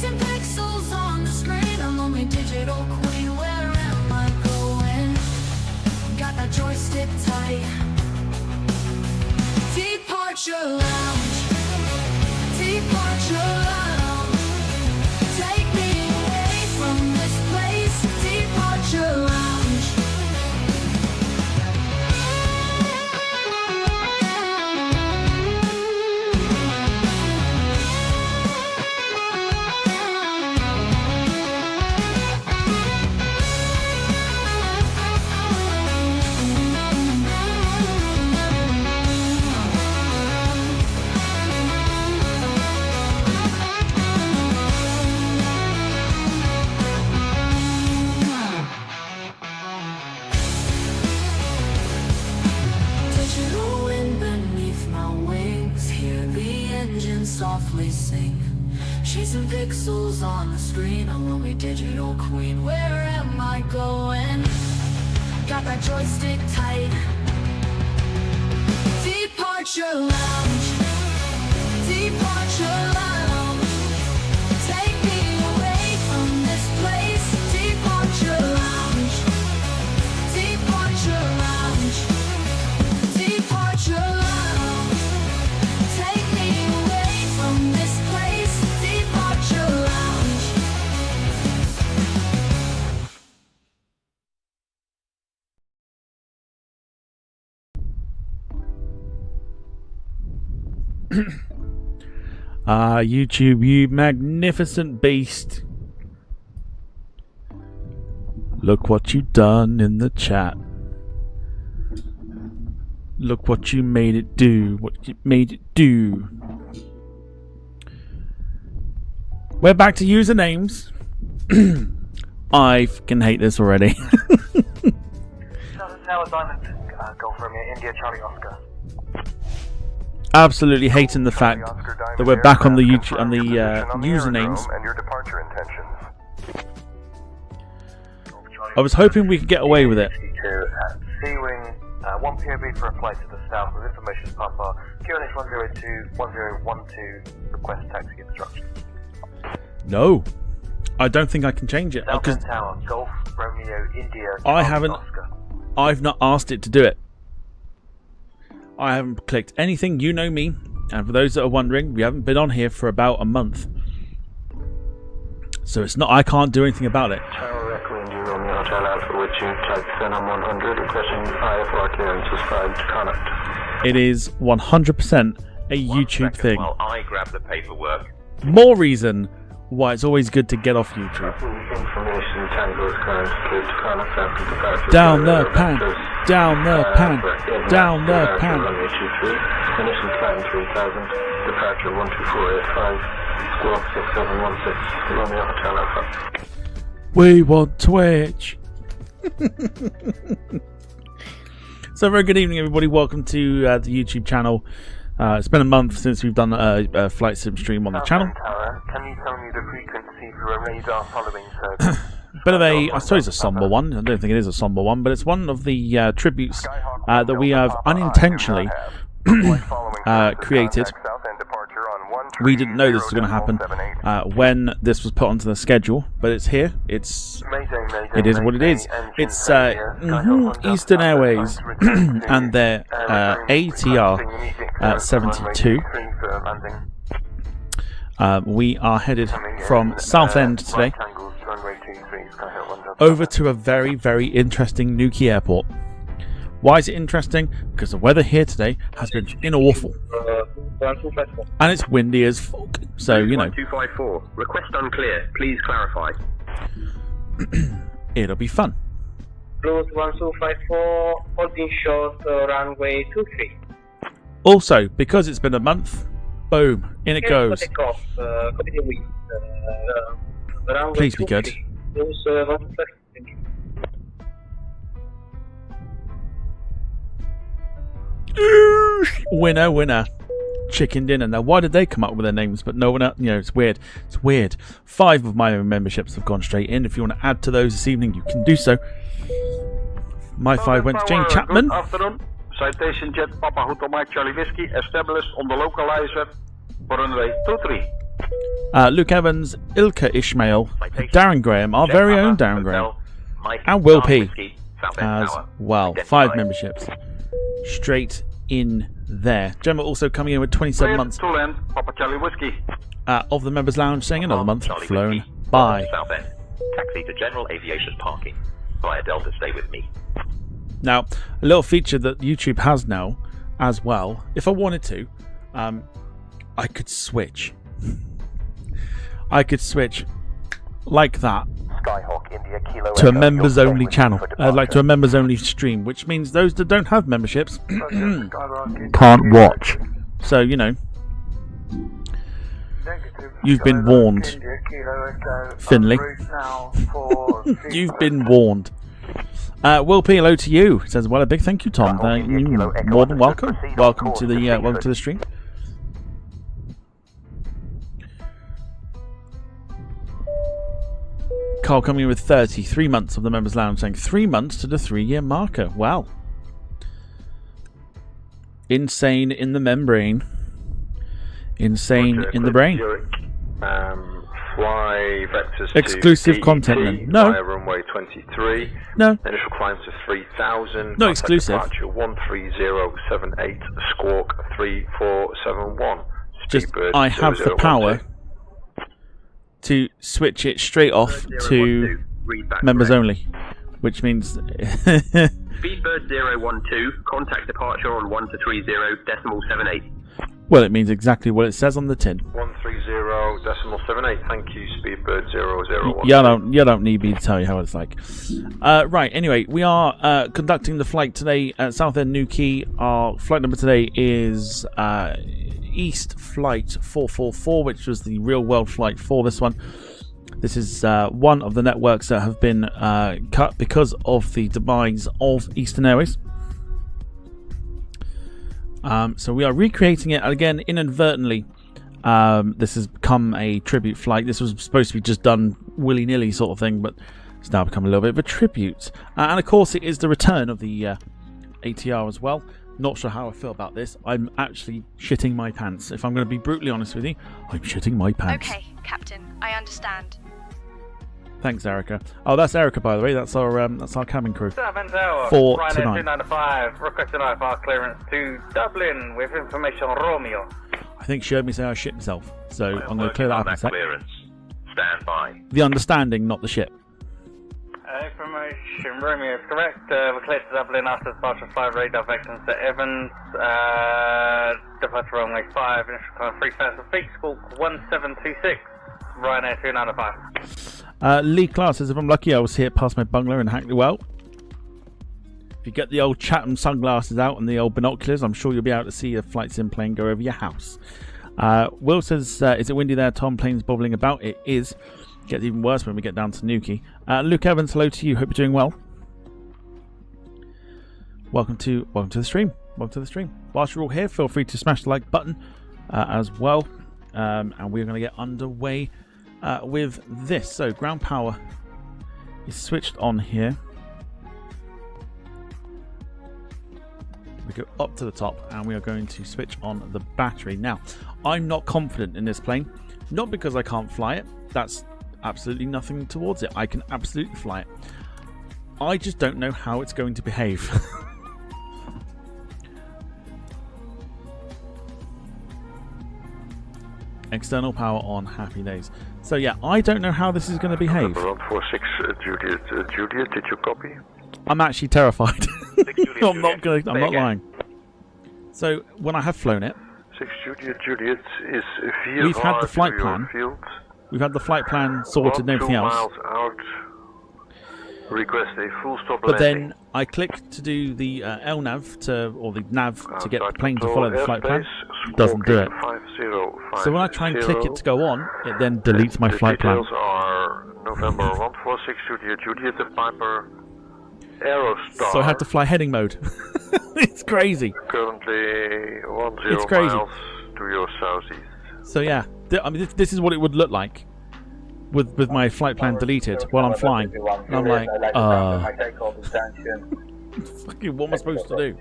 Chasing pixels on the screen, I'm only digital queen. Where am I going? Got that joystick tight. Departure lounge. Departure lounge. Take me away from this place. Departure lounge. Softly sing, chasing pixels on the screen. I'm only digital queen. Where am I going? Got that joystick tight. Departure lounge. Departure lounge. Take me away from this place. Departure lounge. Departure lounge. Departure lounge. YouTube, you magnificent beast. Look what you done in the chat. Look what you made it do. What you made it do. We're back to usernames. I fucking hate this already. Tower Diamond, Golf Romeo, India, Charlie Oscar. Absolutely hating the fact that we're back on the YouTube on the usernames. And your departure intentions. I was hoping we could get away with it. C-Wing, 1 POB for a flight to the south with information Papa. QNH 102-1012, request taxi instructions. No, I don't think I can change it. Southend Tower, Golf Romeo, India, I haven't. Oscar. I've not asked it to do it. I haven't clicked anything. You know me. And for those that are wondering, we haven't been on here for about a month. So it's not. I can't do anything about it. Tower Echo India Romeo Hotel Alpha with you, type Phenom 100, requesting IFR clearance subscribe to connect. It is 100% a YouTube thing. While I grab the paperwork. More reason why it's always good to get off YouTube. Information Tango is current cleared to connect after departure. Down the pan. Down the pan. Down the pan. Runway 23, finishing climb 3000, departure 12485, squawk 6716, Romeo Hotel Alpha. We want Twitch. So very good evening everybody, welcome to the YouTube channel. It's been a month since we've done a flight sim stream on the channel. Tower, can you tell me the frequency for a radar following service? Bit of a, I suppose, a somber one. I don't think it is a somber one, but it's one of the tributes that we have unintentionally created. We didn't know this was going to happen when this was put onto the schedule, but it's here. It is what it is. It's Eastern Airways and their ATR 72. We are headed from Southend today over to a very, very interesting Newquay airport. Why is it interesting? Because the weather here today has been awful. And it's windy as fuck. So, you know. 254. Request unclear. Please clarify. It'll be fun. Blues 1254, holding short, runway 23. Also, because it's been a month, boom, in it goes. Please be good. Blues 1254. Winner, winner. Chicken dinner. Now, why did they come up with their names, but no one else? You know, it's weird. It's weird. 5 of my own memberships have gone straight in. If you want to add to those this evening, you can do so. My 5 went to Jane Chapman. Good afternoon. Citation Jet Papa Hotel Mike Charlie Whiskey established on the localizer for runway 23. Luke Evans, Ilka Ishmael, Darren Graham, our very own Darren Graham, and Will P as well. 5 memberships straight in there. Gemma also coming in with 27 months of the Members Lounge, saying another month flown by. Southend. Taxi to general aviation parking via Delta. Stay with me. Now, a little feature that YouTube has now as well, if I wanted to, I could switch. I could switch like that to a members only channel, like to a members only stream, which means those that don't have memberships can't watch. So, you know, you've been warned, Finley. You've been warned. Will P, hello to you. He says, well, a big thank you, Tom. You're more than welcome. Welcome to the stream. Carl coming in with 33 months of the Members Lounge, saying 3 months to the 3-year marker. Wow. Insane in the membrane. Insane in the brain. Fly vectors exclusive to content DET then. No. Via runway 23. No. Initial climb to 3000. No exclusive. Departure 13078. Squawk 3471. Just I have the power to switch it straight off to members only, which means Speedbird 012, contact departure on 1230.78. well, it means exactly what it says on the tin. 130.78. Thank you, Speedbird 001. You don't need me to tell you how it's like. Right. Anyway, we are conducting the flight today at Southend Newquay. Our flight number today is East Flight 444, which was the real world flight for this one. This is one of the networks that have been cut because of the demise of Eastern Airways. So we are recreating it again inadvertently. This has become a tribute flight. This was supposed to be just done willy-nilly sort of thing, but it's now become a little bit of a tribute. And of course it is the return of the ATR as well. Not sure how I feel about this. I'm actually shitting my pants. If I'm going to be brutally honest with you, I'm shitting my pants. Okay, Captain, I understand. Thanks, Erica. Oh, that's Erica, by the way. That's our cabin crew. Southend Tower, for Ryanair tonight. 295, requesting IFR clearance to Dublin with information on Romeo. I think she heard me say I shit myself, so I'm going to clear that up in a sec. Clearance. Stand by. The understanding, not the shit. Information Romeo is correct. We're cleared to Dublin after departure 5 radar vectors to Evans. Departure runway 5, initial climb 3000 feet, squawk 1726, Ryanair 295. Lee Clark says, if I'm lucky, I will see it past my bungalow in Hackney Well. If you get the old Chatham sunglasses out and the old binoculars, I'm sure you'll be able to see a flight sim plane go over your house. Will says, is it windy there, Tom? Planes bobbling about. It is. Gets even worse when we get down to Newquay. Luke Evans, hello to you. Hope you're doing well. Welcome to the stream. Welcome to the stream. Whilst you're all here, feel free to smash the like button as well. And we're going to get underway with this. So ground power is switched on here. We go up to the top and we are going to switch on the battery. Now, I'm not confident in this plane, not because I can't fly it. That's absolutely nothing towards it. I can absolutely fly it. I just don't know how it's going to behave. External power on, happy days. So yeah, I don't know how this is going to behave. 146 Juliet, did you copy? I'm actually terrified. I'm not lying. So when I have flown it, 6 Juliet is VFR. We've had the flight plan. We've had the flight plan sorted and everything else. 2 miles out. Request a full stop But landing. then I click to do the LNAV or the nav to get the plane to follow the flight plan. Doesn't do it. 5050. So when I try and click it to go on, it then deletes my flight plan. Details are November 146 Juliet the Piper Aerostar. So I have to fly heading mode. It's crazy. Currently 10 It's crazy. miles to your southeast. So yeah, I mean this is what it would look like with my flight plan deleted while I'm flying. And I'm like, fucking what am I supposed to do?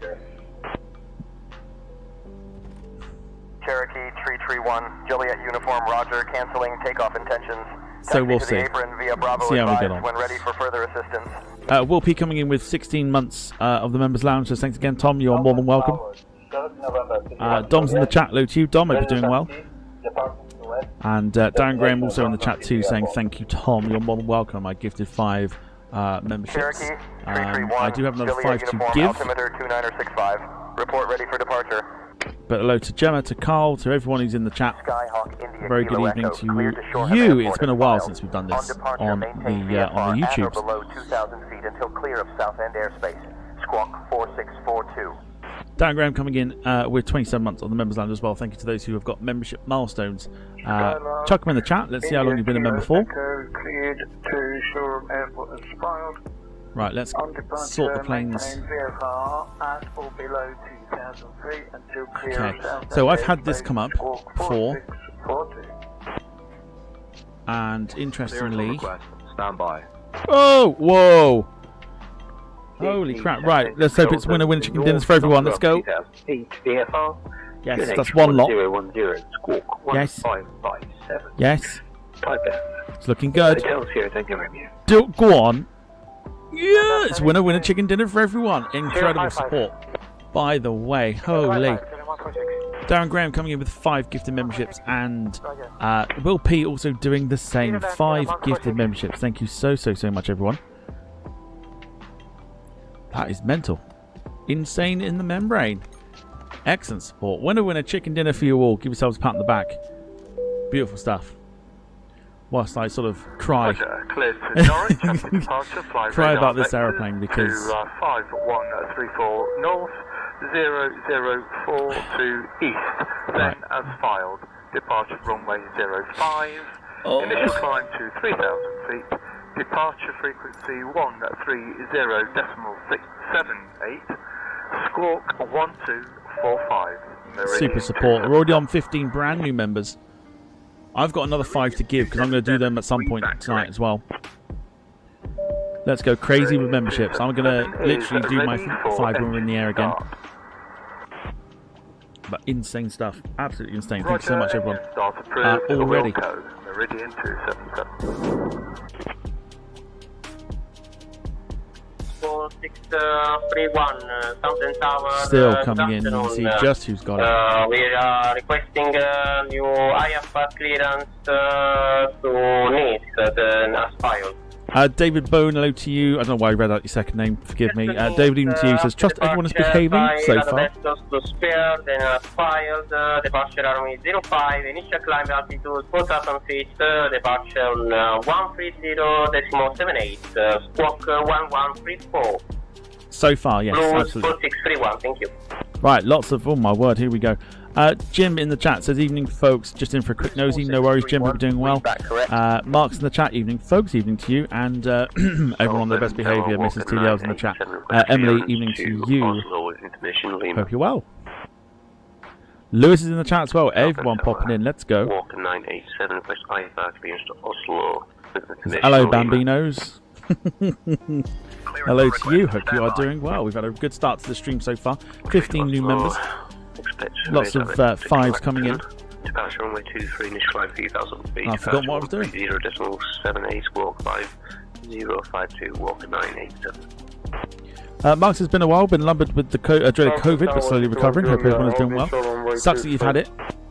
Cherokee Cherokee 331, Juliet uniform, roger, cancelling takeoff intentions. So we'll to see. The apron via Bravo See how we get advised on. when ready for further assistance. Will P coming in with 16 months of the Members Lounge, so thanks again, Tom. You are more than welcome. Dom's in the chat, hello to you. Dom, hope you're doing well. And Darren Graham also in the chat too, saying thank you, Tom. You're more than welcome. I gifted 5 memberships. Cherokee I do have another Juliet 5 to uniform, give. altimeter 2965. Report ready for departure. But hello to Gemma, to Carl, to everyone who's in the chat. Skyhawk India Very good Kilo evening Echo, to cleared to shore you. command It's been a coordinates while filed. since we've done On this departure, on maintain the VFR at or YouTubes. below 2,000 feet until clear of Southend airspace. Squawk 4642. Dan Graham coming in with 27 months on the Members Lounge as well. Thank you to those who have got membership milestones. Chuck them in the chat. Let's see how long you've been a member for. Cleared to Shoreham Airport as filed. Right, let's sort the planes. At or below 2,000 feet until clear Okay, of Southend so I've had this airspace. come up Squawk before, 4642. and interestingly... Stand by. Oh, whoa! Holy crap, right, let's hope it's winner chicken dinners for everyone. Let's go. Yes, that's one lot. Yes. Yes. It's looking good. Go on. Yeah, it's winner chicken dinner for everyone. Incredible support. By the way, holy. Darren Graham coming in with 5 gifted memberships, and Will P also doing the same. 5 gifted memberships. Thank you so much, everyone. That is mental. Insane in the membrane. Excellent support. Winner chicken dinner for you all. Give yourselves a pat on the back. Beautiful stuff. Whilst I sort of cry. Cry about this aeroplane because 5134 north 0042 east. Then as filed, departure runway 05. Initial climb to 3,000 feet. Departure frequency 130.678. Squawk 1245. super support. We're already on 15 brand new members. I've got another 5 to give because I'm going to do them at some point tonight as well. Let's go crazy with memberships. I'm going to literally do my 5 when we're in the air again. But insane stuff. Absolutely insane. Thank you so much, everyone. Already. Meridian 277. 4631 Southend Tower. Still coming in. You can see just who's got it. We are requesting new IFR clearance to Nice, as filed. David Bone, hello to you. I don't know why I read out your second name. Forgive me. David, even to you, says trust everyone is behaving so far. To spare, then filed. Departure runway 05. Initial climb altitude 4,000 feet. Departure on 130.78. Squawk 1134. So far, yes, Blue absolutely. 4631. Thank you. Right, lots of. Oh my word, here we go. Jim in the chat says, evening folks, just in for a quick nosy. No worries, Jim, hope you're doing well. Mark's in the chat, evening folks, evening to you, and everyone on their best behaviour. Mrs. TDL's in the chat. Emily, evening to you. Hope you're well. Lewis is in the chat as well. Everyone popping in, let's go. Walker 987, request IFR clearance to Oslo. Hello, Bambinos. Hello to you, hope you are doing well. We've had a good start to the stream so far. 15 new members. Lots of 5s coming in. Departure runway 23, initial climb 3,000 feet. I forgot what I was doing. 0.78, squawk 5052, Walker 987. Marks, has been a while, been lumbered with the dreaded COVID, but slowly recovering. Hope everyone is doing well. Sucks that you've had it,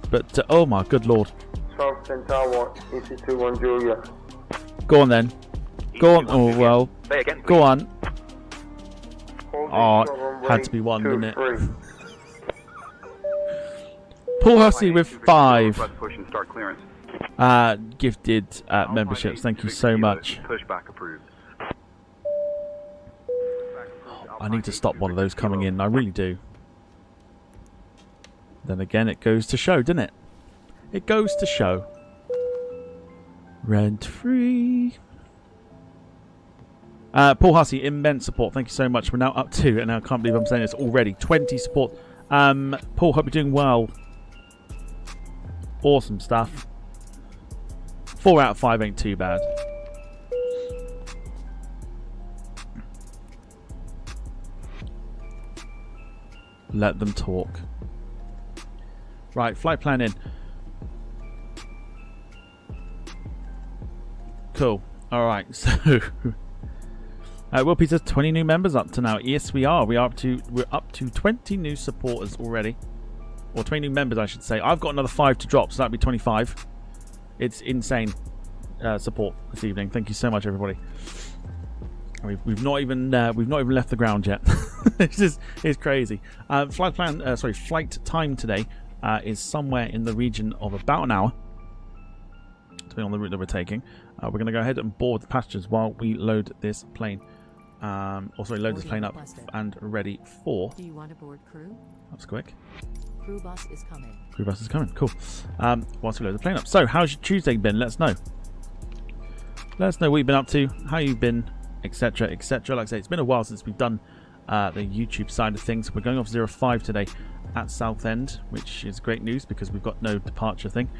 but oh my good lord. Southend Tower, EC21 Julia. Go on then. Go on. Oh well. Go on. Oh, had to be one, didn't it? Paul Hussey with 5 gifted memberships. Thank you so much. I need to stop one of those coming in. I really do. Then again, it goes to show, doesn't it? It goes to show. Rent free. Paul Hussey, immense support. Thank you so much. We're now up to, and I can't believe I'm saying this already, 20 support. Paul, hope you're doing well. Awesome stuff. 4 out of 5 ain't too bad. Let them talk. Right, flight plan in. Cool. All right, so Will Peter, 20 new members up to now. Yes, we are. We're up to 20 new supporters already, or 20 new members, I should say. I've got another 5 to drop, so that'd be 25. It's insane support this evening. Thank you so much, everybody. We've not even left the ground yet. it's crazy. Flight time today is somewhere in the region of about an hour, depending on the route that we're taking. We're going to go ahead and board the passengers while we load this plane. Load this plane up and ready for. Do you want to board crew? That's quick. Crew bus is coming. Crew bus is coming. Cool. Whilst we load the plane up. So, how's your Tuesday been? Let us know. Let us know what you've been up to, how you've been, etc., etc. Like I say, it's been a while since we've done the YouTube side of things. We're going off 05 today at Southend, which is great news because we've got no departure thing.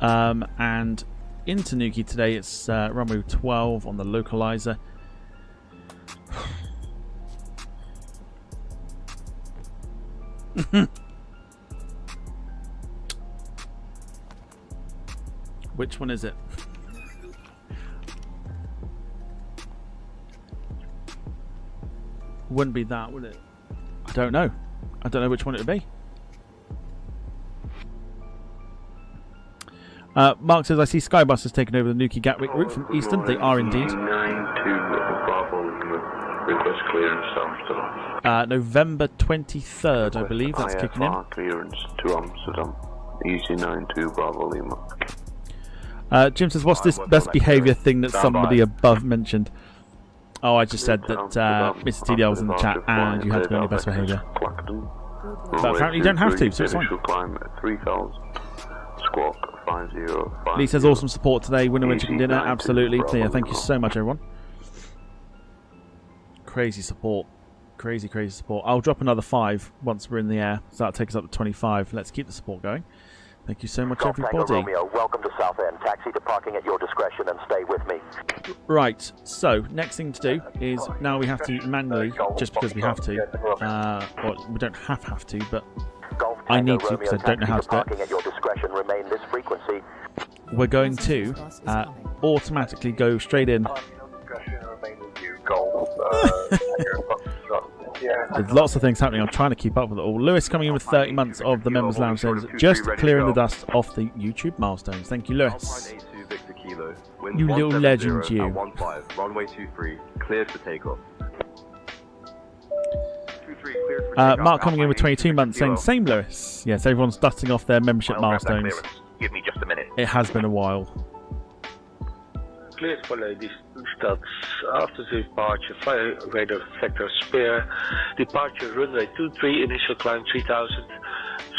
And into Newquay today, it's runway 12 on the localizer. Which one is it? Wouldn't be that, would it? I don't know. I don't know which one it would be. Mark says, I see Skybus has taken over the Newquay Gatwick route from Eastern. They are indeed. Request clearance Amsterdam. November 23rd, I believe. That's kicking in. Clearance to Amsterdam. Easy 92 Bravo Lima. Jim says, what's this best behaviour thing that somebody above mentioned? Oh, I just said that Mr. TDL was in the chat and you had to go on your best behaviour. But apparently you don't have to, so it's fine. Climb at 3000. Squawk 50. Lee says, awesome support today. Winner win chicken dinner. Absolutely. Yeah, thank you so much, everyone. Crazy support. Crazy support. I'll drop another 5 once we're in the air. So that'll take us up to 25. Let's keep the support going. Thank you so much, everybody. Romeo, welcome to Southend. Taxi to parking at your discretion and stay with me. Right, so next thing to do is now we have to manually, just because we have to, well, we don't have to, but I need to because I don't know how to do it. At your discretion, remain this frequency. We're going to automatically go straight in. There's lots of things happening. I'm trying to keep up with it all. Lewis coming in with 30 months of the Members Lounge says, just clearing the dust off the YouTube milestones. Thank you, Lewis. You little legend, you. Runway 23, cleared for takeoff. Mark coming in with 22 months saying, same Lewis. Yes, everyone's dusting off their membership milestones. Give me just a minute. It has been a while. Cleared for ladies. That's after the departure, fire radar vector spare. Departure runway 23, initial climb 3000,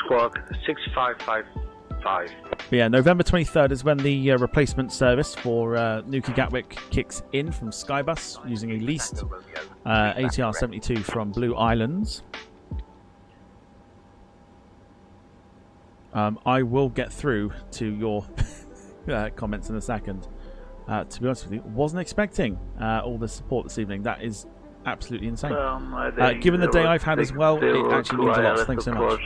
squawk 6555. But yeah, November 23rd is when the replacement service for Newquay Gatwick kicks in from Skybus using a leased ATR 72 from Blue Islands. I will get through to your comments in a second. To be honest with you, wasn't expecting all the support this evening. That is absolutely insane. Given the day I've had as well, it actually means a lot. Thanks so much.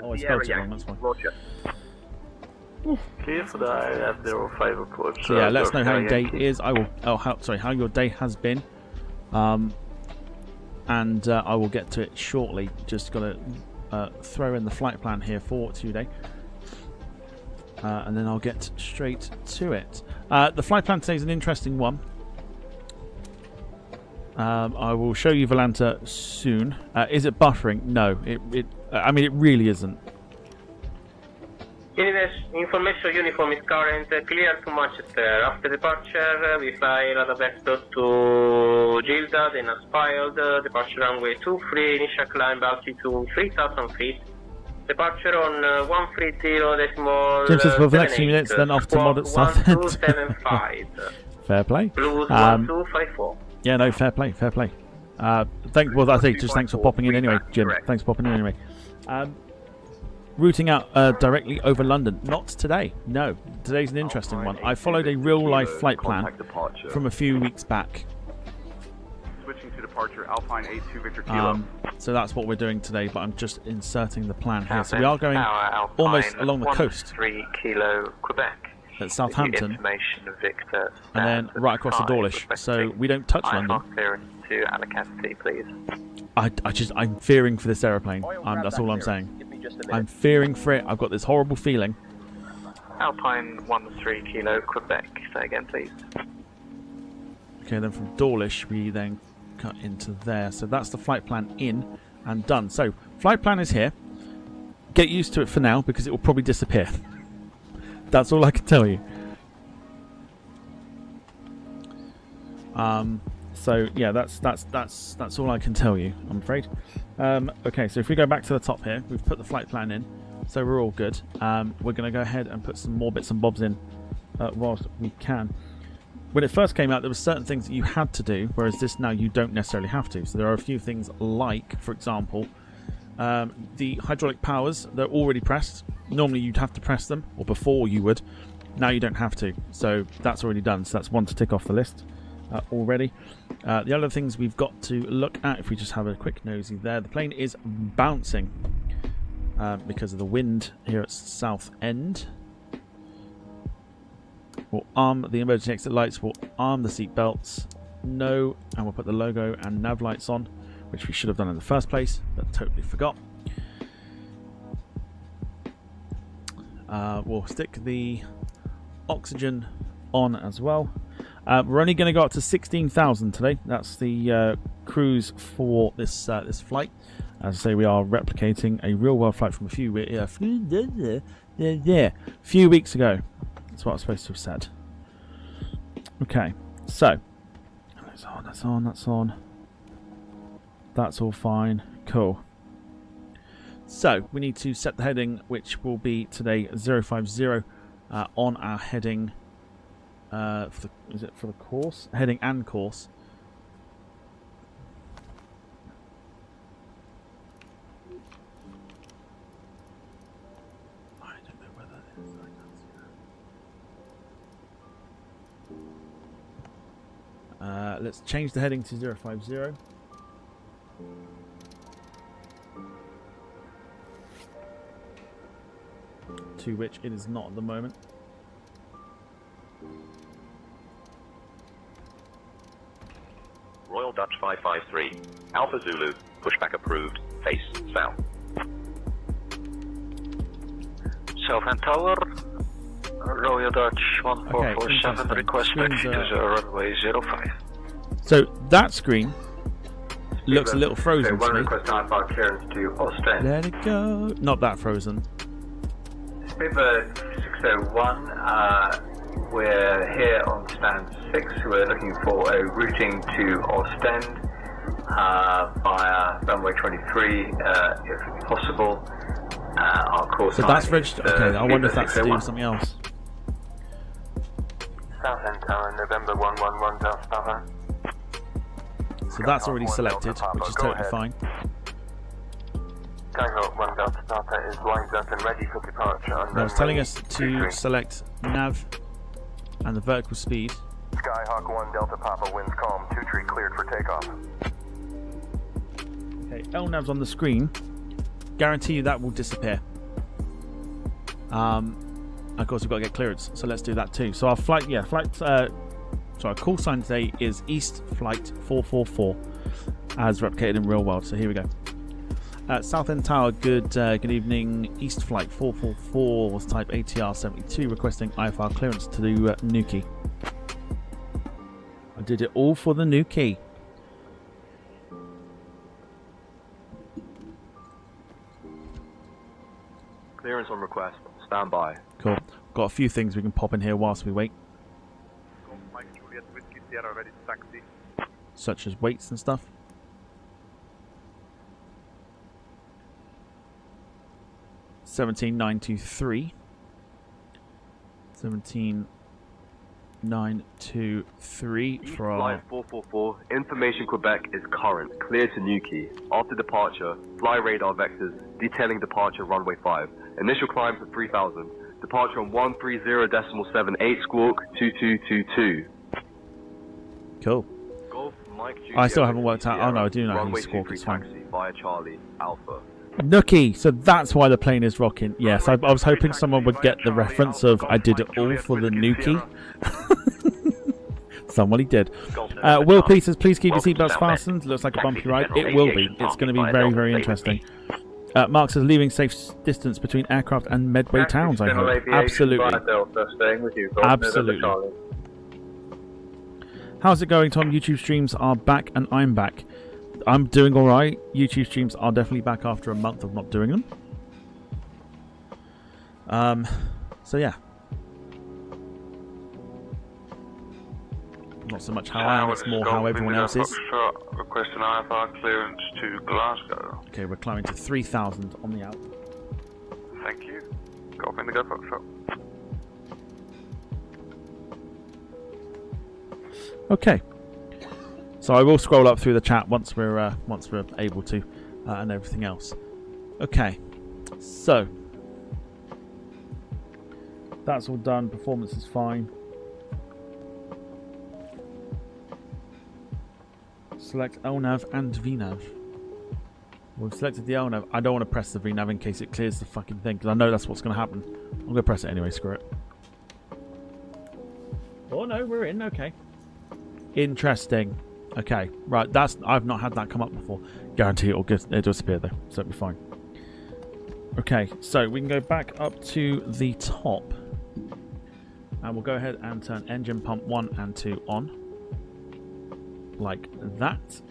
Oh, I spelled it wrong, that's fine. Clear for the ILF 05 approach. So yeah, let us know how your day is. I will. How your day has been. And I will get to it shortly. Just got to throw in the flight plan here for today, and then I'll get straight to it. The flight plan today is an interesting one. I will show you Volanta soon. Is it buffering? No, I mean, it really isn't. Information uniform is current, clear to Manchester. After departure, we fly Radavector to Gilda, then as filed, departure runway 23, initial climb altitude 3000 feet. Departure on 130.75. Jim says for the next few minutes, then off to mod at Southend. 1275. Fair play. Blues 1254. Yeah, no, fair play. Thanks for popping in anyway, Jim. Thanks for popping in anyway. Routing out directly over London. Not today. No. Today's an interesting one. I followed a real-life flight plan from a few weeks back. switching to departure Alpine 82 Victor Kilo. So that's what we're doing today, but I'm just inserting the plan here. So we are going almost along the coast 3 Kilo Quebec. at Southampton, Information Victor, and then right across to Dawlish, so we don't touch London. Clearance to Alicante, please. I'm fearing for this aeroplane. That's all I'm saying. I'm fearing for it. I've got this horrible feeling. Alpine 13 Kilo Quebec. Say again, please. Okay, then from Dawlish we then cut into there. So that's the flight plan in and done. So flight plan is here. Get used to it for now because it will probably disappear. That's all I can tell you. So yeah, that's all I can tell you, I'm afraid. Okay, so if we go back to the top here, we've put the flight plan in, so we're all good. We're going to go ahead and put some more bits and bobs in whilst we can. When it first came out, there were certain things that you had to do, whereas this now you don't necessarily have to. So there are a few things like, for example, the hydraulic powers, they're already pressed. Normally you'd have to press them, or before you would. Now you don't have to, so that's already done. So that's one to tick off the list already. The other things we've got to look at, if we just have a quick nosy there, the plane is bouncing because of the wind here at Southend. We'll arm the emergency exit lights, we'll arm the seat belts, no, and we'll put the logo and nav lights on, which we should have done in the first place, but totally forgot. We'll stick the oxygen on as well. We're only going to go up to 16,000 today. That's the cruise for this this flight. As I say, we are replicating a real-world flight from a few weeks ago. That's what I was supposed to have said. Okay, so that's on. That's all fine. Cool. So we need to set the heading, which will be today 050 on our heading. Is it for the course? Heading and course. I don't know where that is. I can't see that. Let's change the heading to 050. To which it is not at the moment. Royal Dutch 553, Alpha Zulu, pushback approved, face south. Southend Tower, Royal Dutch 1447, request taxi to runway 05. So that screen looks a little frozen to me. Request IFR clearance to Ostend. Let it go. Not that frozen. Speedbird 601, we're here on stand 6. We're looking for a routing to Ostend via runway 23 if possible. Our course. So that's registered. Okay, I wonder if that's to do with something else. Southend Tower, November 111 Delta Papa. So that's already selected, which is totally fine. Skyhawk 1 Delta Papa is lined up and ready for departure on Now it's telling us to select nav and the vertical speed. Skyhawk 1 Delta Papa, winds calm, 2-tree cleared for takeoff. Okay, LNAV's on the screen. Guarantee you that will disappear. Of course, we've got to get clearance, so let's do that too. So our flight, our call sign today is East Flight 444, as replicated in real world. So here we go. Southend Tower, good evening. East Flight 444 was type ATR 72, requesting IFR clearance to Newquay. I did it all for the Newquay. Clearance on request. Stand by. Cool. Got a few things we can pop in here whilst we wait. Mike Juliet Whiskey Sierra ready to taxi. Such as weights and stuff. $17,923. 17,923 for our... Flight 444, information Quebec is current, clear to Newquay. After departure, fly radar vectors detailing departure runway 5. Initial climb to 3,000. Departure on 130.78 squawk 2222. Cool. Golf Mike Juliet I still haven't worked out. Sierra, Oh no, I do know runway he's Squawk. 23 It's fine. taxi via Charlie Alpha. Nookie, so that's why the plane is rocking. Yes, I was hoping someone would get the reference of I did it all for the Newquay. Somebody did. Will Peters, please keep your seatbelts fastened. Looks like a bumpy ride. It will be. It's going to be very, very interesting. Mark says leaving safe distance between aircraft and Medway towns, I hope. Absolutely. Absolutely. How's it going, Tom? YouTube streams are back and I'm back. I'm doing alright. YouTube streams are definitely back after a month of not doing them. So yeah. Not so much how I am, it's more how everyone else is. Requesting IFR clearance to Glasgow. Okay, we're climbing to 3,000 on the out. Thank you. Go in the go Foxtrot. Okay. So I will scroll up through the chat once we're able to, and everything else. Okay. So that's all done. Performance is fine. Select LNAV and VNAV. We've selected the LNAV. I don't want to press the VNAV in case it clears the fucking thing, because I know that's what's going to happen. I'm going to press it anyway, screw it. Oh no, we're in, okay. Interesting. Okay, right, I've not had that come up before. Guarantee it'll disappear though, so it'll be fine. Okay, so we can go back up to the top. And we'll go ahead and turn engine pump 1 and 2 on. Like that.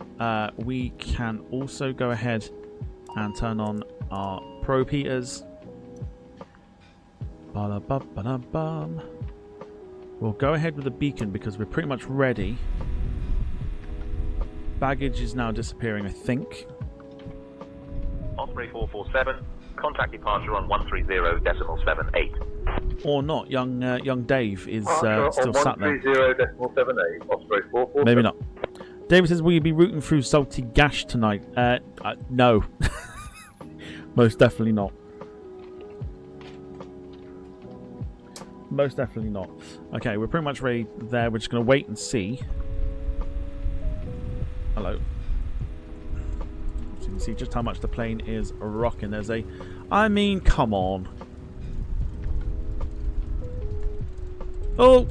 We can also go ahead and turn on our probe heaters. Ba-da-ba-ba-da-bum. We'll go ahead with the beacon because we're pretty much ready. Baggage is now disappearing, I think. Osprey 447, contact departure on 130.78. Or not. Young Dave is still sat there. 130.78, Osprey 447. Maybe not. David says, will you be rooting through Salty Gash tonight? No. Most definitely not. Most definitely not. Okay, we're pretty much ready there. We're just going to wait and see. Hello. So you can see just how much the plane is rocking. There's a... I mean, come on. Oh!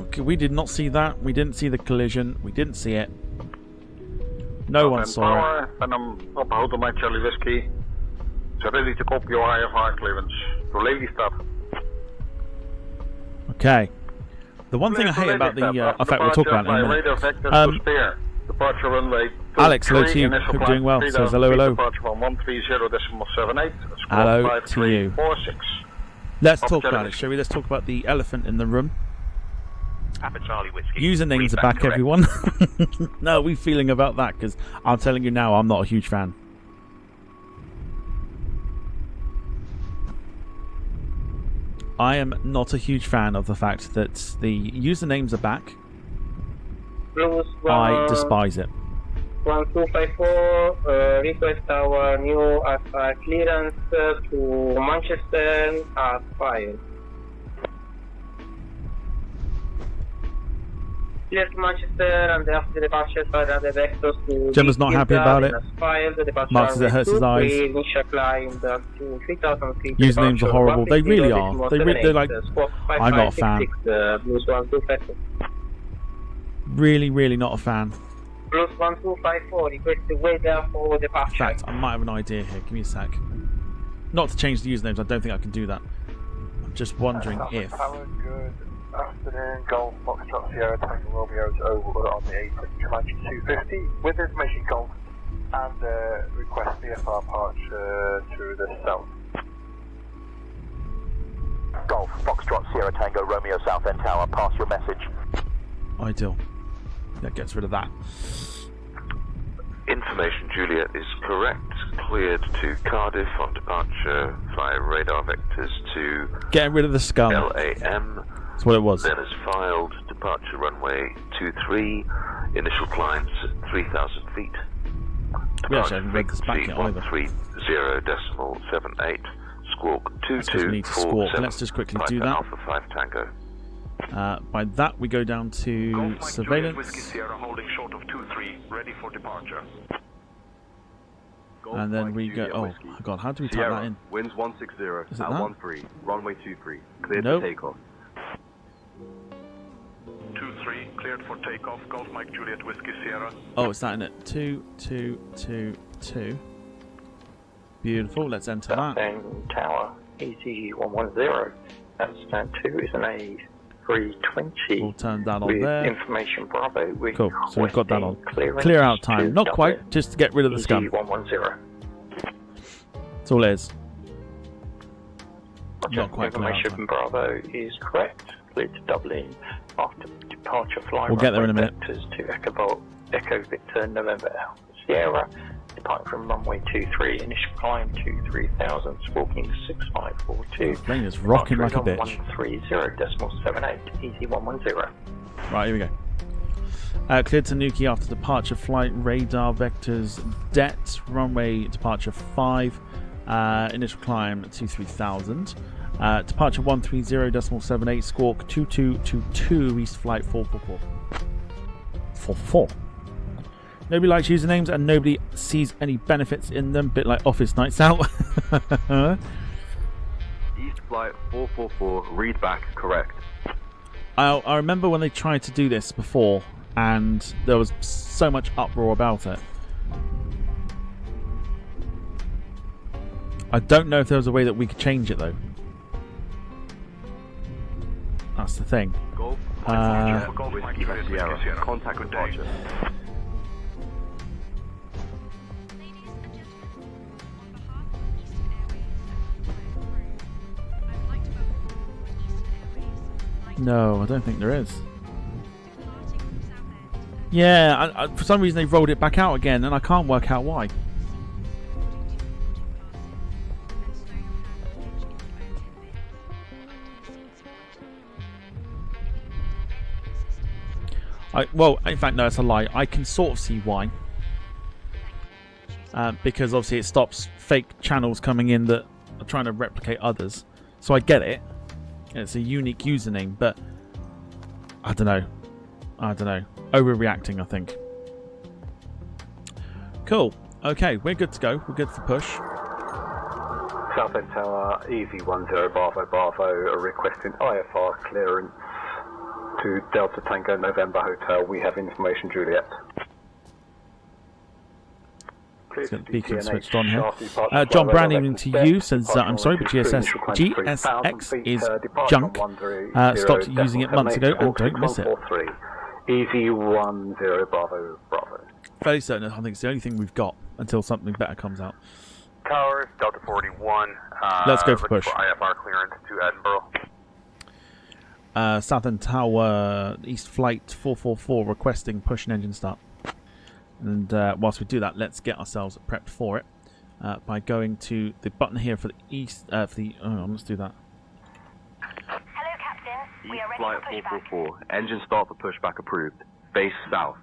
Okay, we did not see that. We didn't see the collision. We didn't see it. No one saw it. And I'm opgehouden my Charlie Whiskey. So ready to copy your IFR clearance to Lelystad. Okay. The one thing I hate about the... in fact, we'll talk about it in a minute. Departure runway Alex, hello to you. Hope you're doing well. Says hello, hello. Departure from 130.78. Hello to you. Let's talk about it, shall we? Let's talk about the elephant in the room. Usernames are back, everyone. No, we're feeling about that because I'm telling you now, I'm not a huge fan. I am not a huge fan of the fact that the usernames are back. I despise it. 1254, request our new IFR clearance to Manchester as filed. Clear to Manchester and after the departure by the vectors to... Gemma's not happy about it. Mark says it hurts his eyes. Usernames are horrible. They really are. They're like... I'm not a fan. Really, really not a fan. Plus 1254, request to wait there for departure. In fact, I might have an idea here. Give me a sec. Not to change the usernames, I don't think I can do that. I'm just wondering if... Good afternoon, Golf Foxtrot Sierra Tango Romeo is over on the A250 with information Golf and request VFR departure to the south. Golf Foxtrot Sierra Tango Romeo Southend Tower, pass your message. Ideal. That gets rid of that. Information Juliet is correct. Cleared to Cardiff on departure via radar vectors to... Getting rid of the scum. LAM. That's what it was. Then as filed, departure runway 23, initial climbs 3,000 feet. We actually haven't read this back yet either. 130.78, squawk 2247. Let's just quickly do that. Alpha 5 Tango. By that, we go down to surveillance. Whiskey Sierra holding short of 2-3, ready for departure. And then we go. Oh, God, how do we type that in? Winds 160 Is it at that? 13, runway 23, cleared Nope. for takeoff. 2-3, cleared for takeoff. Golf Mike Juliet Whiskey Sierra. Oh, it's that in it. 2, 2, 2, 2. Beautiful. Let's enter that. Southend Tower, EG110. That's stand 2 is an A320. We'll turn that on with there. Information Bravo. Cool. So we've got that on. Clearance Clear out time. to Not Dublin. quite. Just to get rid of the scum. EG110. That's all it is. Roger. Not quite clear out Information time. Bravo is correct. Cleared to Dublin. After departure, fly We'll get there in a minute. vectors to Echo Victor November Alpha Sierra. Departing from runway 23, initial climb to 3000, squawking 6542. This plane is rocking like a bitch. 130.78, easy 110. Right, here we go. Cleared to Newquay after departure, flight radar vectors, det, runway departure 5, initial climb to 3000. Departure 130.78, squawk 2222, east flight 444. 444. Nobody likes usernames and nobody sees any benefits in them, bit like Office Nights Out. East flight 444, read back correct. I remember when they tried to do this before and there was so much uproar about it. I don't know if there was a way that we could change it though. That's the thing. Golf, Whiskey Sierra, contact departure. No, I don't think there is. Yeah, for some reason they've rolled it back out again and I can't work out why. Well, in fact, no, it's a lie. I can sort of see why. Because obviously it stops fake channels coming in that are trying to replicate others. So I get it. It's a unique username, but I don't know. Overreacting, I think. Cool. Okay, we're good to go. We're good for push. Southend Tower, EV10 Bravo Bravo, requesting IFR clearance to Delta Tango November Hotel. We have information, Juliet. Let's get the beacon switched on here. John Brown, evening to you, says, I'm sorry, but GSX is junk. Stopped using it months ago and don't miss it. EV10 Bravo Bravo. Fairly certain, I think it's the only thing we've got until something better comes out. Towers, Delta 41. Let's go for push. For IFR clearance to Edinburgh. Southend Tower, East Flight 444, requesting push and engine start. And whilst we do that, let's get ourselves prepped for it by going to the button here for the east. Let's do that. Hello, Captain. We are ready Flight for pushback. 444, engine start for pushback approved. Face south.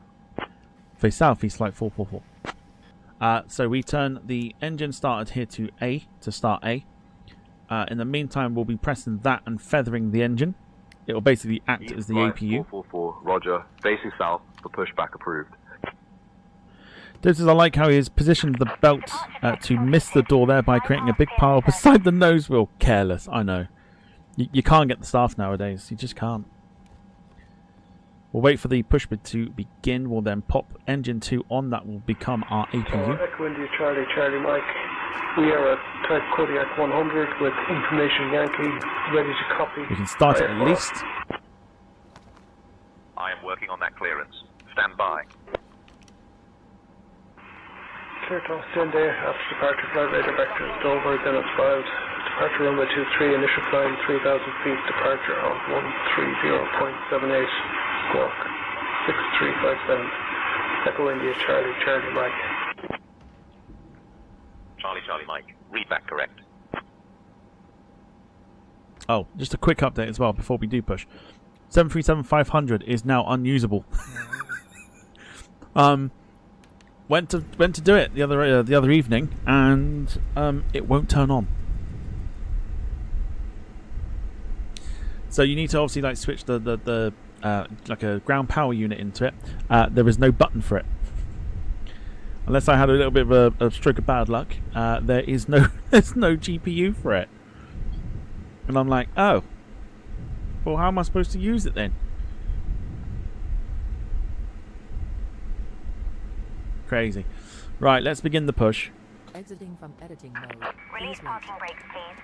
Face south, East Flight 444. So we turn the engine started here to A to start A. In the meantime, we'll be pressing that and feathering the engine. It will basically act East as the flight APU. 444, roger. Facing south for pushback approved. This is, I like how he has positioned the belt to miss the door there by creating a big pile beside the nose wheel. Careless, I know. You can't get the staff nowadays. You just can't. We'll wait for the push bid to begin. We'll then pop engine 2 on. That will become our APU. Echo India Charlie, Charlie Mike. We are at type Kodiak 100 with information Yankee ready to copy. We can start it at least. I am working on that clearance. Stand by. Clear to stand there after departure flight radar vector is over, then it's filed. Departure runway 23, initial climb 3000 feet, departure on 130.78, squawk 6357. Echo India Charlie, Charlie Mike. Charlie, Charlie Mike. Read back correct. Oh, just a quick update as well before we do push. 737-500 is now unusable. Went to do it the other evening, and it won't turn on. So you need to obviously like switch the like a ground power unit into it. There is no button for it. Unless I had a little bit of a stroke of bad luck, there is there's no GPU for it. And I'm like, oh, well, how am I supposed to use it then? Crazy. Right, let's begin the push. Exiting from editing mode. Release parking brakes, please.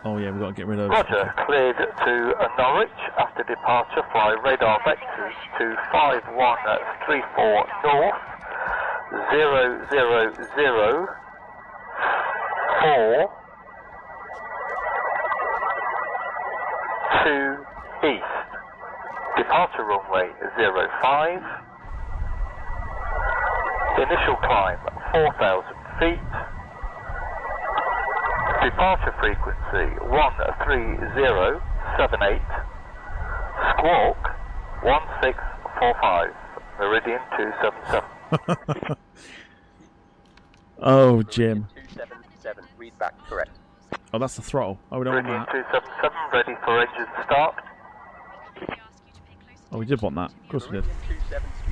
Oh yeah, we've got to get rid of... Roger, cleared to Norwich. After departure, fly radar vectors to 5134 north, 0004 to east. Departure runway 05. Initial climb 4,000 feet. Departure frequency 13078. Squawk 1645. Meridian 277. Oh, Jim. 277, read back correct. Oh, that's the throttle. Oh, we don't Meridian want that. 277, ready for engine start. Oh, we did want that. Of course we did.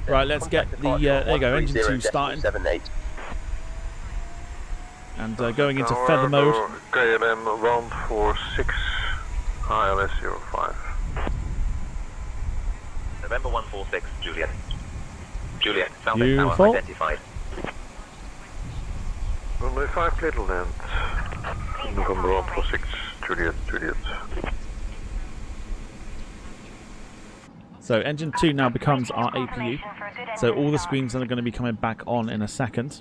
Right, let's get the... there you go, engine 2 starting. And going into feather mode. KLM 146, ILS 05. November 146, Juliet. Juliet, Southend Tower Beautiful. identified. Runway 5, clear to land. November 146, Juliet. So engine 2 now becomes our APU. So all the screens are going to be coming back on in a second.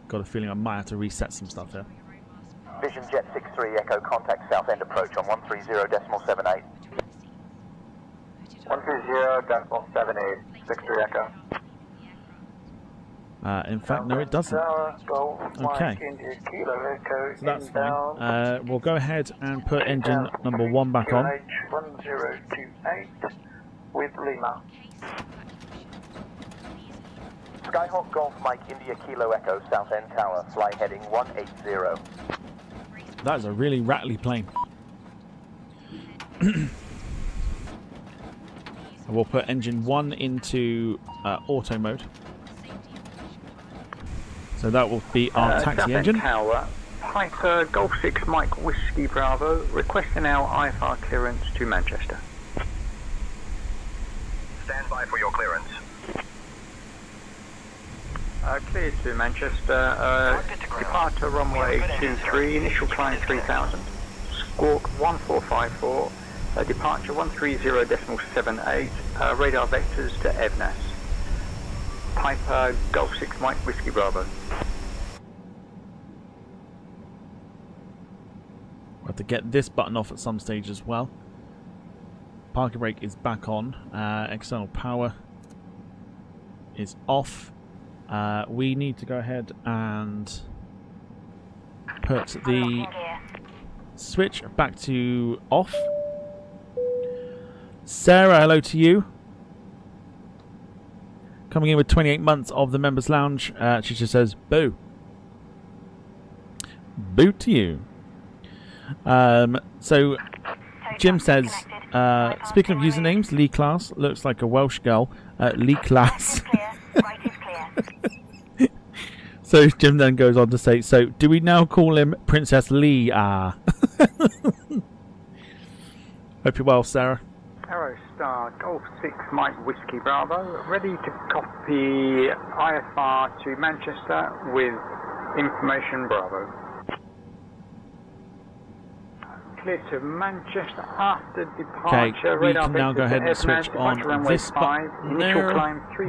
Got a feeling I might have to reset some stuff here. Vision Jet 63 Echo, contact Southend approach on 130.78. 130.78, 63 Echo. In fact, no, it doesn't. Okay. So that's fine. We'll go ahead and put engine number 1 back on. 1028 with Lima. Skyhawk Golf Mike India Kilo Echo, Southend Tower, fly heading 180. That is a really rattly plane. We'll put engine 1 into auto mode. So that will be our taxi engine. Tower, Piper Golf 6 Mike Whiskey Bravo, requesting our IFR clearance to Manchester. Stand by for your clearance. Cleared to Manchester, departure runway 23, initial climb 3000, squawk 1454, departure 130.78, radar vectors to Evnas. Piper Golf 6 Mike Whiskey Bravo. We'll have to get this button off at some stage as well. Parking brake is back on. External power is off. We need to go ahead and put the switch back to off. Sarah, hello to you. Coming in with 28 months of the Members Lounge. She just says, boo. Boo to you. So, Jim says, speaking of usernames, Lee Class looks like a Welsh girl. Lee Class. So Jim then goes on to say, so do we now call him Princess Lee? Hope you're well, Sarah. Arrow Star Golf 6 Mike Whiskey Bravo, ready to copy IFR to Manchester with information Bravo. Clear to Manchester after departure. Okay, we can now go ahead and switch on this button there,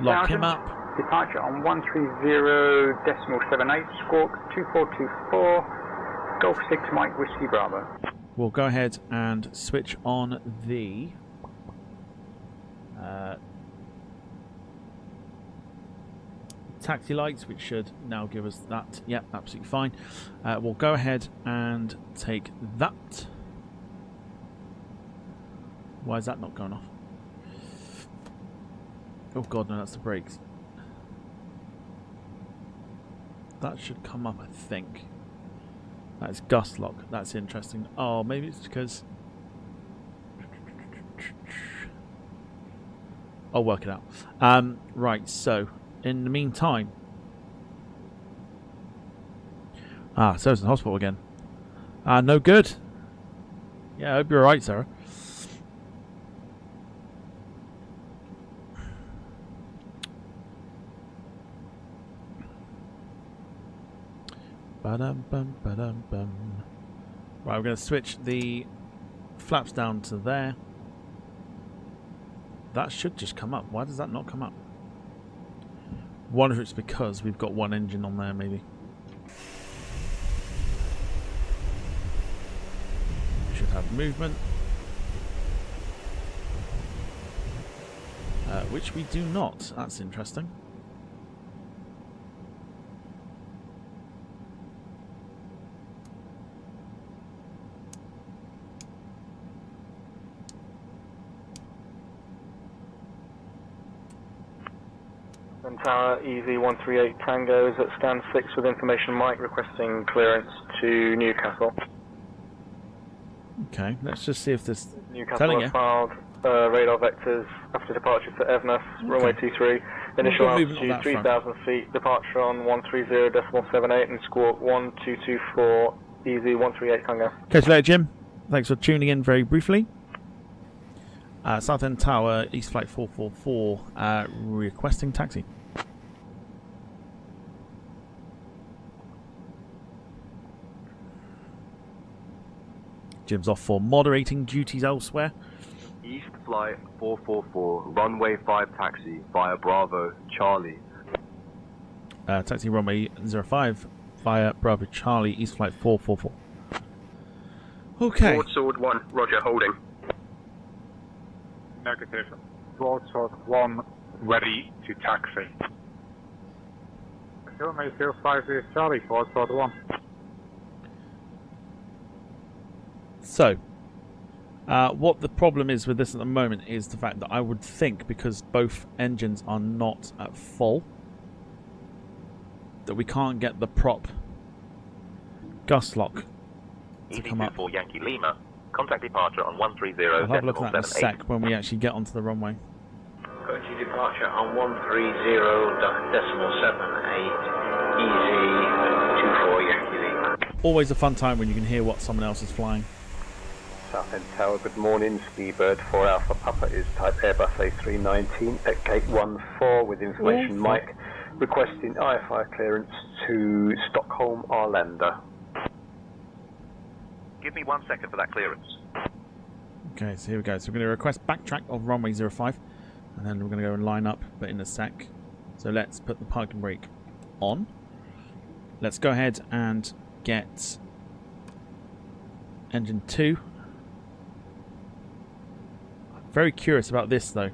lock him up. Departure on 130.78, squawk 2424, Golf 6 Mike Whiskey Bravo. We'll go ahead and switch on the taxi lights, which should now give us that. Yep, absolutely fine. We'll go ahead and take that. Why is that not going off? Oh god, no, that's the brakes. That should come up, I think. That is gust lock. That's interesting. Oh, maybe it's because I'll work it out. Right, so in the meantime, Sarah's in the hospital again. No good. Yeah, I hope you're alright, Sarah. Ba-dum-bum. Right, we're going to switch the flaps down to there. That should just come up. Why does that not come up? Wonder if it's because we've got one engine on there, maybe. Should have movement. Which we do not. That's interesting. Tower EV138 Tango is at stand 6 with information Mike requesting clearance to Newcastle. Okay, let's just see if this Newcastle has filed radar vectors after departure for Evness, runway 23, initial altitude 3,000 feet, departure on 130.78 and squawk 1224 EV138 Tango. Catch you later, Jim. Thanks for tuning in very briefly. Southend Tower, East Flight 444, requesting taxi. Jim's off for moderating duties elsewhere. East Flight 444, runway 5 taxi via Bravo, Charlie. Taxi runway 05 via Bravo, Charlie, East Flight 444. Okay. Broadsword 1, roger, holding. Negative. Broadsword 1, ready to taxi. Runway 05 is Charlie, Broadsword 1. So, what the problem is with this at the moment is the fact that I would think, because both engines are not at full, that we can't get the prop gust lock to come up. EV24 Yankee Lima, contact departure on 130.78. I'll have a look at that in a sec when we actually get onto the runway. Going to departure on 130.78 EZ24 Yankee Lima. Always a fun time when you can hear what someone else is flying. Southend Tower, good morning. Ski-Bird 4 Alpha Papa is type Airbus A319 at gate 14 with information Mike requesting IFI clearance to Stockholm Arlanda. Give me 1 second for that clearance. Okay, so here we go. So we're going to request backtrack of runway 05, and then we're going to go and line up, but in a sec. So let's put the parking brake on. Let's go ahead and get engine 2. Very curious about this though.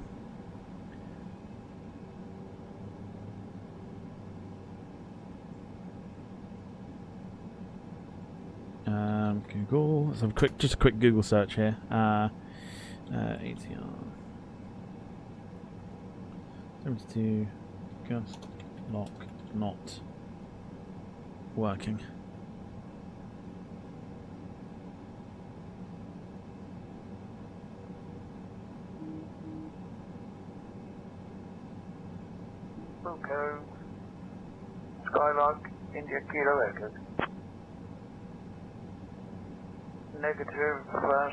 Google. Let's have a quick Google search here. ATR 72 gust lock not working. Okay. Skylark, India Kilo Echo. Negative,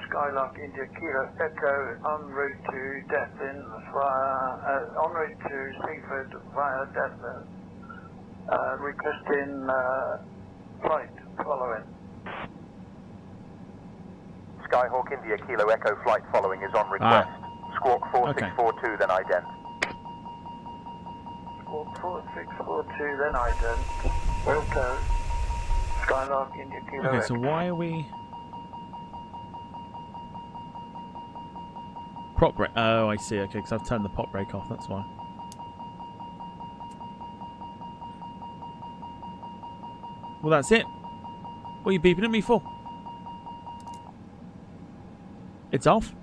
Skylark, India Kilo Echo, en route to Devon via, en route to Seaford via Devon. Requesting flight following. Skyhawk, India Kilo Echo flight following is on request. Squawk 4642, then ident. 4642, then ident. Okay. Skylark, India Kilo Okay, Echo. so why are we... Prop brake. Oh, I see. Okay, because I've turned the prop brake off. That's why. Well, that's it. What are you beeping at me for? It's off.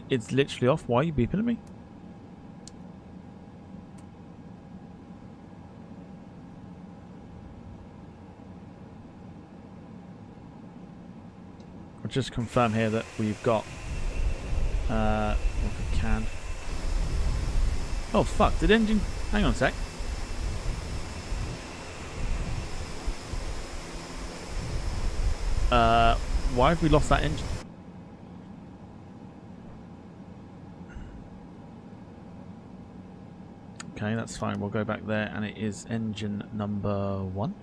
It's literally off. Why are you beeping at me? I'll just confirm here that we've got what we can. Oh fuck, did engine... Hang on a sec. Why have we lost that engine? Okay, that's fine. We'll go back there, and it is engine number 1.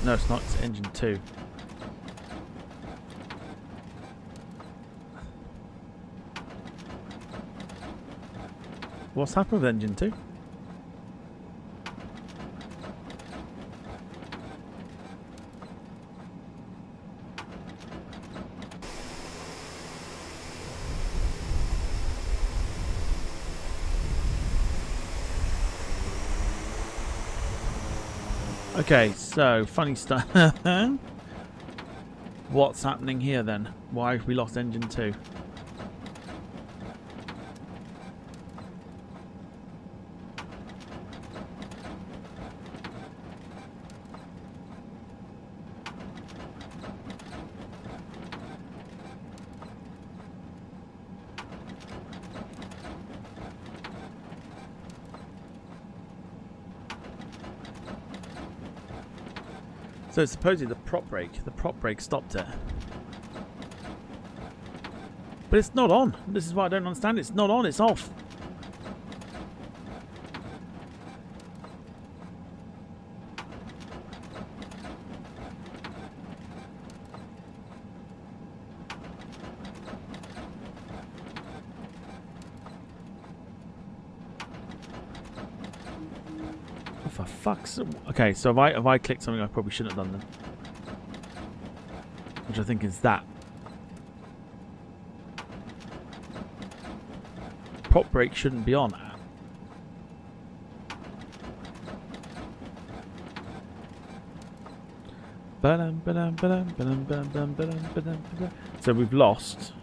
No, it's not. It's engine 2. What's happened with engine 2? Okay, so funny stuff. What's happening here then? Why have we lost engine 2? So supposedly the prop brake stopped it. But it's not on. This is why I don't understand. It's not on, it's off. For fuck's sake. Okay, so have I clicked something I probably shouldn't have done then? Which I think is that. Prop brake shouldn't be on. So we've lost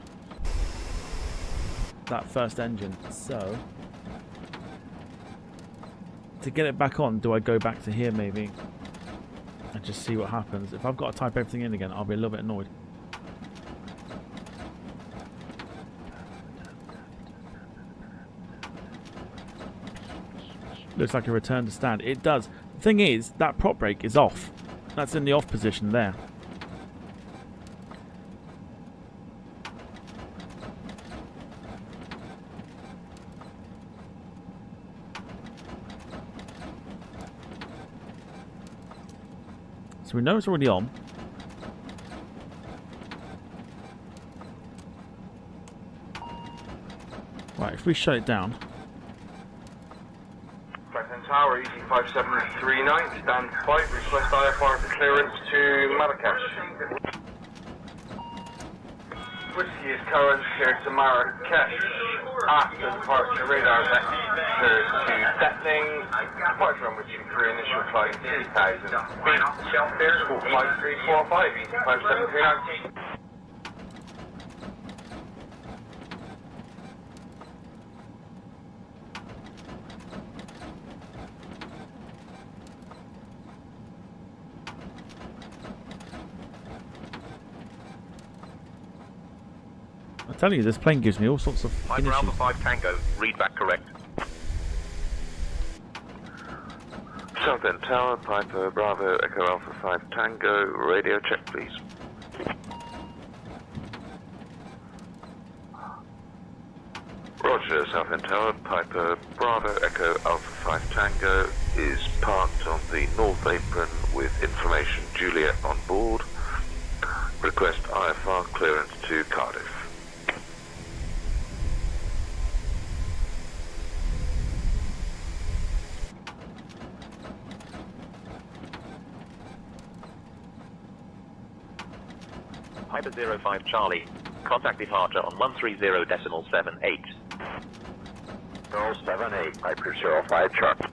that first engine. So to get it back on, do I go back to here maybe and just see what happens? If I've got to type everything in again, I'll be a little bit annoyed. Looks like a return to stand. It does. The thing is, that prop brake is off. That's in the off position there. So we know it's already on. Right, if we shut it down. Southend Tower, EG5739, stand 5, request IFR for clearance to Marrakesh. Whiskey is current cleared to Marrakesh. After departure, radar vectors to settling. Departure on which you through initial climb 3000 feet. Scope 5345, EG5739. I tell you, this plane gives me all sorts of Piper Alpha 5 Tango, read back correct. Southend Tower, Piper Bravo, Echo Alpha 5 Tango, radio check please. Roger, Southend Tower, Piper Bravo, Echo Alpha 5 Tango is parked on the north apron with information Juliet on board. Request IFR clearance to Cardiff. Piper 05 Charlie, contact departure on 130.78. 078, Piper 05 Charlie.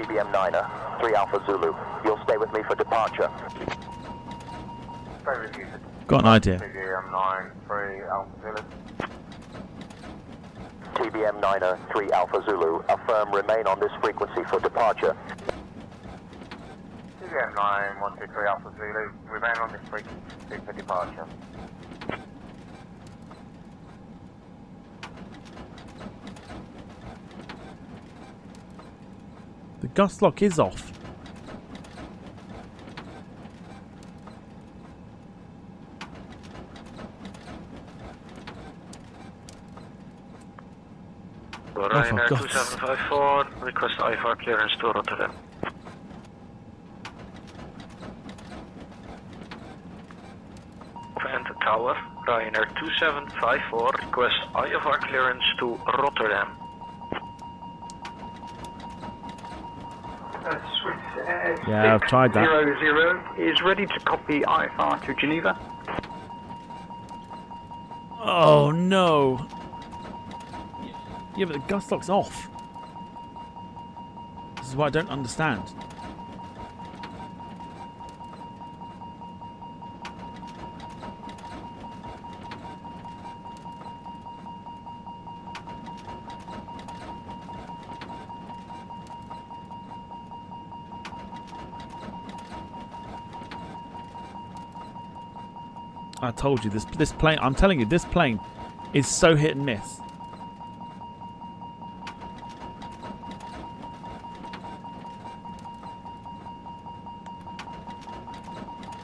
TBM Niner, 3 Alpha Zulu. You'll stay with me for departure. Got an idea. TBM 9, 3 Alpha Zulu. TBM Niner, 3 Alpha Zulu. Affirm remain on this frequency for departure. TBM 9, 1, 2, 3 Alpha Zulu. Remain on this frequency for departure. The gust lock is off. Ryanair 2754, request IFR clearance to Rotterdam. And Tower, Ryanair 2754, request IFR clearance to Rotterdam. Yeah, I've tried that. 00 is ready to copy IFR to Geneva. Oh no! Yeah, but the gust lock's off. This is what I don't understand. I told you this plane. I'm telling you, this plane is so hit and miss.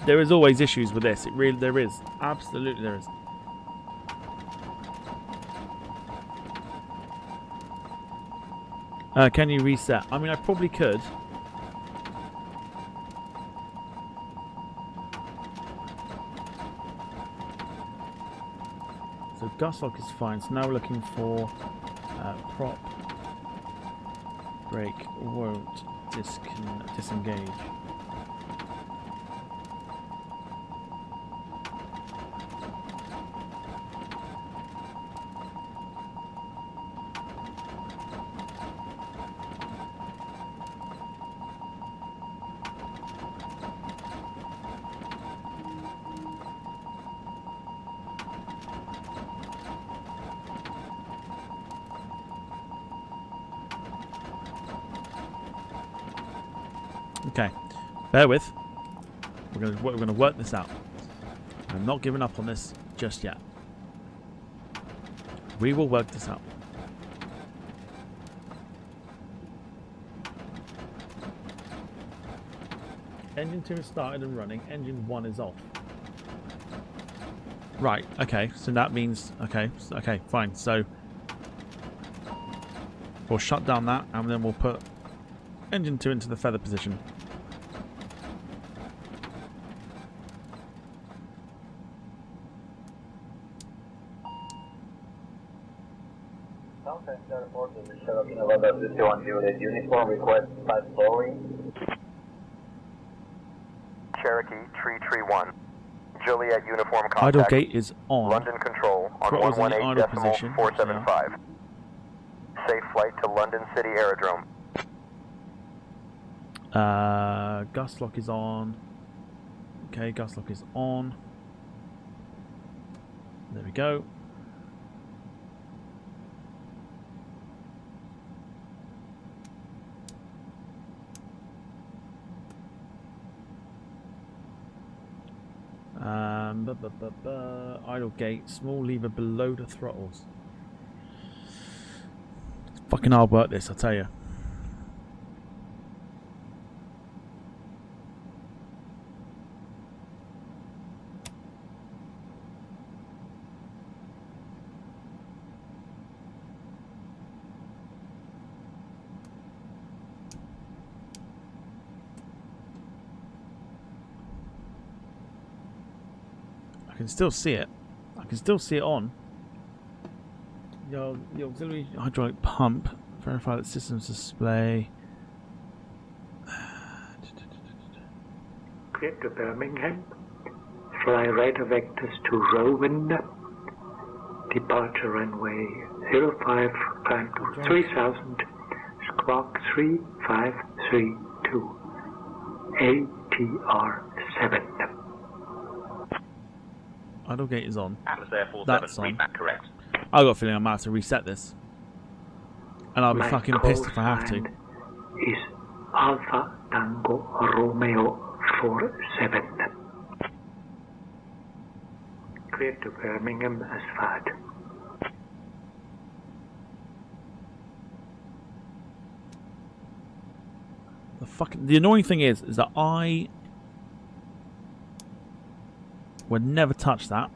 There is always issues with this. There is. Absolutely there is. Can you reset? I mean, I probably could. So gust lock is fine. So now we're looking for prop brake won't disengage. Okay, bear with. We're gonna work this out. I'm not giving up on this just yet. We will work this out. Engine 2 is started and running. Engine 1 is off. Right. Okay. So that means okay, fine. So we'll shut down that, and then we'll put engine 2 into the feather position. Uniform request fast forwarding. Cherokee, tree 1. Juliet uniform contact. Idle gate is on. London control on Throttle's in the idle position. 118.475. Safe flight to London City Aerodrome. Gust lock is on. Okay, gust lock is on. There we go. Idle gate, small lever below the throttles. It's fucking hard work this, I tell you. I can still see it. I can still see it on. The auxiliary hydraulic pump. Verify that systems display. Clear to Birmingham. Fly radar vectors to Rowan. Departure runway 05, climb to 3000. Squawk 353. 32 ATR 7. Idle gate is on. Atlas 47, That's on. read back correct. I got a feeling I might have to reset this. And I'll be fucking pissed if I have to. Is Alpha Tango Romeo 47. Clear to Birmingham as FAD. The annoying thing is that I would never touch that.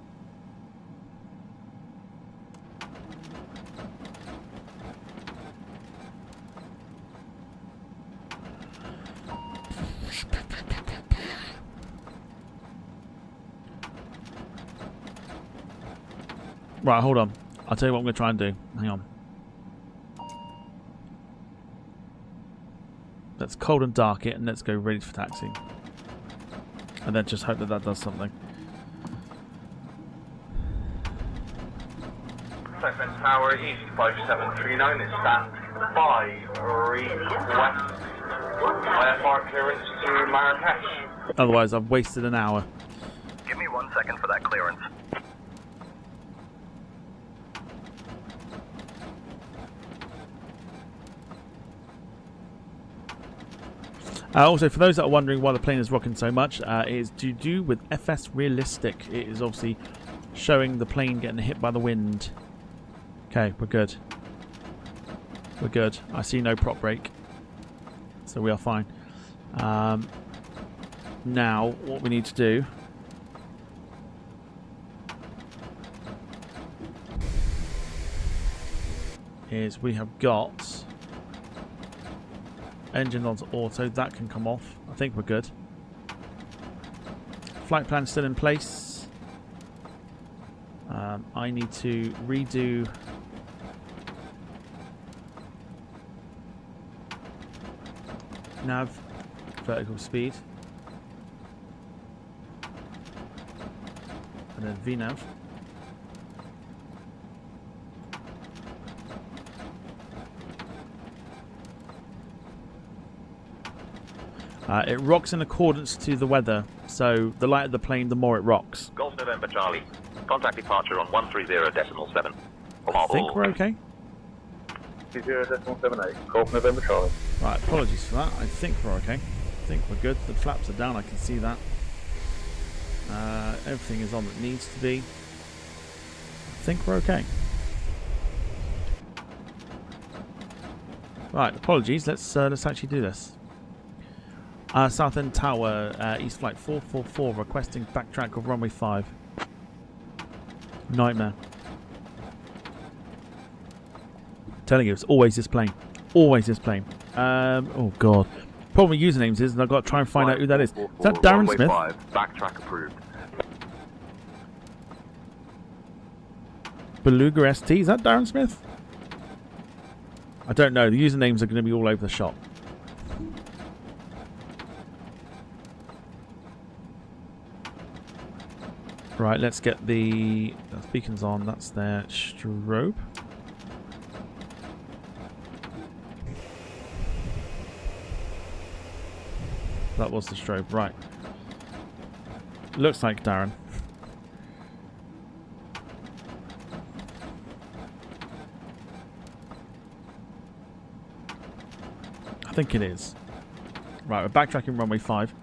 Right, hold on. I'll tell you what I'm going to try and do. Hang on. Let's cold and dark it, and let's go ready for taxi. And then just hope that that does something. Southend Tower, East 5739 is stand by. Request IFR clearance to Marrakesh. Otherwise, I've wasted an hour. Give me 1 second for that clearance. Also, for those that are wondering why the plane is rocking so much, it is to do with FS Realistic. It is obviously showing the plane getting hit by the wind. Okay, we're good. We're good. I see no prop brake. So we are fine. Now, what we need to do is we have got engine onto auto. That can come off. I think we're good. Flight plan still in place. I need to redo nav vertical speed and then VNav. It rocks in accordance to the weather, so the lighter the plane, the more it rocks. Golf November Charlie. Contact departure on 130.7. I think we're okay. 0.78, Golf November Charlie. Right, apologies for that. I think we're okay. I think we're good. The flaps are down, I can see that. Everything is on that needs to be. I think we're okay. Right, apologies. Let's actually do this. Southend Tower, East Flight 444, requesting backtrack of runway 5. Nightmare. Telling you, it's always this plane. Always this plane. Oh god. Problem with usernames is, and I've got to try and find out who that is. Is that Darren runway Smith? 5, backtrack approved. Beluga ST, is that Darren Smith? I don't know. The usernames are going to be all over the shop. Right, let's get the beacons on. That's their strobe. That was the strobe, right. Looks like Darren. I think it is. Right, we're backtracking runway 5.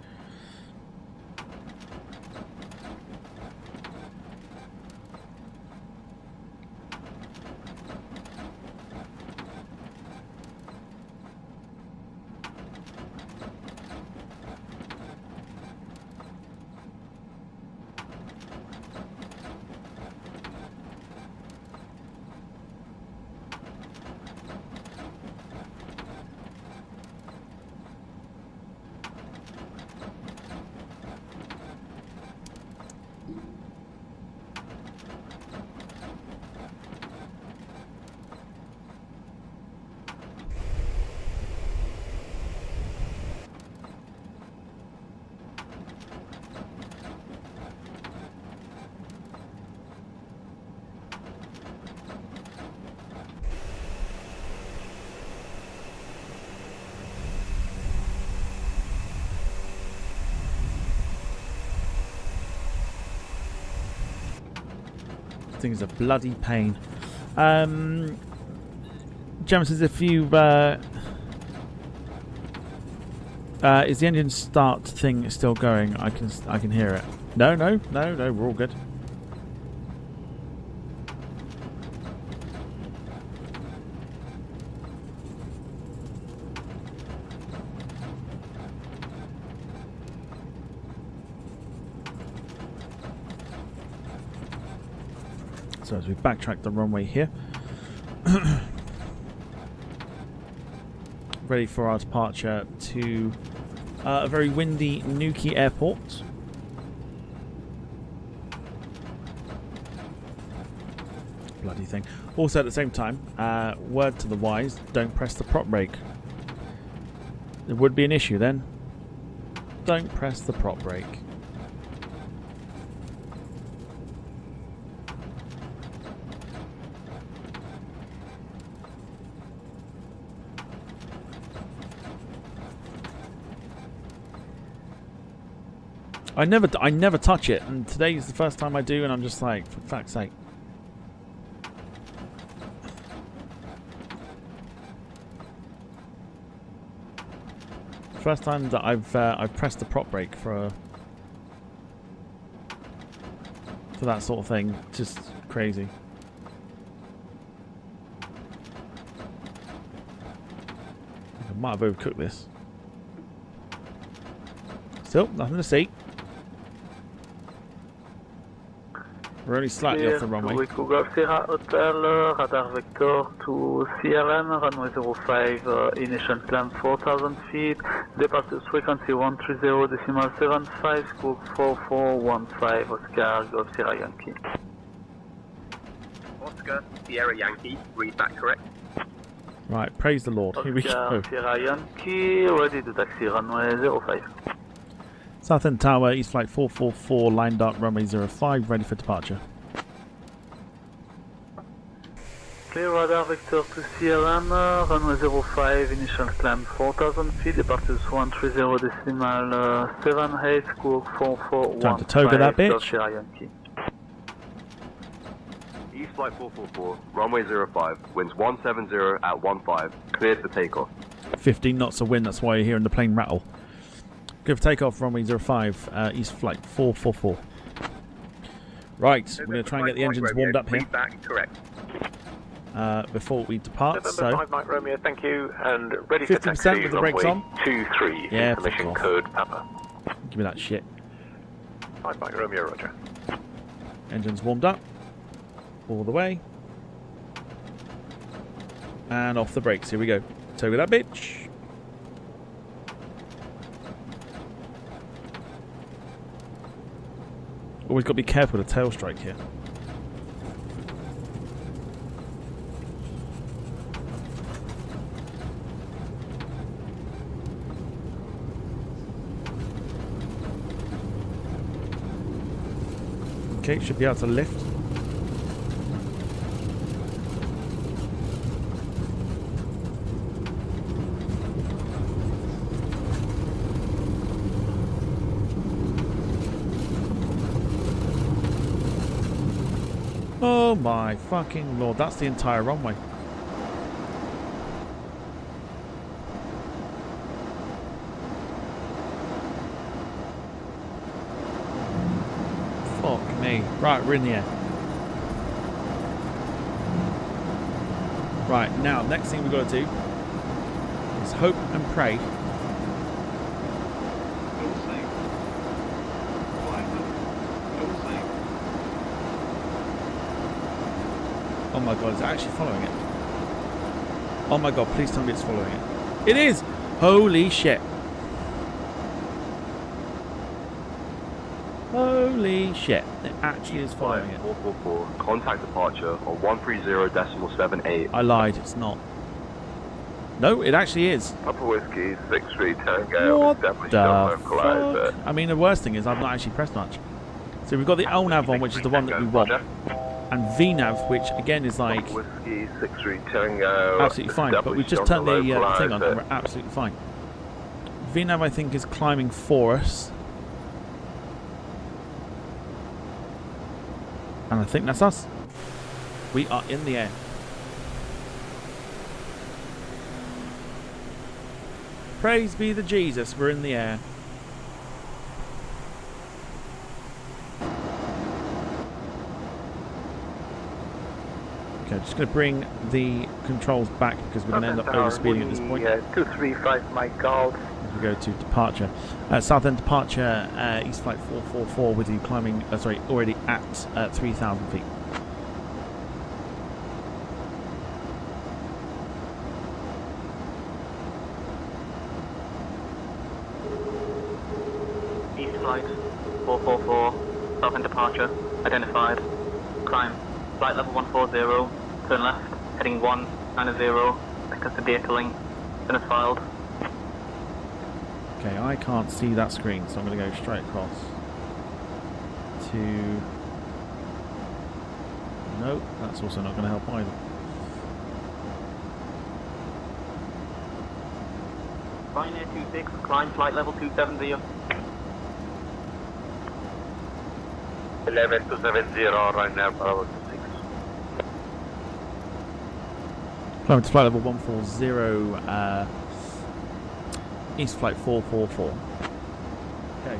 thing is a bloody pain. Gemma says if you is the engine start thing still going? I can hear it. No, we're all good. So as we backtrack the runway here, ready for our departure to a very windy Newquay airport. Bloody thing. Also at the same time, word to the wise, don't press the prop brake. There would be an issue then. Don't press the prop brake. I never touch it, and today is the first time I do, and I'm just like, for fuck's sake. First time that I've pressed the prop brake for that sort of thing. Just crazy. I might have overcooked this. Still, nothing to see. We're only slightly off the runway. Golf Sierra Hotel, radar vector to CRN, runway 05, initial climb 4,000 feet, departure frequency 130.75, squawk 4415, Oscar, Golf Sierra Yankee. Oscar, Sierra Yankee, read that correct? Right, praise the Lord. Here we go. Oscar, Sierra Yankee, ready to taxi, runway 05. Southend Tower, East Flight 444, lined up, runway 05, ready for departure. Clear radar vector to CRN, runway 05, initial climb 4,000 feet, departures 130.78, squawk 4415. Time to toga that bitch. East Flight 444, runway 05, winds 170 at 15, cleared for takeoff. 15 knots of wind, that's why you're hearing the plane rattle. Good for takeoff, runway 05, East Flight 444. Right, we're going to try and get the engines warmed up here. Correct. Before we depart, November so 5 Mike Romeo, thank you, and ready for 50% taxi, with the brakes runway on. 23, yeah, information code Papa. Give me that shit. 5 Mike Romeo, roger. Engines warmed up, all the way, and off the brakes. Here we go. Toga that bitch. Always got to be careful with a tail strike here. Okay, should be able to lift. Oh my fucking lord, that's the entire runway. Fuck me. Right, we're in the air. Right, now, next thing we've got to do is hope and pray. Oh my god, is it actually following it? Oh my god, please tell me it's following it. It is! Holy shit. Holy shit. It actually is following it. 444, contact departure on 130.78. I lied, it's not. No, it actually is. Papa Whiskey, 63 Tango. What Definitely the still localised fuck? I mean, the worst thing is I've not actually pressed much. So we've got the LNAV on, which is the one that we want. And VNAV, which again is like Whiskey, 63 Tango. absolutely fine, but we've just turned the thing on and we're absolutely fine. VNAV, I think, is climbing for us. And I think that's us. We are in the air. Praise be the Jesus, we're in the air. Okay, just going to bring the controls back because we're going to end up overspeeding at this point. 235 Mike Golf. As we go to departure. Southend departure, East Flight 444 with you climbing, already at 3,000 feet. East Flight 444, Southend departure, identified, climb, flight level 140, turn left, heading 190, because the decoupling, then is filed. Okay, I can't see that screen, so I'm going to go straight across to... Nope, that's also not going to help either. Ryanair 26, climb flight level 270. 11270, Ryanair Bravo 26. Climb to flight level 140, East Flight 444. Okay,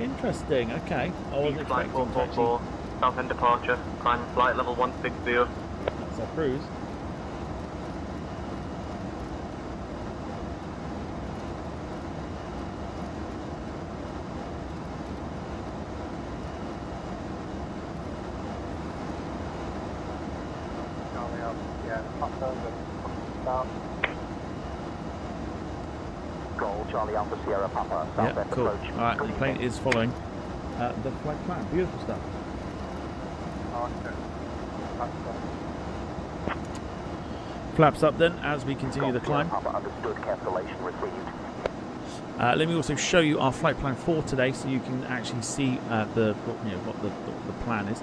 interesting, okay. I wasn't East Flight expecting 444, Southend departure, climb flight level 160. That's our cruise. Charlie Alpha Sierra Papa, Yeah, Southend cool. approach. Alright, the plane is following the flight plan. Beautiful stuff. Flaps up then as we continue the climb. Papa understood, cancellation received. Let me also show you our flight plan for today, so you can actually see what the plan is.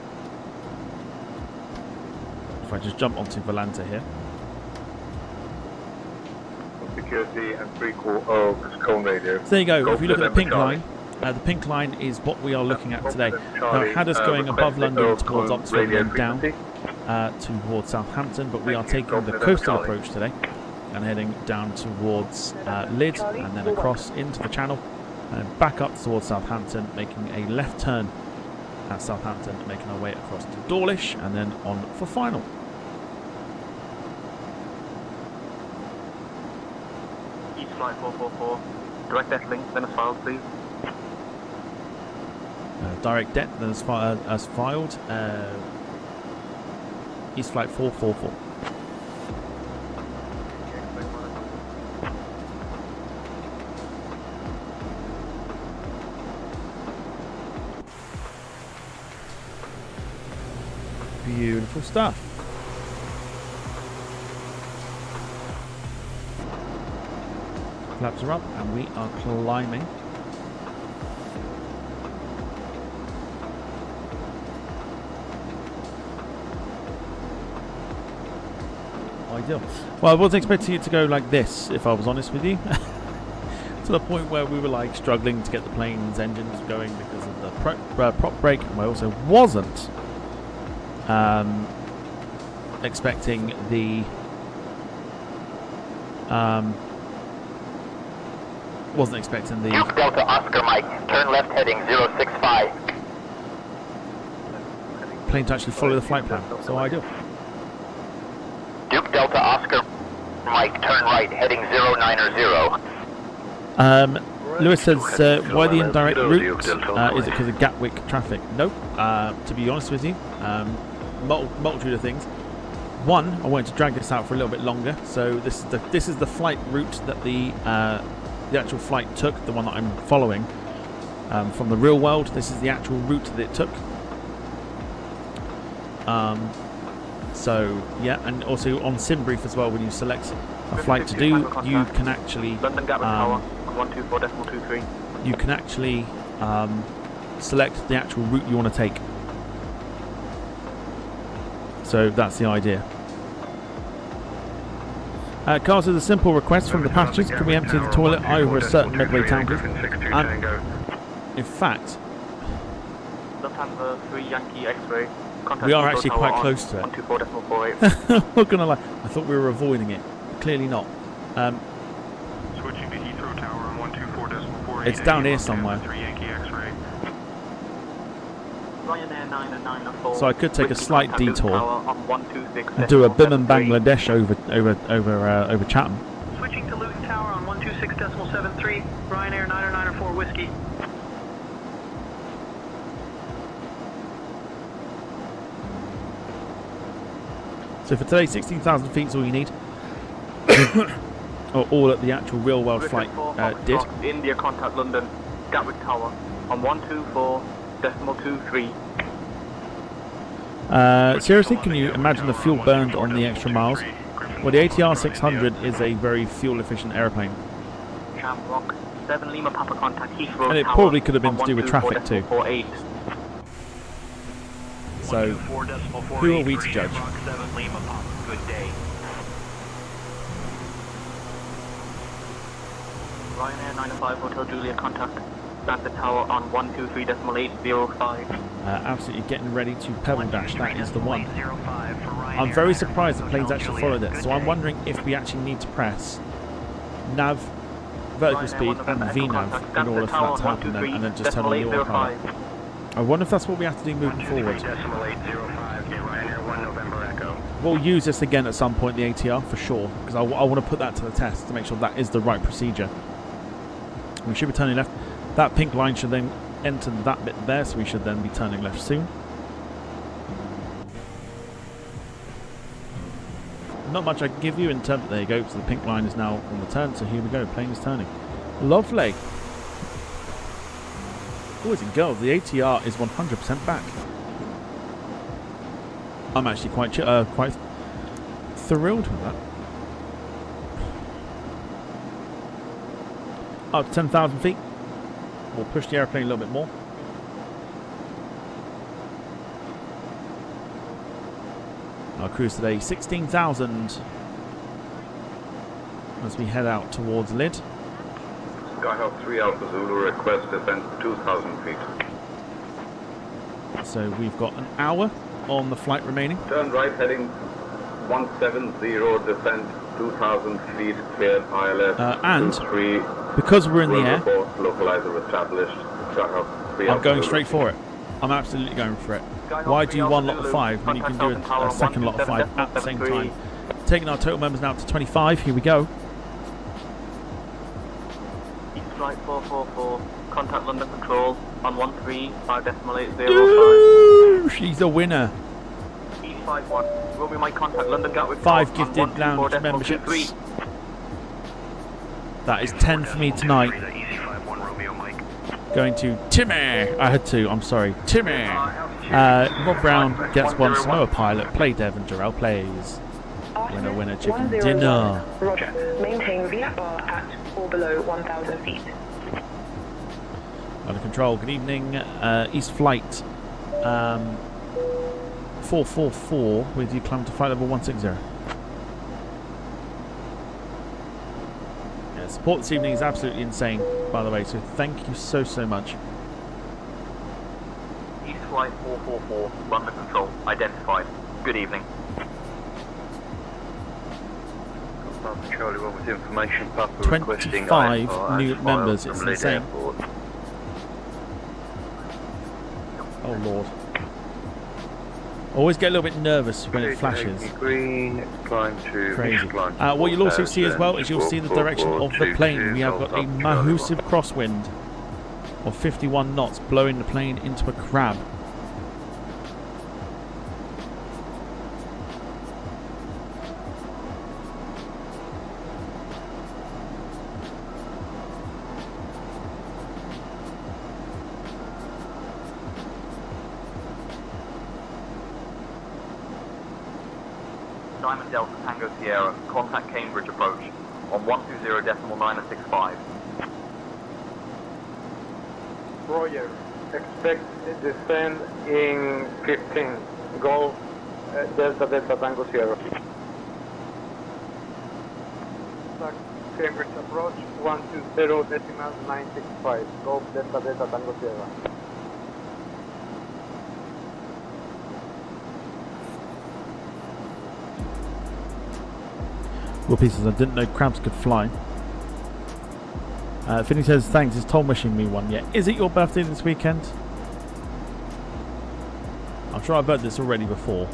If I just jump onto Volante here. Security and 3/4 of Cone Radio. So there you go. If you look at the pink line is what we are looking at today. Now it had us going above London towards Oxford and then down towards Southampton, but we are taking the coastal approach today and heading down towards Lydd and then across into the Channel and back up towards Southampton, making a left turn at Southampton, making our way across to Dawlish and then on for final. East Flight 444, direct death then is filed, please. Direct det then as filed. East Flight 444. Beautiful stuff. Flaps are up and we are climbing. Ideal. Well, I wasn't expecting it to go like this, if I was honest with you. To the point where we were like struggling to get the plane's engines going because of the prop brake, and I also wasn't expecting the Duke Delta Oscar Mike, turn left heading 065. plane to actually follow the flight plan, so ideal. Duke Delta Oscar Mike, turn right heading 090. Lewis says, why the indirect route? Is it because of Gatwick traffic? No, to be honest with you, multitude of things. One, I wanted to drag this out for a little bit longer, so this is the flight route that the actual flight took, the one that I'm following from the real world. This is the actual route that it took. So yeah, and also on SimBrief as well, when you select a flight to do, you can actually London Gatwick Tower 124.23. you can actually select the actual route you want to take. So that's the idea. Carl says a simple request from the passengers: can we empty the toilet over a certain Medway town, please? In fact, Lufthansa 3 Yankee X-ray, We are actually quite close to it. 124.48. I'm not gonna lie. I thought we were avoiding it. Clearly not. Switching to Heathrow Tower on 124.48. It's down here somewhere. So I could take a slight detour and do a Bim and Bangladesh over Chatham. Switching to Luton Tower on 126.73. Ryanair 994 Whiskey. So for today, 16,000 feet is all you need. Or all that the actual real world flight did. India contact London, Gatwick Tower on 124.23. Seriously, can you imagine the fuel burned on the extra miles? Well, the ATR 600 is a very fuel efficient airplane. Shamrock 7 Lima Papa contact Heathrow And it Tower probably could have been to do with traffic too. 124.48. So, who are we to judge? Good day. Ryanair 905 Hotel Juliet contact Stansted Tower on 123.805. Absolutely getting ready to pebble dash. That is the one. I'm very surprised the planes actually followed it. So I'm wondering if we actually need to press nav, vertical speed, and VNav in order for that to happen, and then just turn on the autopilot. I wonder if that's what we have to do moving forward. We'll use this again at some point, the ATR, for sure, because I want to put that to the test to make sure that is the right procedure. We should be turning left. That pink line should then enter that bit there, so we should then be turning left soon. Not much I can give you in terms of, there you go, so the pink line is now on the turn, so here we go, plane is turning. Lovely. Boys and girls, the ATR is 100% back. I'm actually quite thrilled with that. Up to 10,000 feet. We'll push the airplane a little bit more. Our cruise today, 16,000. As we head out towards Lid. Skyhawk 3 Alpha Zulu, request descent 2,000 feet. So we've got an hour on the flight remaining. Turn right heading 170, descent 2,000 feet, cleared ILS and 23. Because we're in the air, localizer established. I'm going straight for it. I'm absolutely going for it. Why do one lot of 5 when you can do a second lot of 5 at the same time? Taking our total members now to 25. Here we go. East Flight 444, contact London Control on 135.805. She's a winner. East 51, will be my contact London Gatwick 5 gifted lounge memberships. That is 10 for me tonight. Going to Timmy. I had to. I'm sorry. Timmy. Rob Brown gets 1 Samoa Pilot. Play Devon. Jarrell plays. Winner, winner, chicken dinner. Roger. Maintain VFR at or below 1,000 feet. Under control. Good evening. East Flight 444 with you. Climb to flight level 160. Support this evening is absolutely insane, by the way, so thank you so much. East Flight 444, London Control, identified. Good evening. Charlie 1 with information, Papa 25 new members, it's insane. Oh lord. Always get a little bit nervous when it flashes. Green, climb to crazy. What you'll also see as well is you'll see the direction of the plane. We have got a massive crosswind of 51 knots blowing the plane into a crab. Diamond Delta Tango Sierra, contact Cambridge approach on 120.965. Roger, expect descent in 15, Golf Delta Delta Tango Sierra. Cambridge approach 120.965, Golf Delta Delta Tango Sierra. Whoopi says, I didn't know crabs could fly. Finney says, thanks, it's Tom wishing me one. Yeah, is it your birthday this weekend? I'm sure I've heard this already before.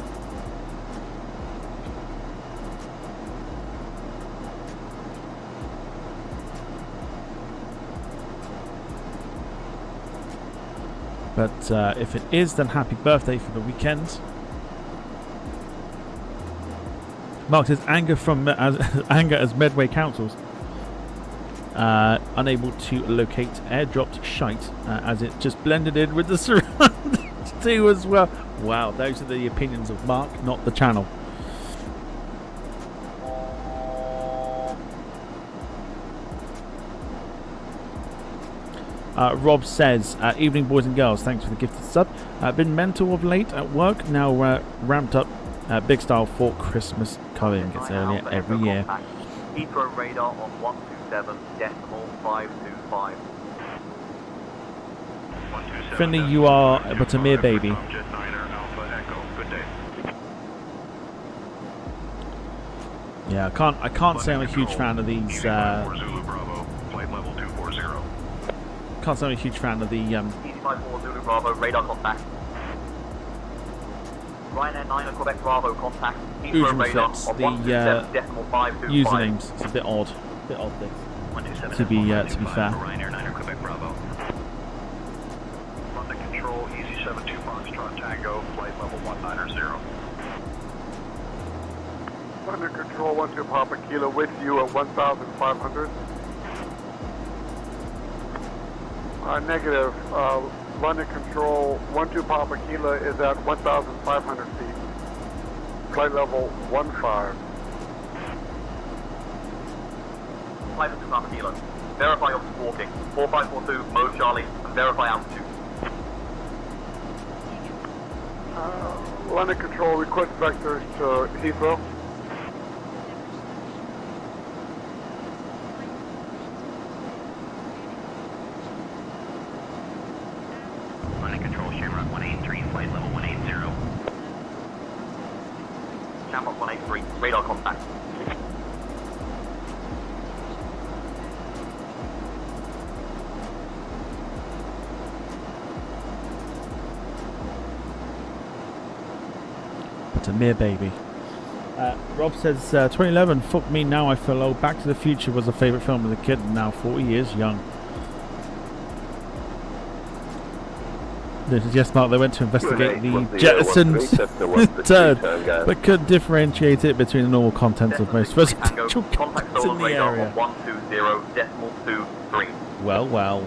But if it is, then happy birthday for the weekend. Mark says, anger as Medway councils unable to locate airdropped shite as it just blended in with the surroundings too as well. Wow, those are the opinions of Mark, not the channel. Rob says, evening boys and girls, thanks for the gifted sub. Been mental of late at work, now ramped up big style for Christmas. Colin gets earlier every year. Heathrow radar on 127.525. Finley, you are but a mere baby. Yeah, I can't say I'm a huge fan of these. Can't say I'm a huge fan of the. EG54 Zulu Bravo radar contact. Ryanair 9 Quebec Bravo contact. Usual flips, the usernames. It's a bit odd. This. To be fair. Ryanair 9 Quebec Bravo. London Control, EZ72 Foxtrot Tango, flight level 190. London Control, 12 Papa Kilo with you at 1,500. Negative. London Control, 12 Papa Kilo is at 1,500 feet. Flight level 15. Flight level 2 Papa Kilo. Verify your walking. 4542, mode Charlie, and verify altitude. London Control, request vectors to Heathrow. London Control, Shamrock 183, flight level 180. Shamrock 183, radar contact. It's a mere baby. Rob says, 2011, fuck me, now I feel old. Back to the Future was a favourite film as a kid, and now 40 years young. This is yes, Mark, they went to investigate the Jetsons turd, but couldn't differentiate it between the normal contents of most residential contents in the area. 120.23. Well.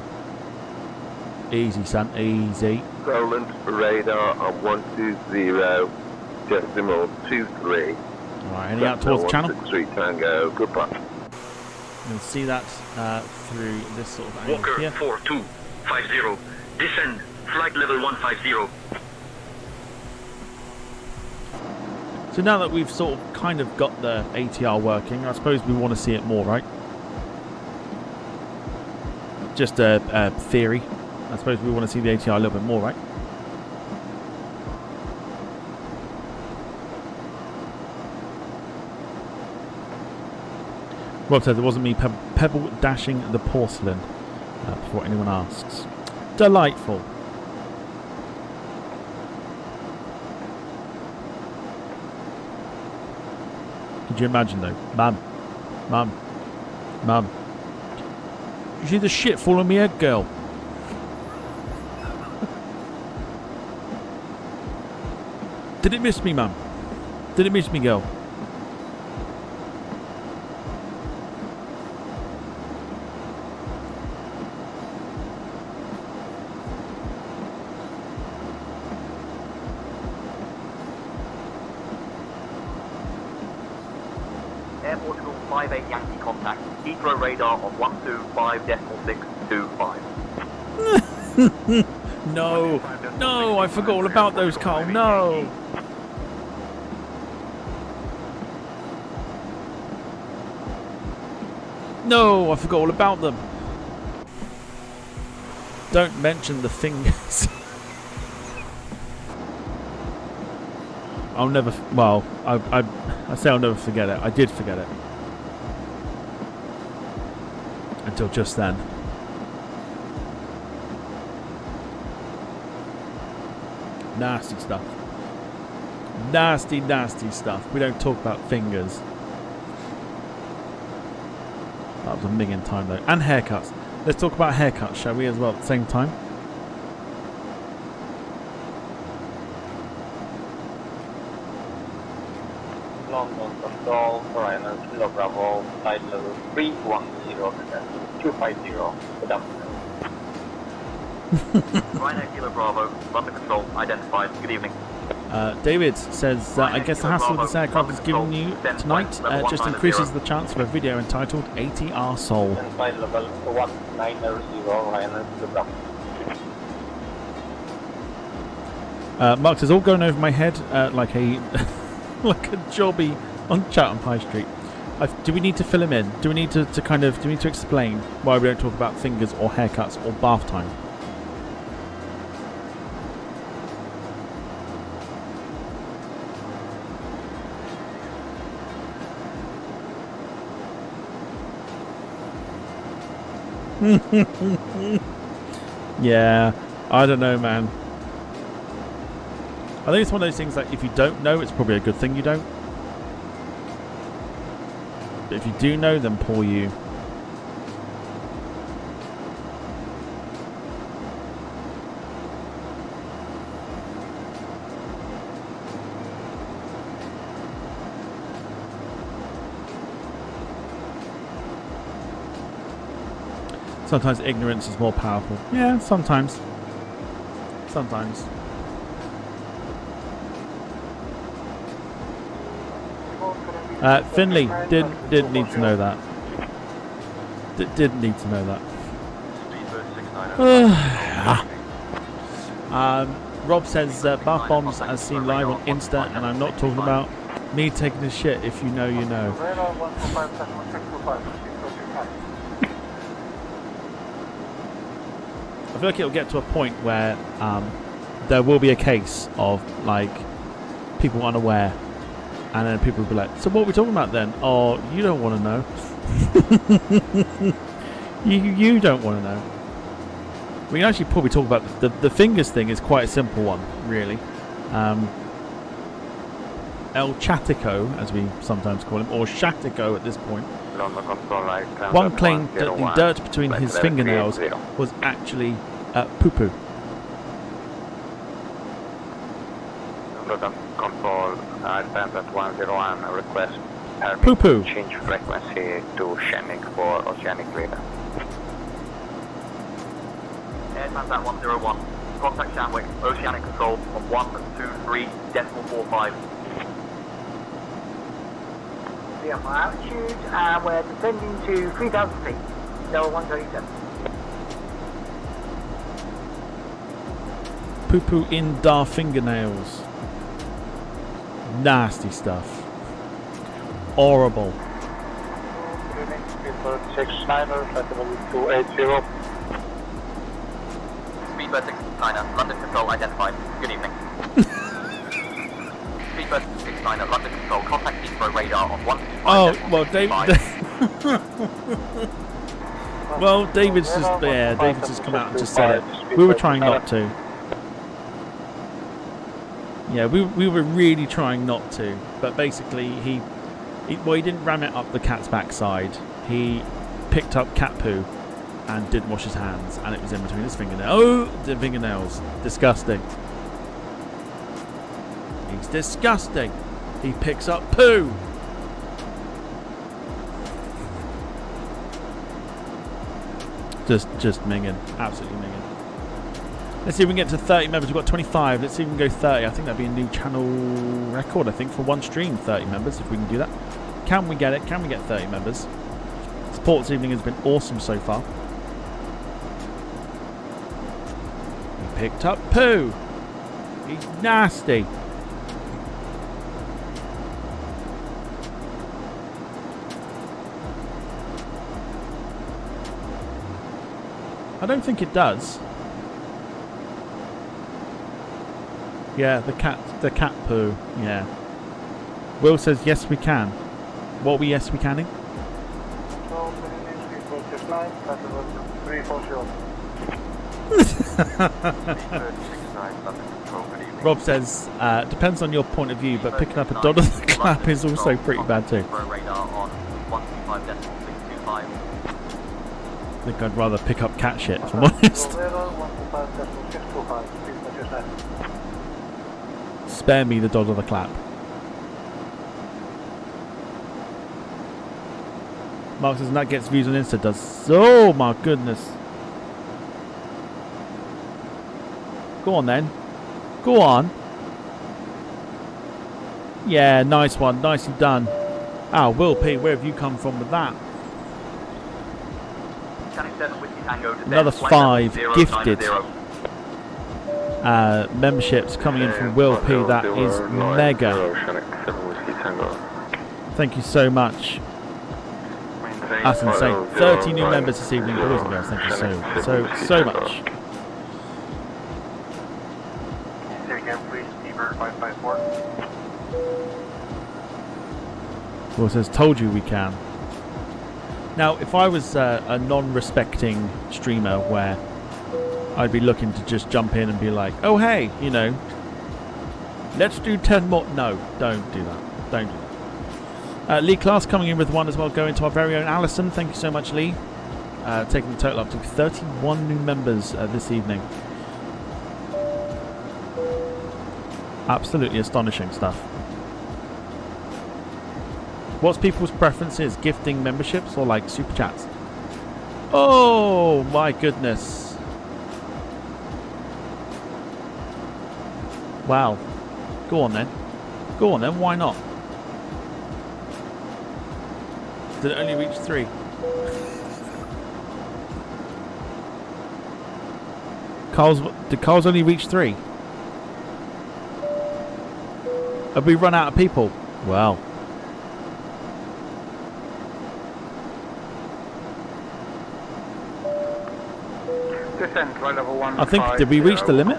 Easy, son, easy. Roland radar on 120.23. Alright, any out towards the channel? 163 Tango, goodbye. You'll see that through this sort of angle Walker here. 4250, descend, flight level 150. So now that we've sort of kind of got the ATR working, I suppose we want to see it more, right? Just a theory. I suppose we want to see the ATR a little bit more, right? Rob says it wasn't me pebble dashing the porcelain, before anyone asks. Delightful. Could you imagine though? Mum. You see the shit fall on me head, girl? Did it miss me, Mum? Did it miss me, girl? Air Portugal 58 Yankee contact. Heathrow radar on 125.625. No, I forgot all about those, Carl. No. No, I forgot all about them. Don't mention the fingers. I'll never. Well, I say I'll never forget it. I did forget it. until just then. Nasty stuff. Nasty, nasty stuff. We don't talk about fingers. That was a million time though. And haircuts. Let's talk about haircuts, shall we, as well at the same time? London Control, Ryanair Kilo Bravo, flight level 310, 250, good afternoon. Ryanair Kilo Bravo, London Control, identified, good evening. David says, I guess the hassle this aircraft is giving you tonight just increases the chance of a video entitled ATR Soul. And flight level 190, Ryanair Kilo Bravo. Mark says, all going over my head like a like a jobby on Chatham High Street. Do we need to fill him in? Do we need to explain why we don't talk about fingers or haircuts or bath time? Yeah, I don't know, man. I think it's one of those things that if you don't know, it's probably a good thing you don't. But if you do know, then poor you. Sometimes ignorance is more powerful. Yeah, sometimes. Sometimes. Finley didn't need to know that. Didn't need to know that. Rob says bath bombs as seen live on Insta, and I'm not talking about me taking a shit. If you know, you know. I feel like it'll get to a point where there will be a case of like people unaware, and then people will be like, "So what are we talking about then?" Oh, you don't want to know. you don't want to know. We can actually probably talk about the fingers thing. Is quite a simple one, really. El Chatico, as we sometimes call him, or Chatico at this point. One claimed that the dirt between his fingernails was actually poo-poo. Control, Advance 101, request poo-poo. Change frequency to Oceanic for Oceanic radar. Advance 101, contact Shamwick, Oceanic Control on 123.45. VFR altitude, and we're descending to 3,000 feet, level 137. Poo-poo in dar fingernails. Nasty stuff. Horrible. 69er, flight level 280. Speedbird 69er, London Control identified. Good evening. Speedbird 69er, London Control, contact Heathrow radar on 125. Oh, well, well, David's just come out and just said it. We were trying not to. Yeah, we were really trying not to, but basically he didn't ram it up the cat's backside. He picked up cat poo and didn't wash his hands, and it was in between his fingernails. Oh, the fingernails. Disgusting. He's disgusting. He picks up poo. Just minging. Absolutely minging. Let's see if we can get to 30 members. We've got 25. Let's see if we can go 30. I think that'd be a new channel record, I think, for one stream, 30 members, if we can do that. Can we get it? Can we get 30 members? Support this evening has been awesome so far. He picked up poo. He's nasty. I don't think it does. Yeah, the cat poo. Yeah. Will says yes we can. What are we yes we canning? 69, flight level 340. Rob says, depends on your point of view, but picking up a dot of the clap is also pretty bad too. I think I'd rather pick up cat shit, if I'm honest. Spare me the dot of the clap. Mark says, and that gets views on Insta, does. Oh my goodness. Go on then. Go on. Yeah, nice one. Nicely done. Oh, Will P, where have you come from with that? Another 5 gifted memberships coming in from Will P. That is mega. Thank you so much. That's insane. 30 new members this evening, boys and girls. Thank you so much. Well, it says, told you we can. Now, if I was a non-respecting streamer where I'd be looking to just jump in and be like, oh, hey, you know, let's do 10 more. No, don't do that. Don't do that. Lee Class coming in with 1 as well, going to our very own Alison. Thank you so much, Lee. Taking the total up to 31 new members this evening. Absolutely astonishing stuff. What's people's preferences? Gifting memberships or like super chats? Oh my goodness. Wow. Go on then. Go on then, why not? Did it only reach 3? Did Carl's only reach 3? Have we run out of people? Well. I think, did we reach the limit?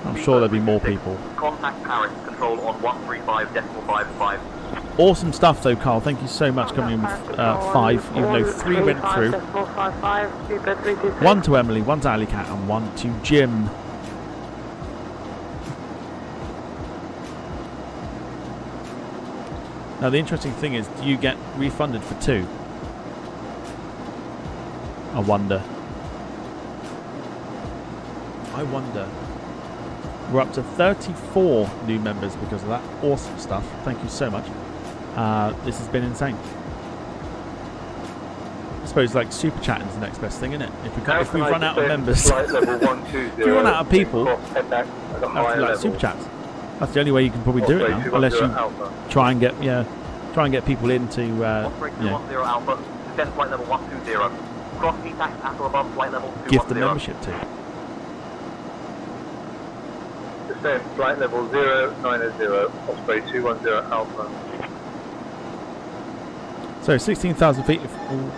I'm sure there'll be more people. Contact Paris, control on 135.55. Awesome stuff though, Carl. Thank you so much coming in with 5, even though 3 went through. 1 to Emily, 1 to Alley Cat, and 1 to Jim. Now the interesting thing is, do you get refunded for 2? I wonder. We're up to 34 new members because of that. Awesome stuff. Thank you so much. This has been insane. I suppose like super chatting is the next best thing, isn't it? If we run out of members, if we run out of people, like super chats. That's the only way you can probably do it now, unless you try and get people into you know, Alpha, descend flight level 120. Cross tax at or above flight level 210. Gift the membership to. Descend flight level 090, Osprey 210 Alpha. So 16,000 feet. Oh,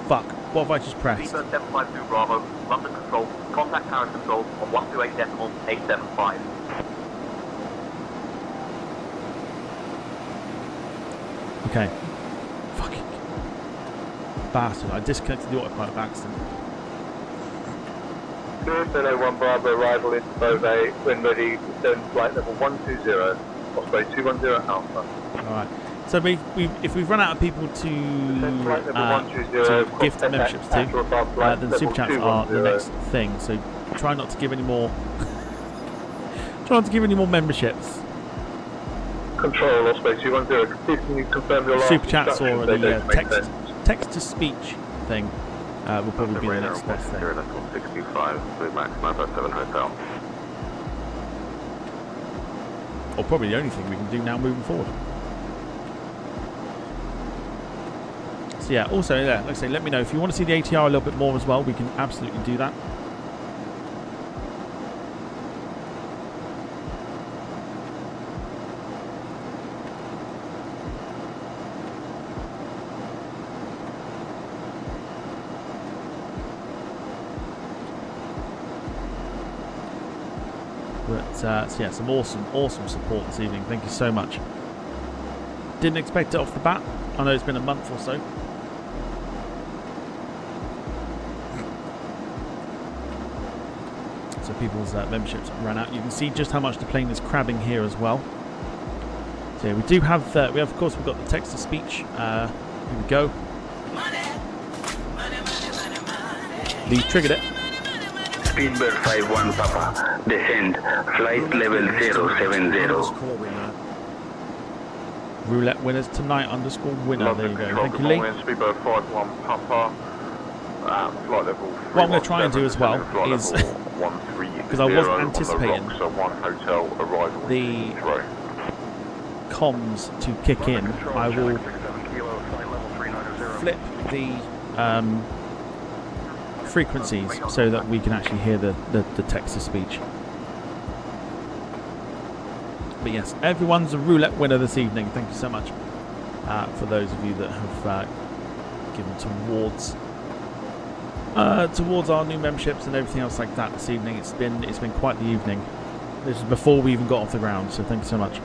fuck. What have I just pressed? Seabird 752 Bravo, London control, contact Paris control on 128.875. Okay. Fucking bastard. I disconnected the autopilot by accident. 1 Bravo arrival into Beauvais, when ready, descend flight level 120, Osprey 210 Alpha. Alright. So if we've run out of people to gift memberships to, then super chats are the next thing. So try not to give any more. Try not to give any more memberships. Control Osprey 210. Please can you confirm your last super chats or the text to speech thing will probably be the next best thing. 65, Max 957 Hotel. Or probably the only thing we can do now moving forward. So yeah, also like I say, let me know if you want to see the ATR a little bit more as well. We can absolutely do that. But so yeah, some awesome support this evening. Thank you so much. Didn't expect it off the bat. I know it's been a month or so. so people's memberships ran out. You can see just how much the plane is crabbing here as well. So yeah, we do have, of course, we've got the text to speech. Here we go. Lee triggered it. Speedbird 51 Papa, descend, flight level 070. Roulette winners tonight _winner. There you go. Thank you, Lee. Speedbird 51 Papa, flight level 3. What I'm going to try and do as well is, because I was anticipating the comms to kick in, I will flip the frequencies so that we can actually hear the text to speech. But yes, everyone's a roulette winner this evening. Thank you so much for those of you that have given towards our new memberships and everything else like that this evening. It's been quite the evening. This is before we even got off the ground, so thank you so much.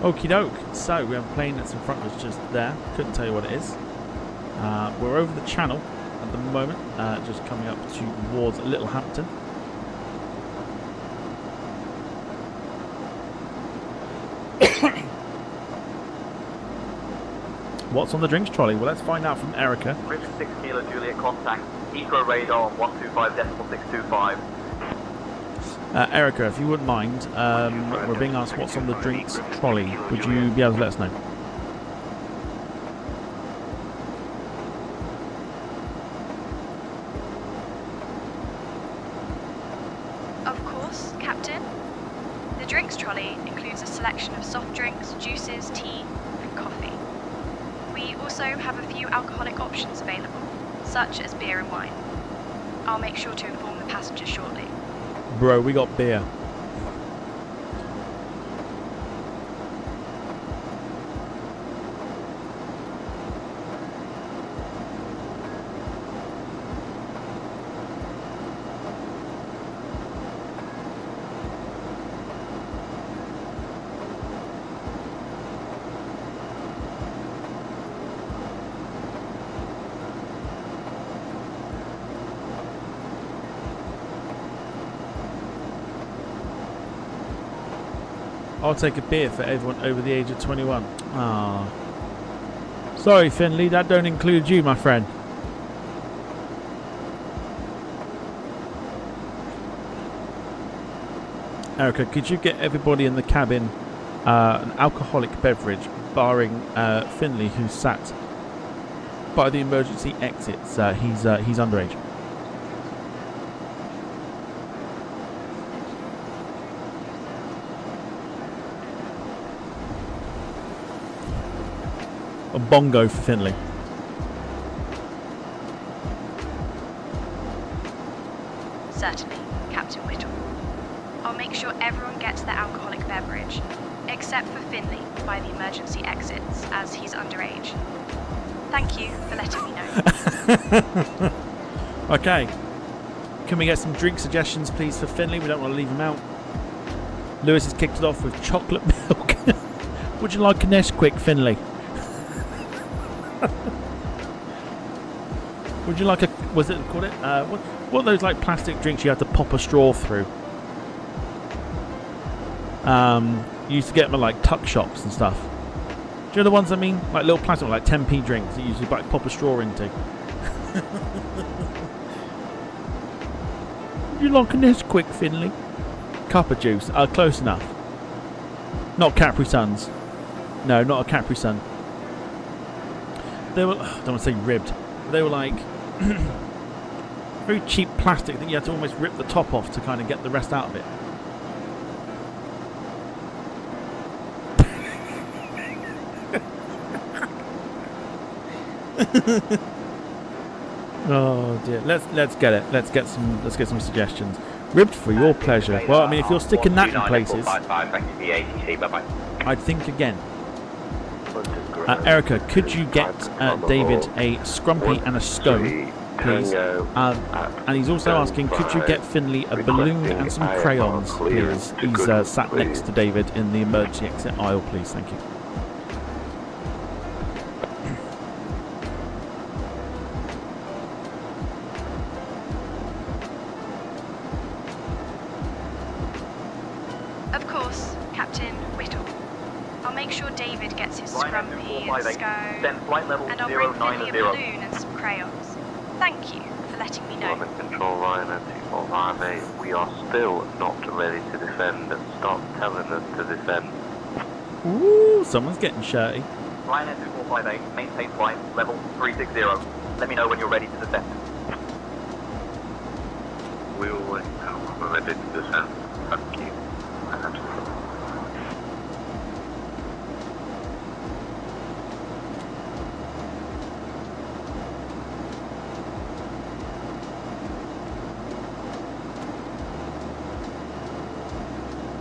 Okie doke, so we have a plane that's in front of us just there. Couldn't tell you what it is. We're over the channel at the moment, just coming up towards Littlehampton. What's on the drinks trolley? Well, let's find out from Erica. 6 Kilo Juliet contact, Heathrow radar on 125.625. Erica, if you wouldn't mind, we're being asked what's on the drinks trolley. Would you be able to let us know? Of course, Captain. The drinks trolley includes a selection of soft drinks, juices, tea, and coffee. We also have a few alcoholic options available, such as beer and wine. I'll make sure to inform the passengers shortly. Bro, we got beer. I'll take a beer for everyone over the age of 21. Ah, sorry, Finley, that don't include you, my friend. Erica, could you get everybody in the cabin an alcoholic beverage, barring Finley, who sat by the emergency exits? He's underage. A bongo for Finley. Certainly, Captain Whittle. I'll make sure everyone gets their alcoholic beverage, except for Finley by the emergency exits, as he's underage. Thank you for letting me know. Okay. Can we get some drink suggestions, please, for Finley? We don't want to leave him out. Lewis has kicked it off with chocolate milk. Would you like a Nesquik, Finley? Would you like a, was it called it? What are those like plastic drinks you had to pop a straw through? You used to get them at like tuck shops and stuff. Do you know the ones I mean? Like little plastic, like 10p drinks that you usually like pop a straw into. Would you like a Nesquik, Finley? Cup of juice. Close enough. Not Capri Suns. No, not a Capri Sun. They were, I don't want to say ribbed. They were like very cheap plastic that you had to almost rip the top off to kind of get the rest out of it. Oh dear. Let's get it. Let's get some suggestions. Ribbed for your pleasure. Well, I mean, if you're sticking that in places, I'd think again. Erica, could you get David a scrumpy and a scone, please? And he's also asking, could you get Finley a balloon and some crayons, please? He's sat next to David in the emergency exit aisle, please. Thank you. Of course, Captain Whittle. I'll make sure David gets his scrumpy and scone, and I'll bring Finley a balloon and some crayons. Thank you for letting me know. London Control Ryanair 2458, we are still not ready to defend. Stop telling us to defend. Ooh, someone's getting shirty. Ryanair 2458, maintain flight, level 360. Let me know when you're ready to descend. We will ready to descend. Thank you.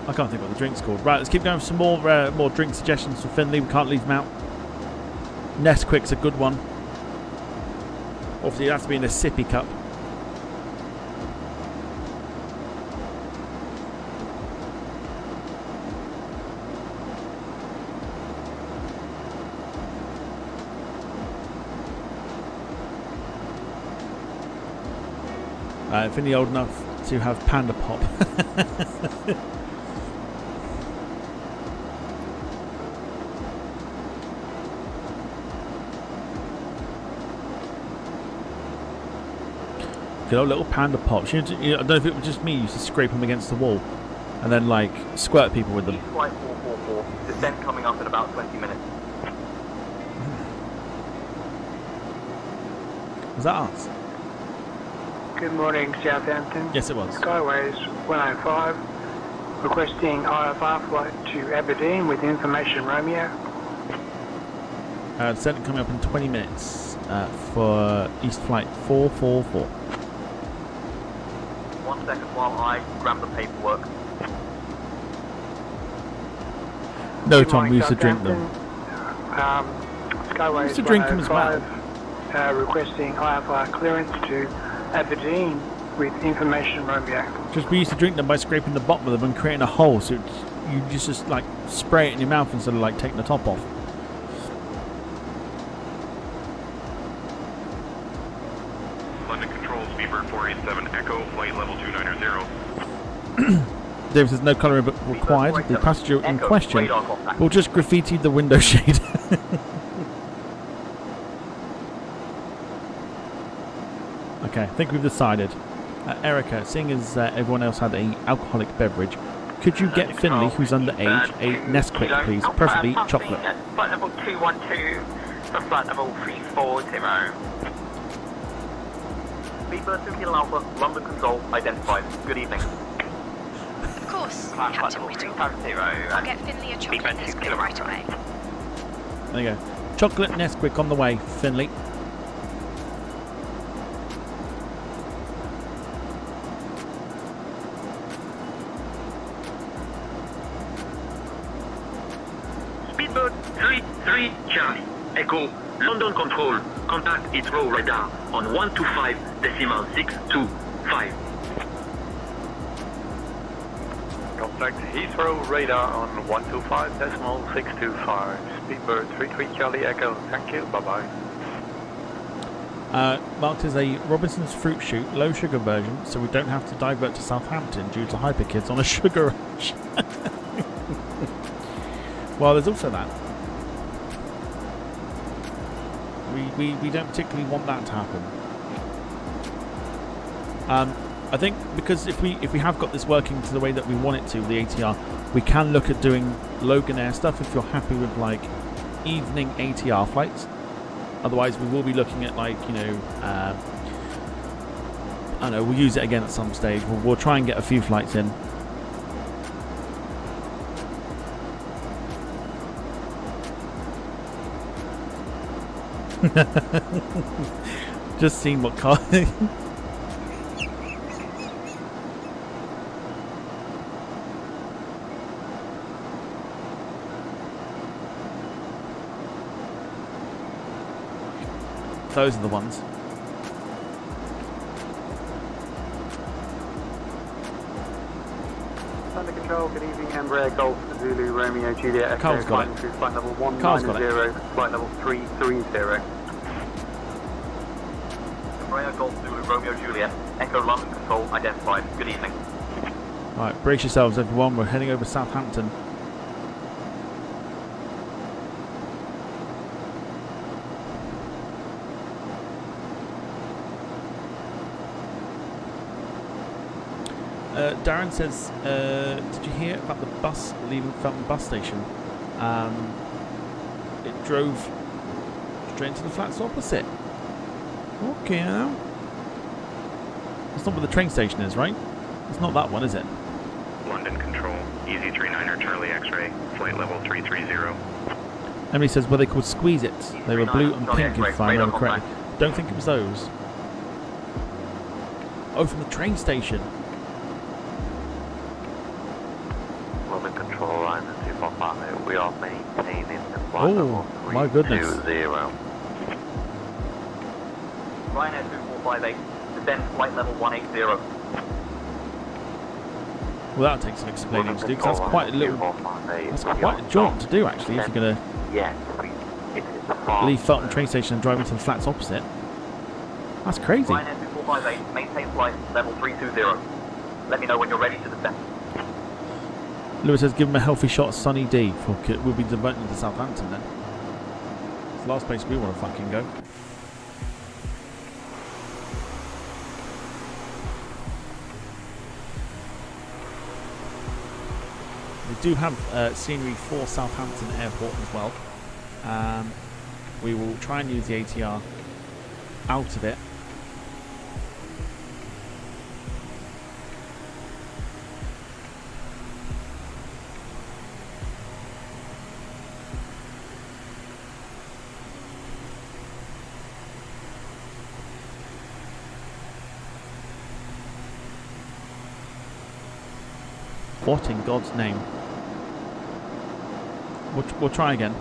I can't think what the drink's called. Right, let's keep going with some more drink suggestions for Finley. We can't leave them out. Nesquik's a good one. Obviously, it has to be in a sippy cup. Finley old enough to have Panda Pop. Good old little Panda Pops. I don't know if it was just me who used to scrape them against the wall and then like squirt people with them. Flight 444, descent coming up in about 20 minutes. Was that us? Good morning, Southampton. Yes, it was. Skyways 105, requesting IFR flight to Aberdeen with information Romeo. Descent coming up in 20 minutes for East Flight 444. 1 second while I grab the paperwork. No, Tom, we used to drink them. Skyways we used to drink them as well. Requesting IFR clearance to Aberdeen with information Romeo. Just we used to drink them by scraping the bottom of them and creating a hole, so you just like spray it in your mouth instead of like taking the top off. London Control, Speedbird 487 Echo, flight level 290. David says no colouring book required. The passenger in question will just graffiti the window shade. Okay, I think we've decided. Erica, seeing as everyone else had an alcoholic beverage, could you get Finley, who's underage, a Nesquik, please, preferably chocolate? Flight level 212 for flight level 340. Speedbird 2 Kilo Alpha, London Control, identified. Good evening. Of course, Captain Whittle. I'll get Finley a chocolate Nesquik right away. There you go. Chocolate Nesquik on the way, Finley. Speedbird 33 Charlie, Echo, London Control, contact Heathrow radar on 125.625. Contact Heathrow radar on 125.625. Speedbird 33 Charlie Echo. Thank you. Bye-bye. Marked as a Robinson's Fruit Shoot, low sugar version, so we don't have to divert to Southampton due to hyperkids on a sugar rush. Well, there's also that. We don't particularly want that to happen. I think because if we have got this working to the way that we want it to, the ATR, we can look at doing Logan Air stuff if you're happy with like evening ATR flights. Otherwise, we will be looking at like, you know, I don't know, we'll use it again at some stage. We'll try and get a few flights in. Just seeing what car. Those are the ones. Thunder Control, good evening, Embraer Golf Zulu Romeo Juliet Echo, Carl's got it. through flight level Carl's got 190, flight level 330. Embraer Golf Zulu Romeo Juliet, Echo London Control identified. Good evening. Alright, brace yourselves everyone, we're heading over Southampton. Darren says, did you hear about the bus leaving Felton bus station? It drove straight into the flats opposite. Okay now. That's not where the train station is, right? It's not that one, is it? London Control, EZ39er Charlie X-ray, flight level 330. Emily says, well, they called Squeeze It. They were blue and pink, if I remember correctly. Don't think it was those. Oh, from the train station. London Control line and 245, we are maintaining the flight level 320. My goodness. Ryanair 2458, descend flight level 180. Well, that'll take some explaining to do, because that's quite a little... That's quite a jaunt to do, actually, if you're going to leave Felton train station and drive into the flats opposite. That's crazy. Ryanair 2458, maintain flight level 320. Let me know when you're ready to descend. Lewis says, give him a healthy shot at Sunny D. We'll be devoting to Southampton then. It's the last place we want to fucking go. We do have scenery for Southampton Airport as well. We will try and use the ATR out of it. What in God's name? We'll try again.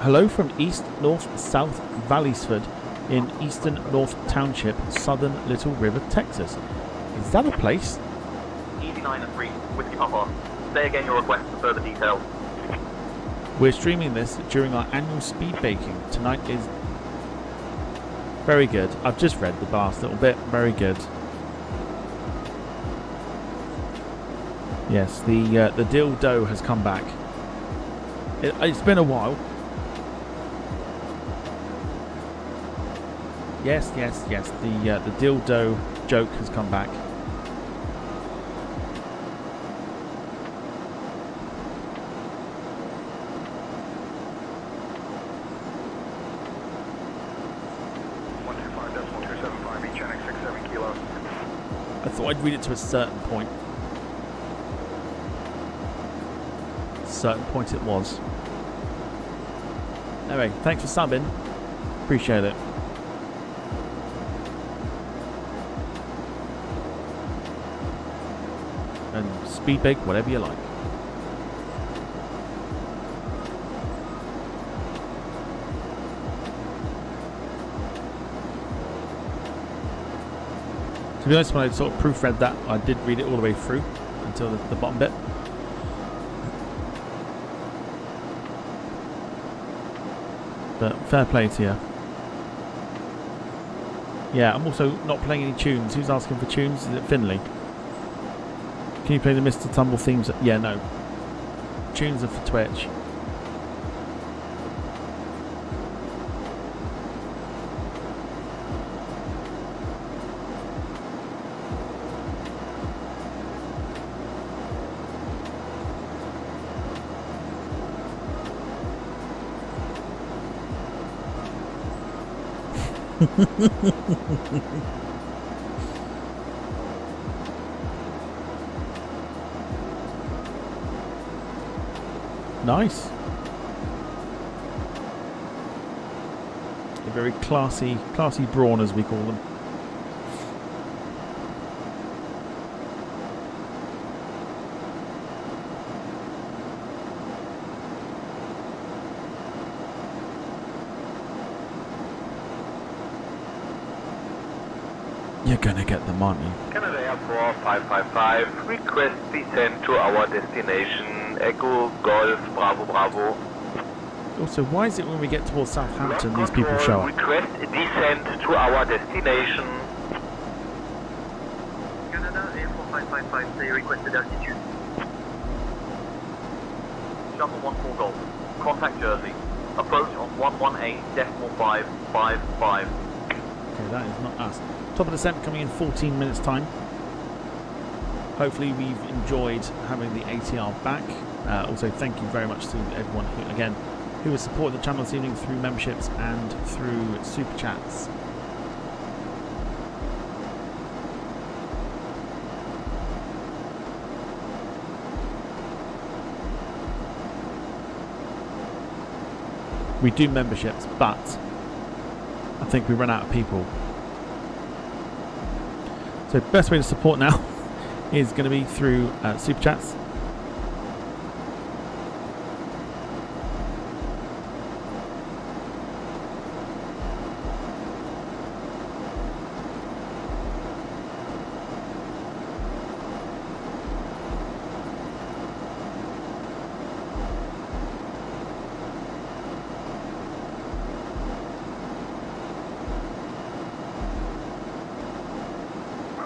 Hello from East North South Valleysford in Eastern North Township, Southern Little River, Texas. Is that a place? EZ9 and 3, Whiskey Papa. Say again your request for further details. We're streaming this during our annual speed baking. Tonight is very good. I've just read the last little bit. Very good. Yes, the dildo has come back. It's been a while. Yes. The dildo joke has come back. I thought I'd read it to a certain point. Certain point it was. Anyway, thanks for subbing. Appreciate it. And speed bake, whatever you like. To be honest, when I sort of proofread that, I did read it all the way through until the bottom bit. But fair play to you. Yeah, I'm also not playing any tunes. Who's asking for tunes? Is it Finley? Can you play the Mr. Tumble themes? Yeah, no. Tunes are for Twitch. Nice. A very classy brawn, as we call them. You're gonna get them, aren't you? Canada Air 4555, request descent to our destination, Echo Golf Bravo Bravo. Also, why is it when we get towards Southampton these people show up? Request descent to our destination. Canada Air 4555, say requested altitude. Shuttle 14 Golf, contact Jersey. Approach on 118.555. Okay, that is not us. Top of descent coming in 14 minutes time. Hopefully we've enjoyed having the ATR back. Also, thank you very much to everyone who has supported the channel this evening through memberships and through super chats. We do memberships, but I think we run out of people. So best way to support now is going to be through super chats.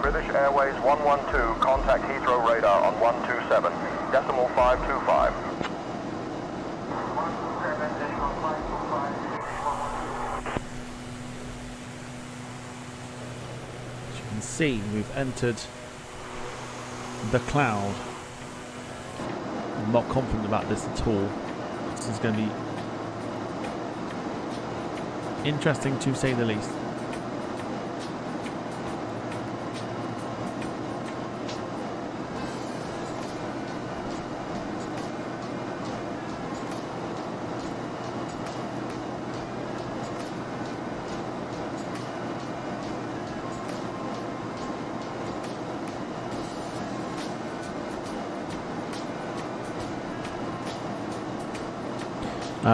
British Airways 112, contact Heathrow radar on 127, decimal 525. As you can see, we've entered the cloud. I'm not confident about this at all. This is going to be interesting to say the least.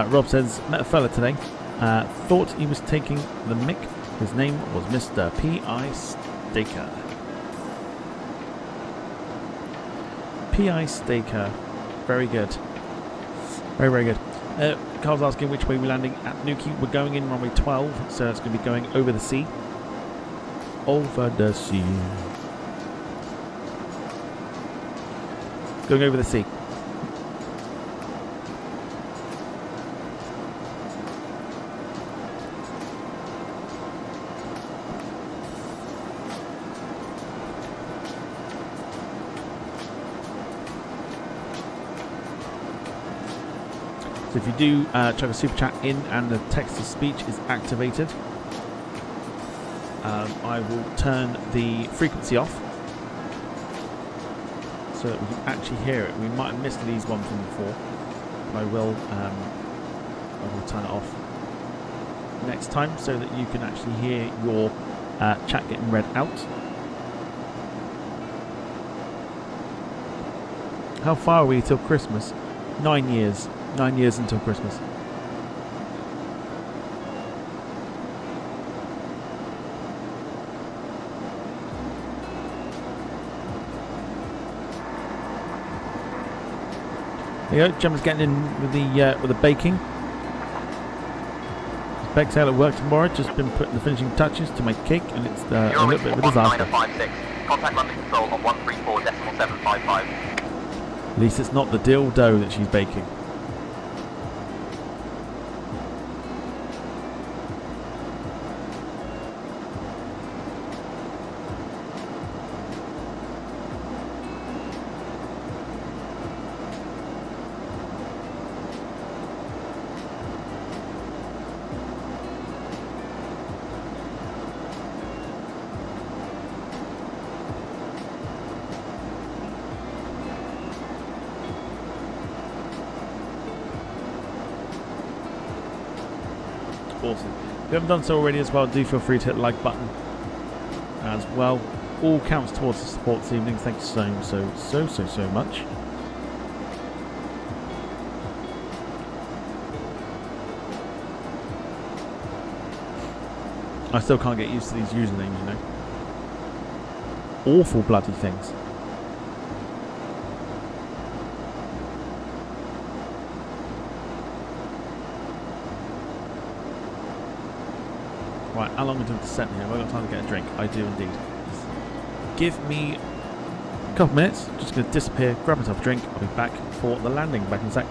Rob says, met a fella today, thought he was taking the mick. His name was Mr. P.I. Staker. P.I. Staker. Very good. Very, very good. Carl's asking which way we're landing at Newquay. We're going in runway 12, so it's going to be going over the sea. Over the sea. Going over the sea. So if you do chuck a super chat in and the text to speech is activated, I will turn the frequency off so that we can actually hear it. We might have missed these one from before, but I will turn it off next time so that you can actually hear your chat getting read out. How far are we till Christmas? 9 years. 9 years until Christmas. There you go. Gemma's getting in with the baking. Bake sale at work tomorrow. Just been putting the finishing touches to my cake, and it's a little bit of a disaster. Contact London Control on 134.755. At least it's not the dildo that she's baking. Awesome. If you haven't done so already as well, do feel free to hit the like button as well. All counts towards the support this evening. Thank you so much. I still can't get used to these usernames, you know. awful bloody things. Right, how long until descent here? Have I got time to get a drink? I do indeed. Just give me a couple minutes. Just going to disappear, grab myself a drink. I'll be back for the landing. Back in a sec.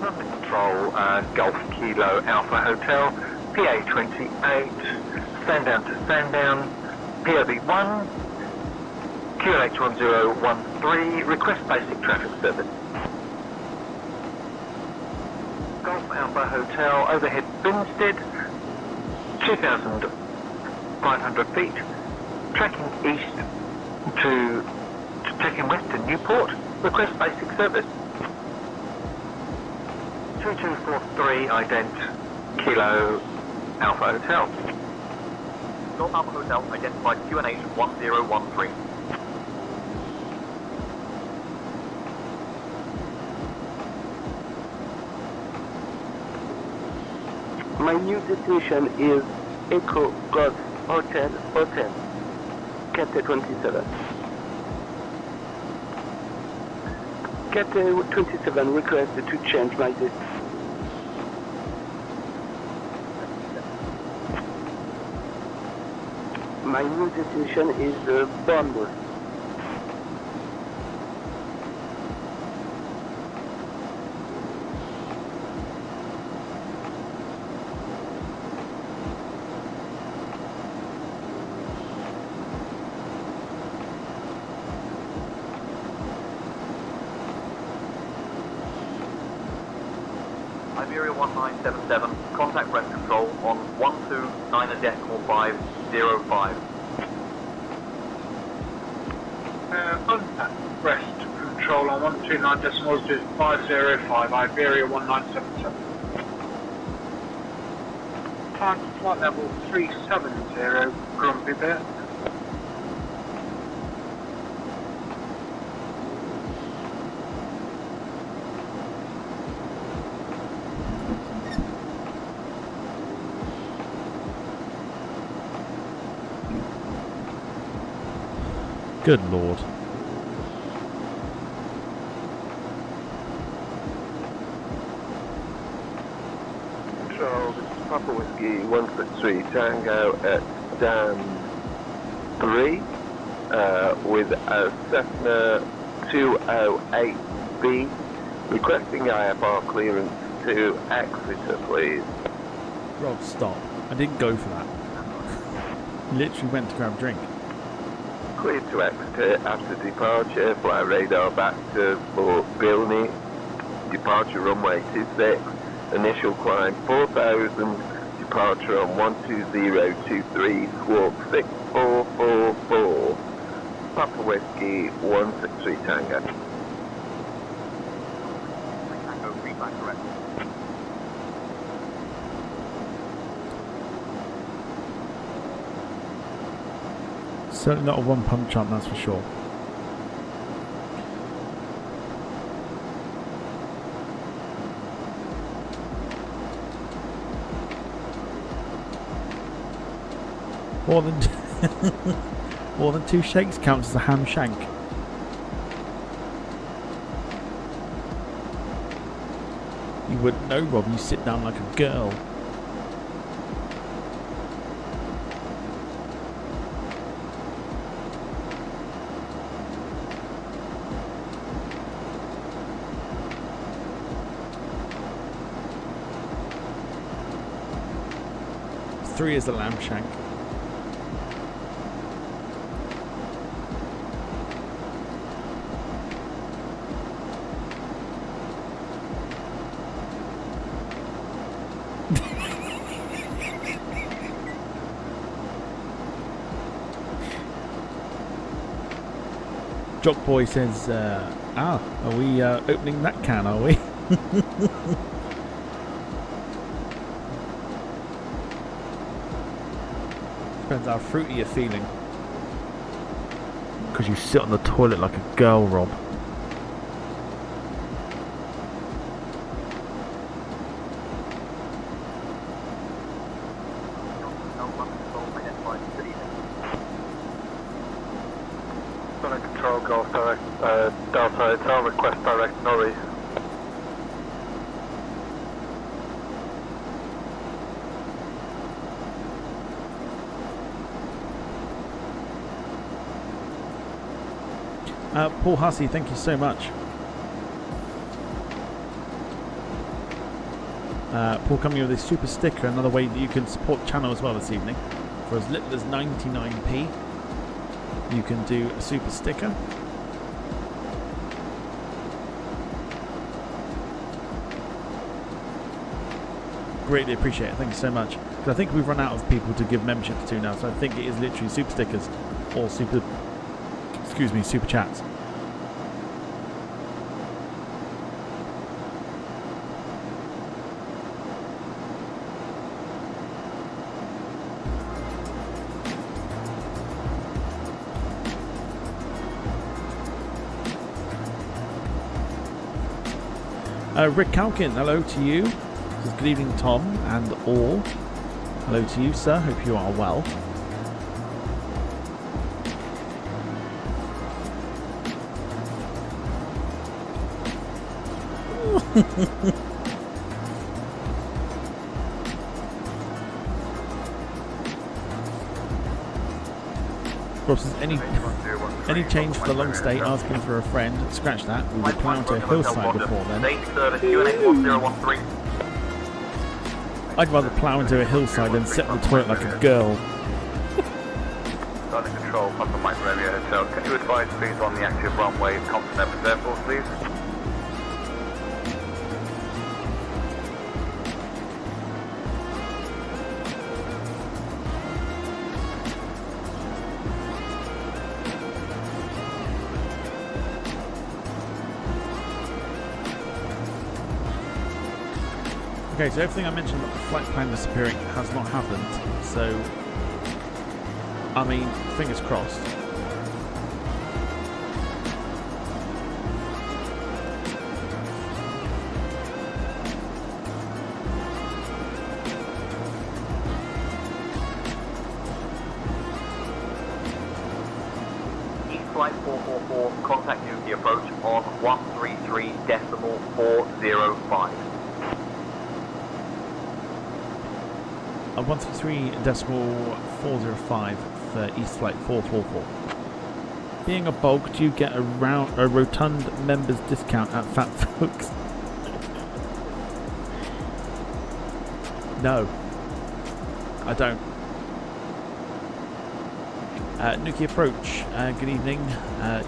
Control, Golf Kilo Alpha Hotel, PA 28, stand down to stand down, POB 1, QLH 1013, request basic traffic service. Golf Alpha Hotel, overhead Binstead, 2,500 feet, tracking east to tracking west to Newport, request basic service. 2243 ident Kilo Alpha Hotel. Golf Alpha Hotel identified QNH 1013. My new destination is Echo Golf Hotel, Cathay 27. Cathay 27 requested to change my destination. My new destination is Bournemouth. Iberia 1977, contact rest control on 129.505. Contact rest control on 129.505, Iberia 1977. Time to flight level 370, Grumpy Bear. Good lord. Control, this is Papa Whiskey 143 Tango at Dan 3. with a Cessna 208B, requesting IFR clearance to Exeter, please. Rob, stop. I didn't go for that. Literally went to grab a drink. Clear to Exeter after departure, fly radar back to Fort Bilney, departure runway 26, initial climb 4,000, departure on 12023, squawk 6444, Papa Whiskey 163 Tango. Tango, feedback correct. Certainly not a one-punch chump, that's for sure. More than 2 shakes counts as a ham shank. You wouldn't know, Rob. You sit down like a girl. Three is the lamb shank. Jock Boy says, are we opening that can, are we? Depends how fruity you're feeling. Because you sit on the toilet like a girl, Rob. London Control, Golf Direct, Delta, it's our request direct Norrie. Paul Hussey, thank you so much. Paul coming with a super sticker, another way that you can support the channel as well this evening. For as little as 99p, you can do a super sticker. Greatly appreciate it, thank you so much. Because I think we've run out of people to give memberships to now, so I think it is literally super stickers or super chats. Rick Calkin, hello to you. Says, good evening, Tom and all. Hello to you, sir. Hope you are well. Rob says, any change for the long stay, asking for a friend, scratch that. We will plough to a hillside before then. I'd rather plough into a hillside than sit on the toilet like a girl. London Control, Papa Mike Romeo Hotel. Can you advise please on the active runway Compton Evans Airport, please? Okay, so everything I mentioned about the flight plan disappearing has not happened, so I mean, fingers crossed. East Flight 444, contact Newquay approach on 133.405. 133.405 for East Flight 444. Being a bulk, do you get a rotund members discount at Fat Folks? No, I don't. Newquay approach, good evening.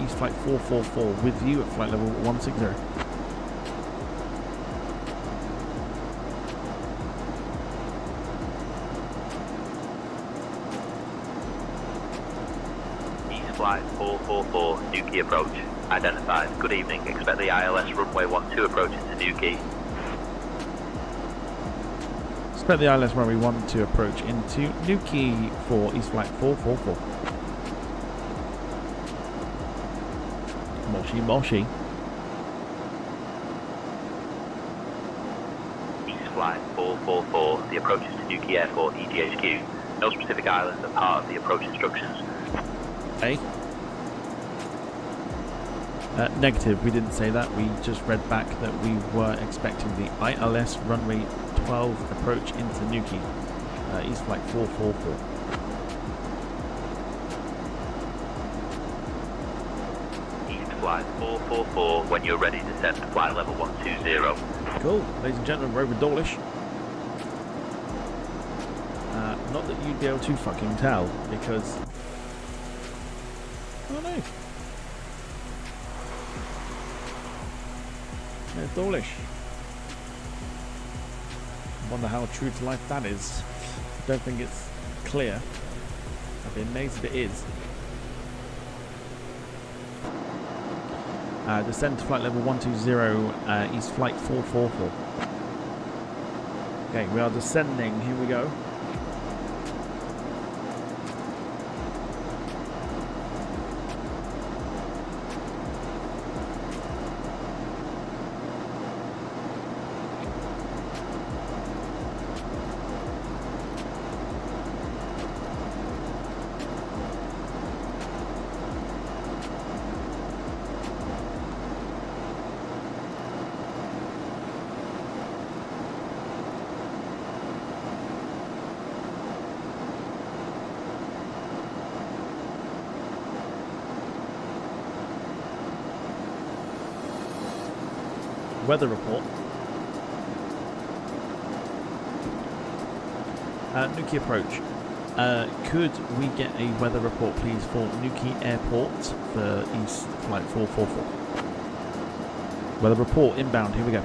East flight 444 with you at flight level 160. East flight 444, Newquay approach, identified. Good evening, expect the ILS runway 12 approach into Newquay. Expect the ILS runway 12 approach into Newquay for East flight 444. Moshi. East flight 444, the approach is to Newquay Airport, EGHQ. No specific islands are part of the approach instructions. A. Negative, we didn't say that. We just read back that we were expecting the ILS runway 12 approach into Newquay. East flight 444. Flight 444, when you're ready, descend to flight level 120. Cool, ladies and gentlemen, we're over Dawlish. Not that you'd be able to fucking tell, because... Oh no. There's Dawlish. Wonder how true to life that is. Don't think it's clear. I'd be amazed if it is. Descend to flight level 120, East flight 444. Okay, we are descending. Here we go. Weather report. Newquay approach. Could we get a weather report, please, for Newquay Airport for East flight 444? Weather report inbound. Here we go.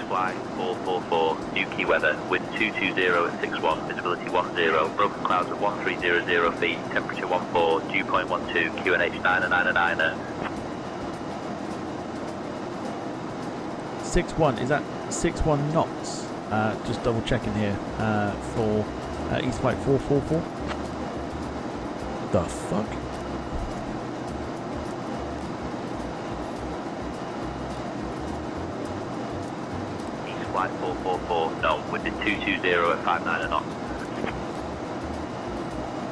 Flight 444, Newquay weather, wind 220 at 61, visibility 10, broken clouds at 1300 feet, temperature 14, dew point 12, QNH 999er. 61, is that 61 knots? Just double checking here for East flight 444. The fuck? Flight 444, no, wind at 220 at 59 knots.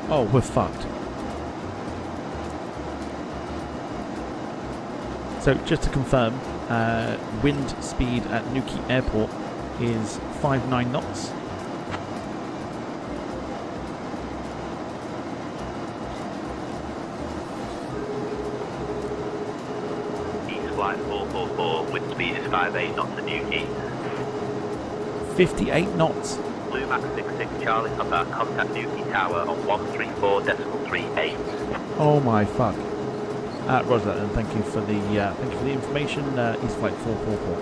Oh, we're fucked. So, just to confirm, wind speed at Newquay Airport is 59 knots. East flight 444, wind speed is 58 knots at Newquay. 58 knots. Blue Max 66 Charlie Papa, contact Newquay Tower on 134.38. Oh my fuck. Roger that, and thank you for the information. East flight 444.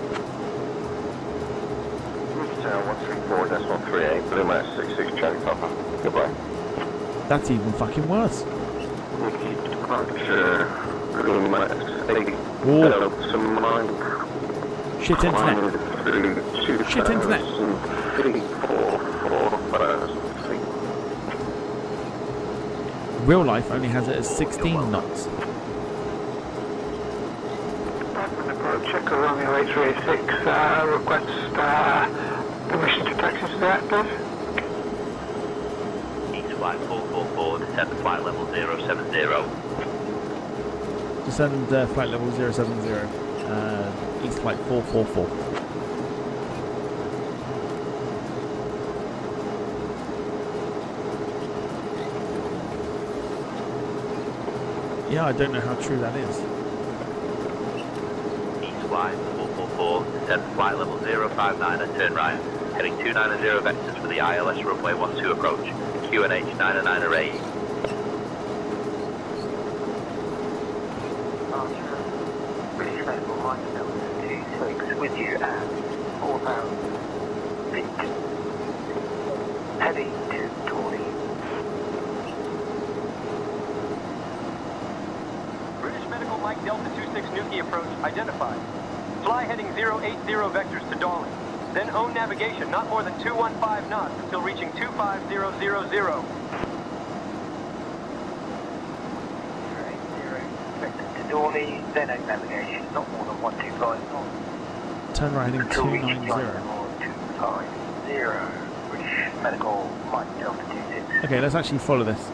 Newquay Tower 134.38, Blue Max 66 Charlie Papa. Goodbye. That's even fucking worse. Newquay departure, Blue Max 80. Hello, some mind. Shit internet. Shit internet. Real life only has it as 16 knots. Approach Echo Romeo 836, request permission to taxi to that, please. East flight 444, descend to flight level 070. Descend flight level 070. East flight 444. Yeah, I don't know how true that is. East flight 444, descend flight level 059 and turn right. Heading 290 vectors for the ILS runway 12 approach. QNH 99 array. British Medical Mike Delta 26 with you at 4,000 feet. Heading to Tawny. British Medical Mike Delta 26 Newquay approach identified. Fly heading 080 vectors to Darling. Then own navigation not more than 215 knots until reaching 25000. Vectors to Dorney, then own navigation not more than 125 knots. Turn right heading until reaching 290. 250. British Medical Mike Delta 26. Okay, let's actually follow this.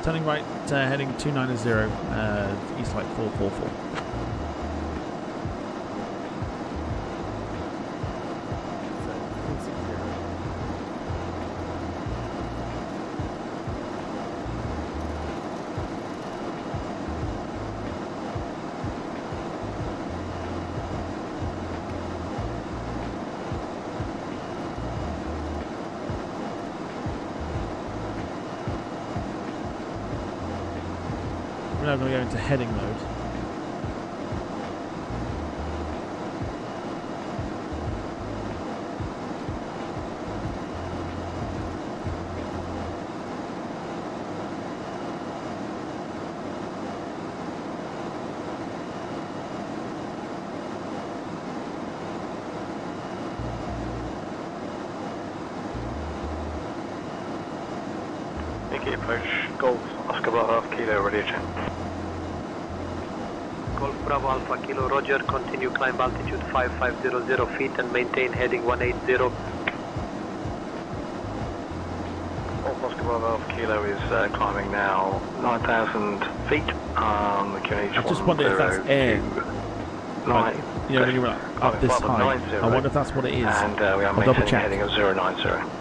Turning right, heading 290, east flight 444. We're now going to go into heading mode. Newquay approach, Golf, Oscar Bravo half kilo, radio check. Golf Bravo Alpha Kilo Roger, continue climb altitude 5500 feet and maintain heading 180. Golf Oscar Bravo Alpha Kilo is climbing now 9,000 feet on the QNH. I just wonder if that's air. Like, you know, when you're up this high. I wonder if that's what it is. And we are I'll double maintaining check. heading of 090.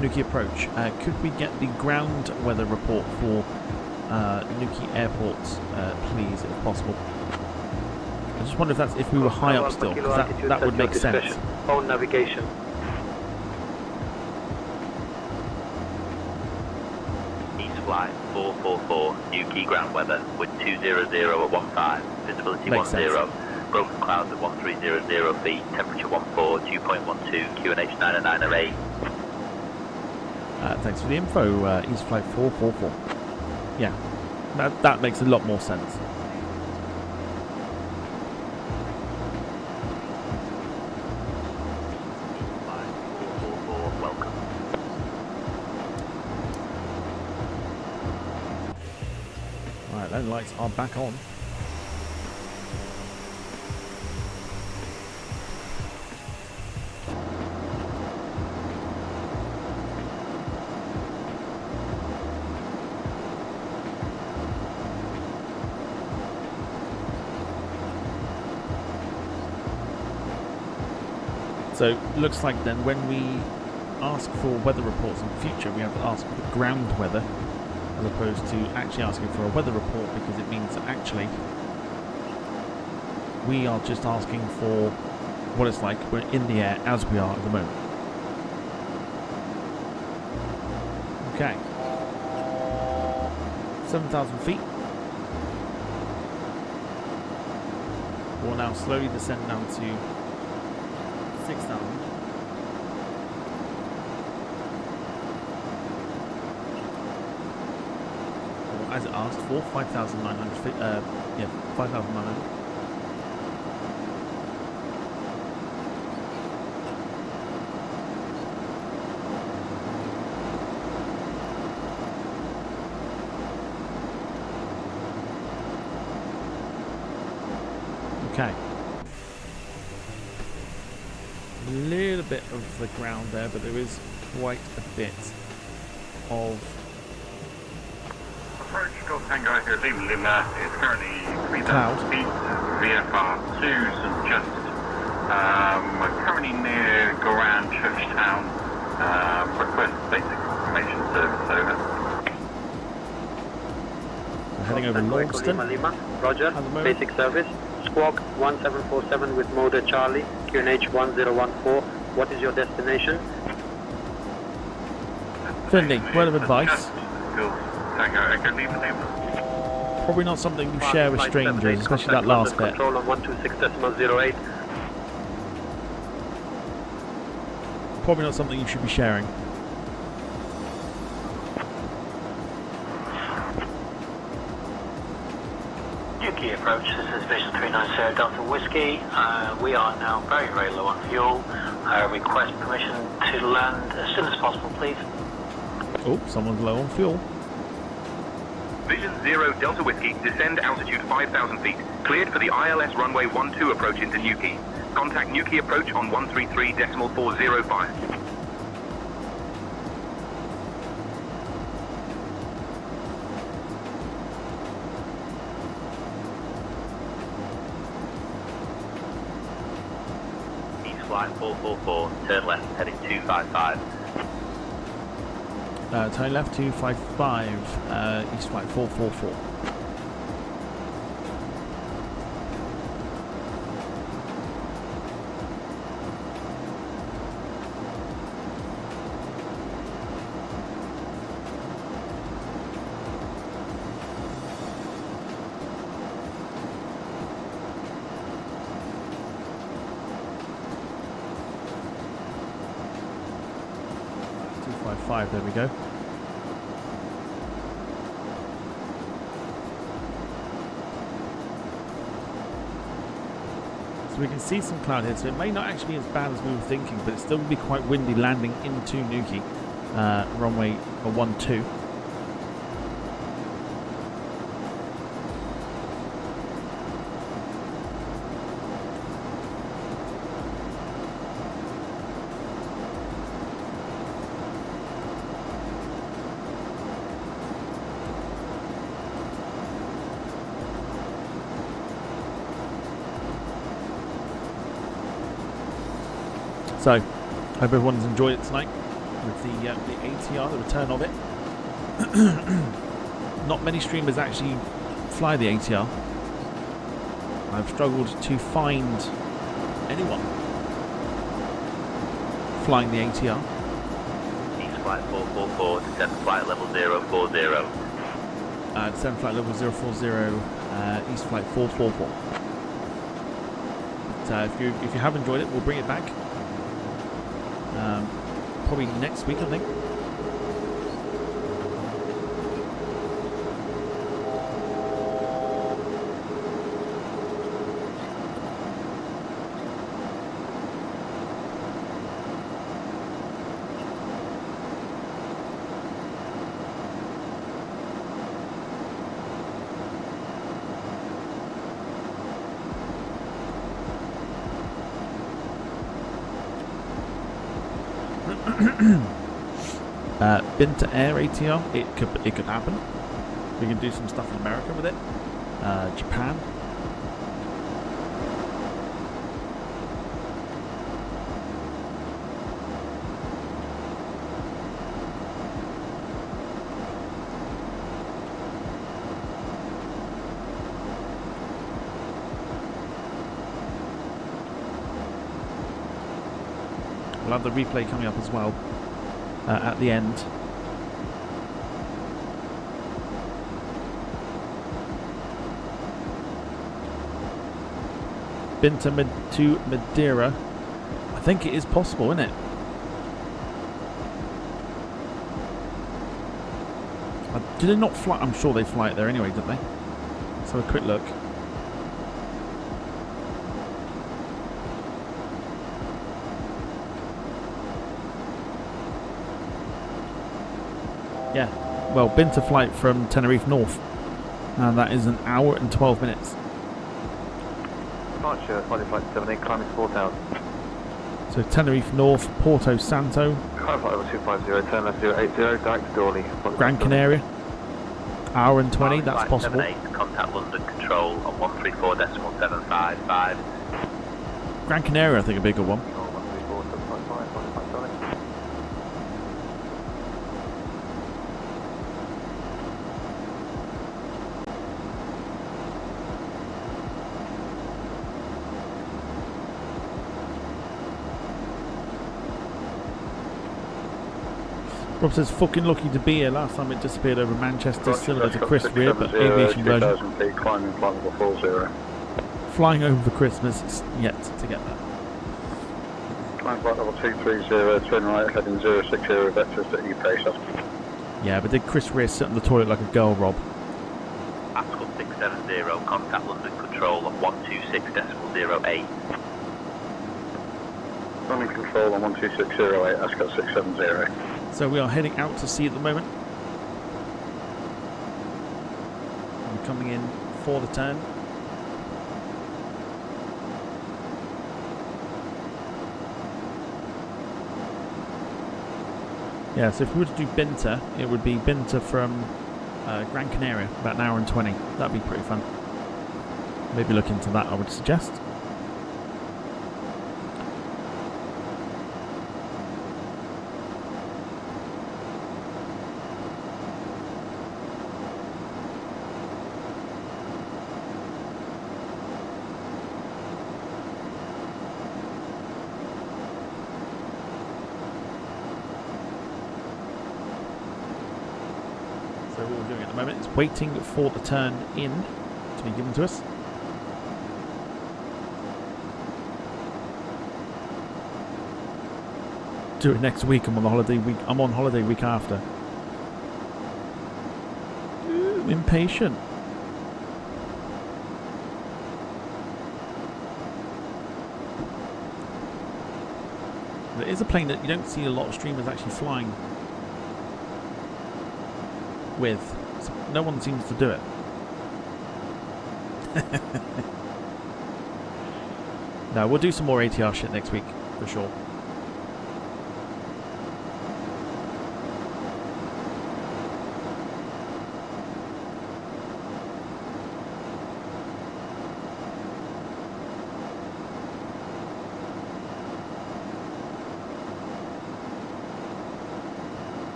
Newquay approach. Could we get the ground weather report for Newquay Airport, please, if possible? I just wonder if that's if we were high up still, because that would make sense. Own navigation. East flight 444, Newquay ground weather with 200 at 15, visibility Makes 10, sense. broken clouds at 1300 feet, temperature 14, 2.12, QNH 99 array. Thanks for the info, East Flight 444. Yeah, that makes a lot more sense. Welcome. Alright, those lights are back on. So, looks like then when we ask for weather reports in future, we have to ask for the ground weather as opposed to actually asking for a weather report, because it means that actually we are just asking for what it's like we're in the air as we are at the moment. Okay. 7,000 feet. We'll now slowly descend down to 6,000. Or as it asked for, 5,900 feet. Yeah, 5,900. Okay. A little bit of the ground there, but there is quite a bit of Approach Golf Tango here, Lima is currently 3,000 cloud. feet. VFR 2's adjusted. We're currently near Goran Churchtown. Request basic information service over. We're heading flying over Launceston. Roger, at the moment. basic service. Squawk 1747 with Motor Charlie, QNH 1014. What is your destination? Finley, word of advice. Tango Echo, leave the name. Probably not something you share with strangers, especially that last bit. Control on 126.08. Probably not something you should be sharing. Newquay approach, this is Vision 390 Delta Whiskey. We are now very, very low on fuel. Request permission to land as soon as possible, please. Oh, someone's low on fuel. Vision 0 Delta Whiskey, descend altitude 5,000 feet. Cleared for the ILS runway 12 approach into Newquay. Contact Newquay approach on 133.405. East flight 444, turn left heading 255. Turn left 255, East flight 444. There we go. So we can see some cloud here, so it may not actually be as bad as we were thinking, but it's still going to be quite windy landing into Newquay, runway 12. So, hope everyone's enjoyed it tonight with the ATR, the return of it. Not many streamers actually fly the ATR. I've struggled to find anyone flying the ATR. East flight 444, descend flight level 040. Descend flight level 040, East flight 444. But if you have enjoyed it, we'll bring it back. Probably next week, I think. Been to Air ATR, it could happen. We can do some stuff in America with it. Japan. We'll have the replay coming up as well at the end. Been to Madeira. I think it is possible, isn't it? Did it not fly? I'm sure they fly it there anyway, don't they? Let's have a quick look. Yeah, well, been to flight from Tenerife North, and that is an hour and 12 minutes. Departure, flight 78, climbing 4,000. So Tenerife North, Porto Santo. Flight level 250, turn left 080, direct to Dorley. Gran Canaria. Hour and 20, that's possible. 78, contact London Control on 134.755. Gran Canaria, I think, a bigger one. Rob says, fucking lucky to be here. Last time it disappeared over Manchester, similar to Chris Rear, but aviation version. 2,000 feet, climbing flight level 40. Flying over Christmas is yet to get there. Climb flight level 230, turn right, heading 060 vectors to E-Pace. Yeah, but did Chris Rear sit on the toilet like a girl, Rob? Ascot 670, contact London Control on 126.08. London Control on 126.08, Ascot 670. So we are heading out to sea at the moment. We're coming in for the turn. Yeah, so if we were to do Binter, it would be Binter from Gran Canaria, about an hour and 20. That'd be pretty fun. Maybe look into that, I would suggest. So what we're doing at the moment is waiting for the turn in to be given to us. Do it next week. I'm on holiday week after. Ooh, impatient. There is a plane that you don't see a lot of streamers actually flying with. So no one seems to do it. No, we'll do some more ATR shit next week for sure.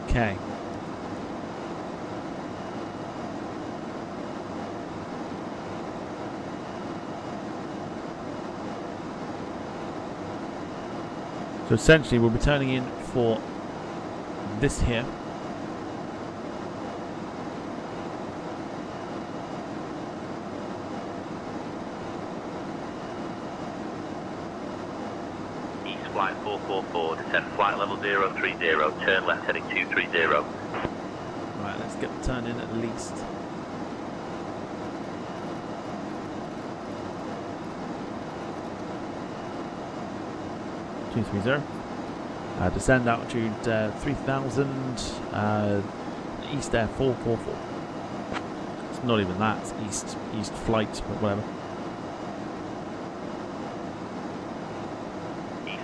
Okay. So essentially we'll be turning in for this here. Flight 444, descend flight level 030, turn left heading 230. Right, let's get the turn in at least. Descend altitude 3000, East Air 444. It's not even that, it's East flight, but whatever.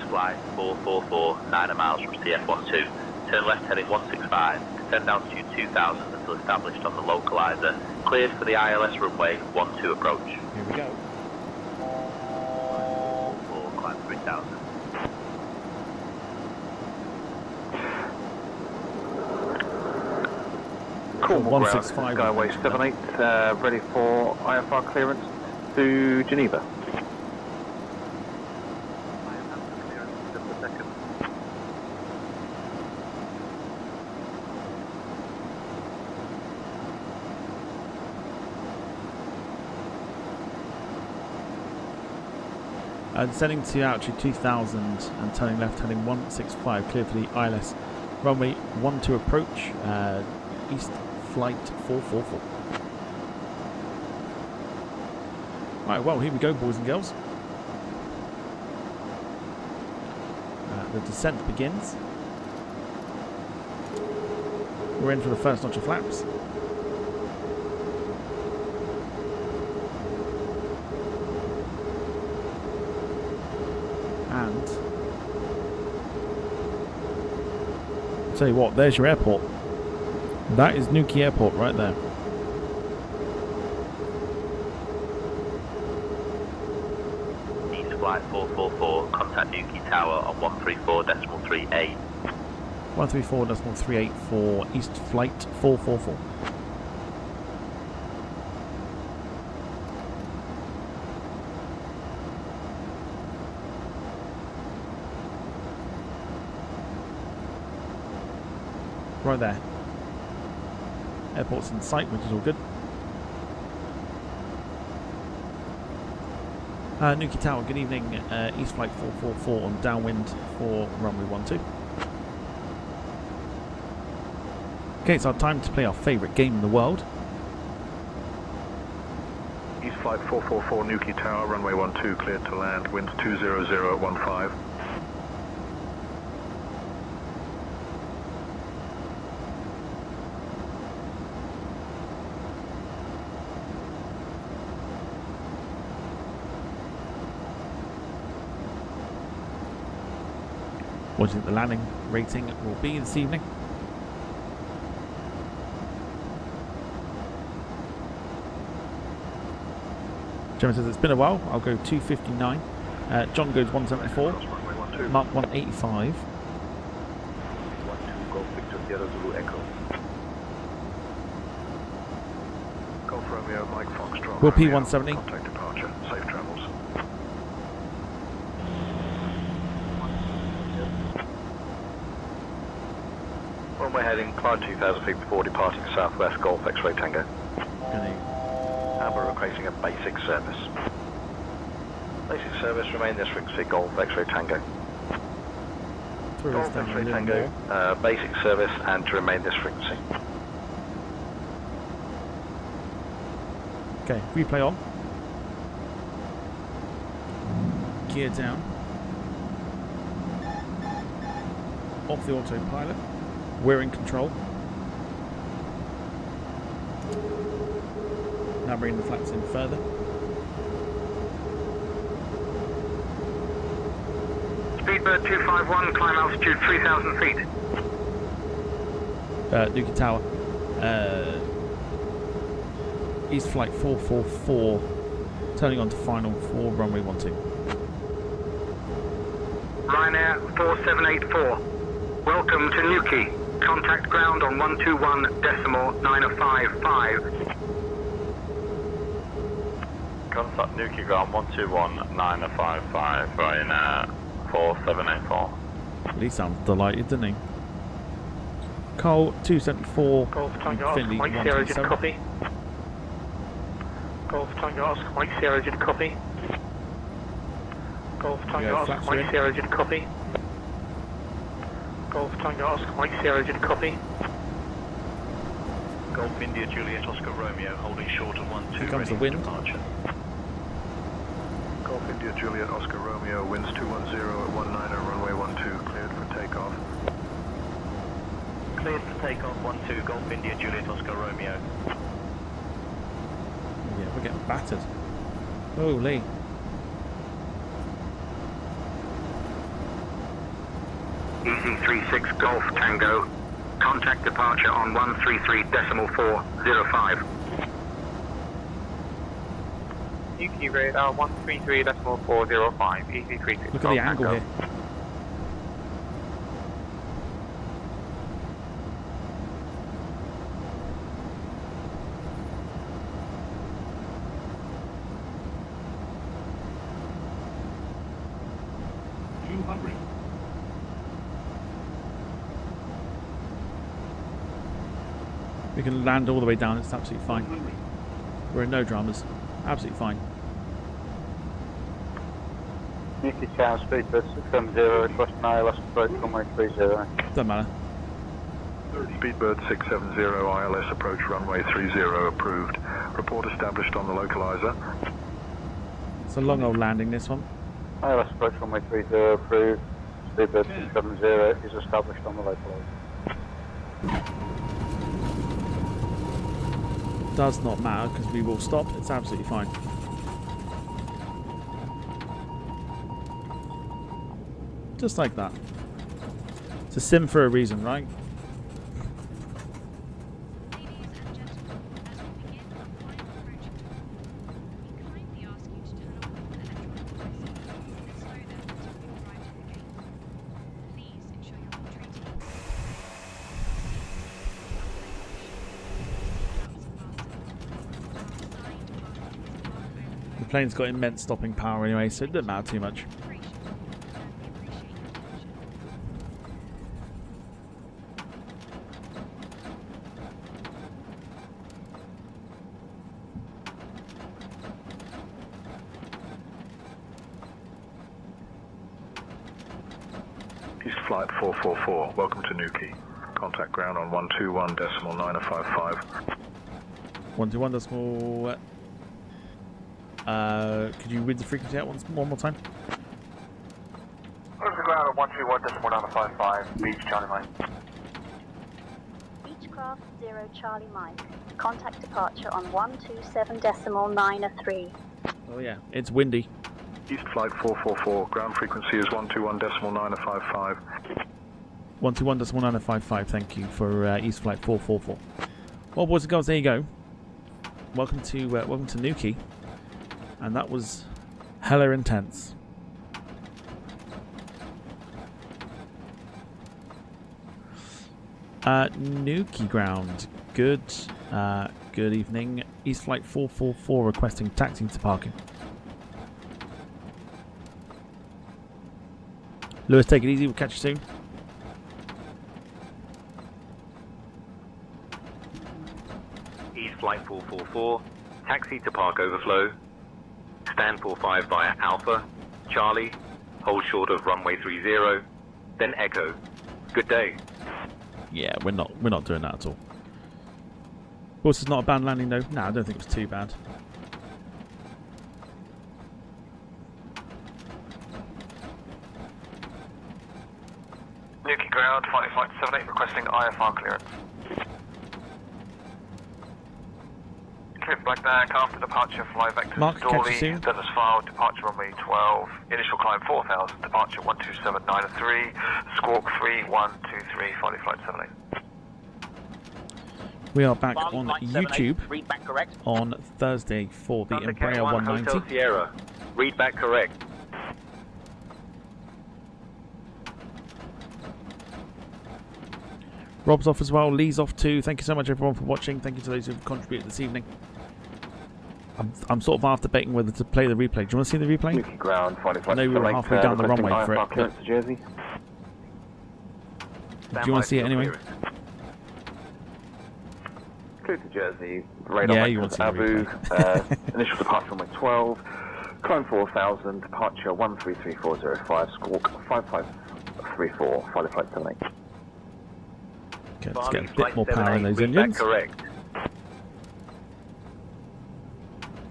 Flight 444, 9 miles from CF12, turn left heading 165, descend altitude 2000 until established on the localizer, cleared for the ILS runway 12 approach. Here we go. 4, climb 3000. Cornwall 165 Skyway 78, ready for IFR clearance to Geneva. Descending to altitude 2000 and turning left heading 165, clear for the ILS runway 12 approach, East flight 444. Right, well here we go boys and girls. The descent begins. We're in for the first notch of flaps. And tell you what, there's your airport. That is Newquay Airport right there. East flight 444, contact Newquay Tower on 134.38. 134.38 for East Flight 444. Right there. Airport's in sight, which is all good. Newquay Tower, good evening. East Flight 444 on downwind for runway 12. Okay, it's our time to play our favourite game in the world. East Flight 444, Newquay Tower, runway 12, cleared to land, winds 200 at 15. What do you think the landing rating will be this evening? Gemma says it's been a while. I'll go 259. John goes 174. Mark 185. Golf Romeo, Mike Foxtrot. Will P 170. Contact departure. Safe travels. Runway heading, climb 2,000 feet before departing southwest, Golf X-ray Tango. Amber requesting a basic service. Basic service, remain this frequency, Golf X-ray Tango. Golf X-ray Tango, basic service and to remain this frequency. Okay, replay on. Gear down. Off the autopilot. We're in control. Now bringing the flaps in further. Speedbird 251, climb altitude 3,000 feet. Newquay Tower. East Flight 444. Turning on to final for runway 12. Ryanair 4784. Welcome to Newquay. Contact ground on 121.955. Contact Newquay ground 121.955, Ryanair 4784. He sounds delighted, doesn't he? Cole 274. Golf Tango Finley Oscar Mike Sierra, did 127. copy. Golf Tango Oscar Mike Sierra, did copy. Golf Tango Oscar Mike Sierra, did copy. Golf Tango Oscar Mike Sierra, did copy. Golf India Juliet Oscar Romeo, holding short of 12, Here comes the ready for wind. departure. Golf India Juliet Oscar Romeo, winds 210 at 19 runway 12, cleared for takeoff. Cleared for takeoff 12, Golf India Juliet Oscar Romeo. Yeah, we're getting battered. Holy. EZ36 Golf Tango. Contact departure on 133.405. Newquay radar 133.405, EZ36 Look at the angle here. We can land all the way down, it's absolutely fine. We're in no dramas. Absolutely fine. Newquay Tower, speedbird 670, request an ILS approach runway 30. Doesn't matter. Speedbird 670, ILS approach runway 30 approved. Report established on the localizer. It's a long old landing, this one. ILS approach runway 30 approved. Speedbird 670 is established on the localizer. Does not matter because we will stop. It's absolutely fine. Just like that. It's a sim for a reason, right? The plane's got immense stopping power anyway, so it doesn't matter too much. East Flight 444, welcome to Newquay. Contact ground on 121.955. 121. Could you read the frequency out one more time? Over the ground at 121.955, Beach Charlie Mike. Beechcraft 0 Charlie Mike. Contact departure on 127.903. Oh yeah, it's windy. East Flight 444, ground frequency is 121.955. 121.955, thank you for East Flight 444. Well, boys and girls, there you go. Welcome to Newquay. And that was hella intense. Newquay ground. Good evening. East Flight 444 requesting taxi to parking. Lewis, take it easy. We'll catch you soon. East Flight 444. Taxi to park overflow. Stand 45 via Alpha. Charlie. Hold short of runway 30. Then Echo. Good day. Yeah, we're not doing that at all. Of course, it's not a bad landing though. No, I don't think it was too bad. Newquay ground, Flight 78 requesting IFR clearance. Clear black bank after departure, fly vector Mark, catch you Dorley, soon. Dennis File, departure runway 12, initial climb 4000, departure 12793, squawk 3123, Flight 78. We are back on Flight YouTube 78, read back correct. on Thursday for the Thunder Embraer K1 190. Hotel Sierra. Read back correct. Rob's off as well. Lee's off too. Thank you so much everyone for watching. Thank you to those who've contributed this evening. I'm sort of half debating whether to play the replay. Do you want to see the replay? Newquay ground, I know we were halfway down the runway for it. Clearance to Jersey. Do you want to see it anyway? Clear to Jersey, radar Yeah, you want to see the Abu, replay. initial departure runway 12, climb 4000, departure 133405, squawk 5534, flight 78. Okay, let's get a bit more power in those engines. Correct.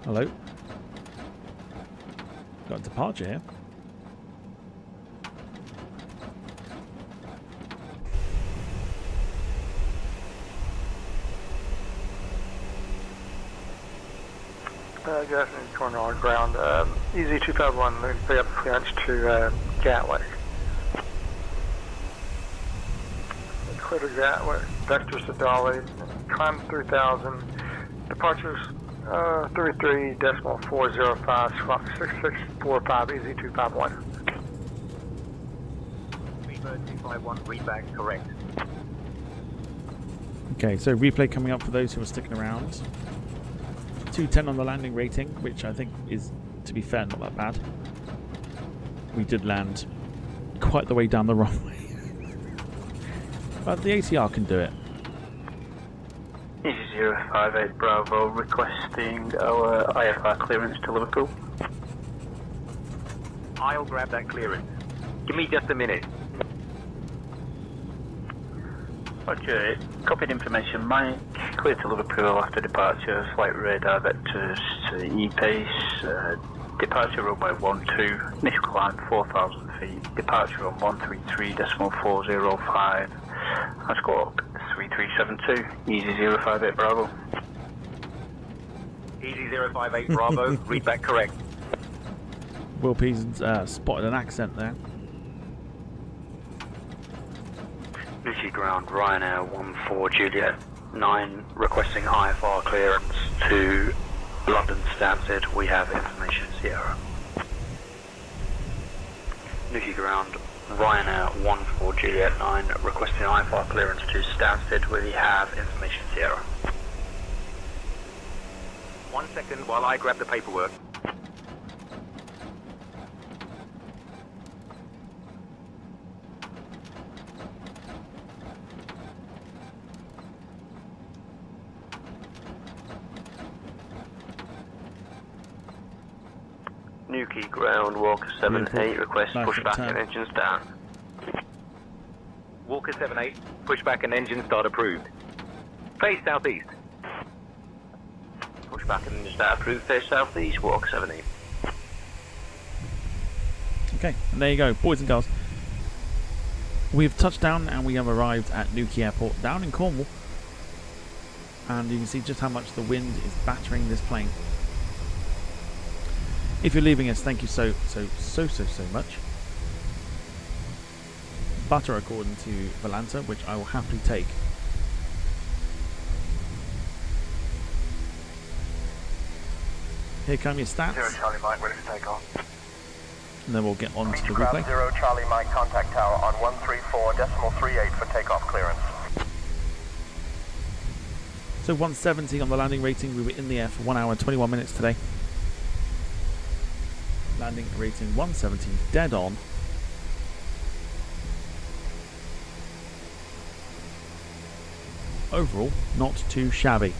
Hello. Got a departure here. Good afternoon, corner on ground. EZ251, moving to up clearance to Gatwick. Clear to Gatwick, vectors to Dolly, climb 3000, departures 33.405, squawk 6645, EZ251. Rebird 251, read back correct. Okay, so replay coming up for those who are sticking around. 210 on the landing rating, which I think is, to be fair, not that bad. We did land quite the way down the runway. But the ATR can do it. EG058 Bravo requesting our IFR clearance to Liverpool. I'll grab that clearance. Give me just a minute. Okay, copied information, Mike. Clear to Liverpool after departure, flight radar vectors to E-Pace, departure runway 12, initial climb 4,000 feet, departure on 133.405, and squawk 3372, EZ058 Bravo. EZ058 Bravo, read back correct. Will Peason's spotted an accent there. Newquay ground, Ryanair 14 Juliet 9 requesting IFR clearance to London Stansted. We have information Sierra. Newquay ground, Ryanair 14 Juliet 9 requesting IFR clearance to Stansted. We have information Sierra. 1 second while I grab the paperwork. Newquay ground, Walker 7-8, request pushback and engines down. Walker 7-8, pushback and engine start approved. Face southeast. Pushback and engines down approved, face southeast, Walker 7-8. Okay, and there you go, boys and girls. We've touched down and we have arrived at Newquay Airport down in Cornwall. And you can see just how much the wind is battering this plane. If you're leaving us, thank you so much. Butter according to Valanta, which I will happily take. Here come your stats. 0 Charlie Mike, ready to take off. And then we'll get on to the replay. 0 Charlie Mike, contact tower on 134.38 for takeoff clearance. So 170 on the landing rating. We were in the air for 1 hour and 21 minutes today. Landing rating 170, dead on. Overall, not too shabby.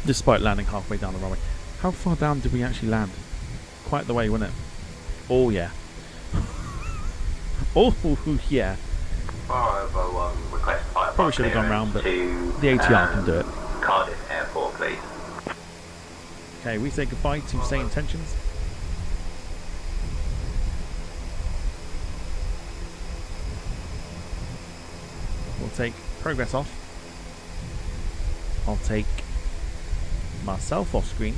Despite landing halfway down the runway. How far down did we actually land? Quite the way, wasn't it? Oh yeah. Oh yeah. Probably should have gone round, but the ATR can do it. Cardiff Airport, please. Okay, we say goodbye to Say Intentions. We'll take Progress off. I'll take myself off screen.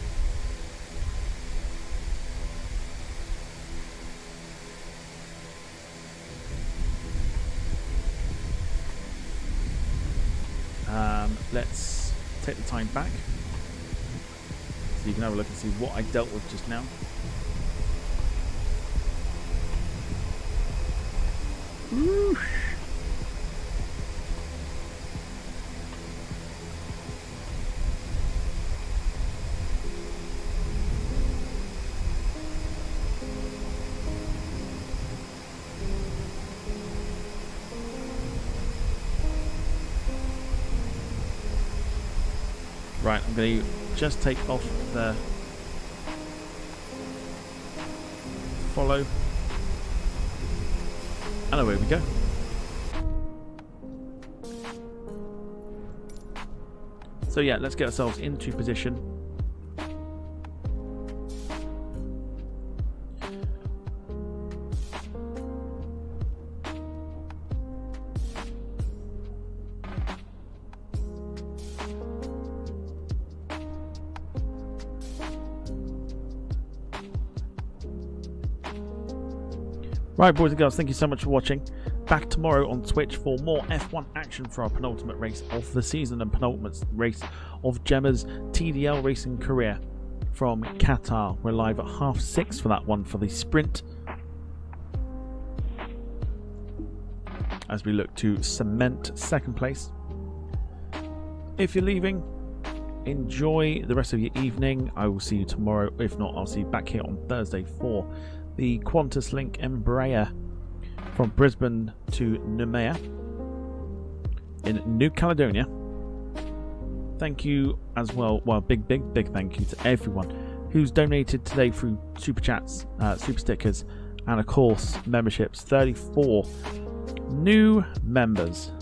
Let's take the time back. So you can have a look and see what I dealt with just now. Whoosh. Right, I'm going to just take off the follow, and away we go. So yeah, let's get ourselves into position. Right, boys and girls, thank you so much for watching. Back tomorrow on Twitch for more F1 action for our penultimate race of the season and penultimate race of Gemma's TDL racing career from Qatar. We're live at 6:30 for that one for the sprint, as we look to cement second place. If you're leaving, enjoy the rest of your evening. I will see you tomorrow. If not, I'll see you back here on Thursday for the Qantas Link Embraer from Brisbane to Noumea in New Caledonia. Thank you as well. Well, big thank you to everyone who's donated today through super chats, super stickers, and of course memberships. 34 new members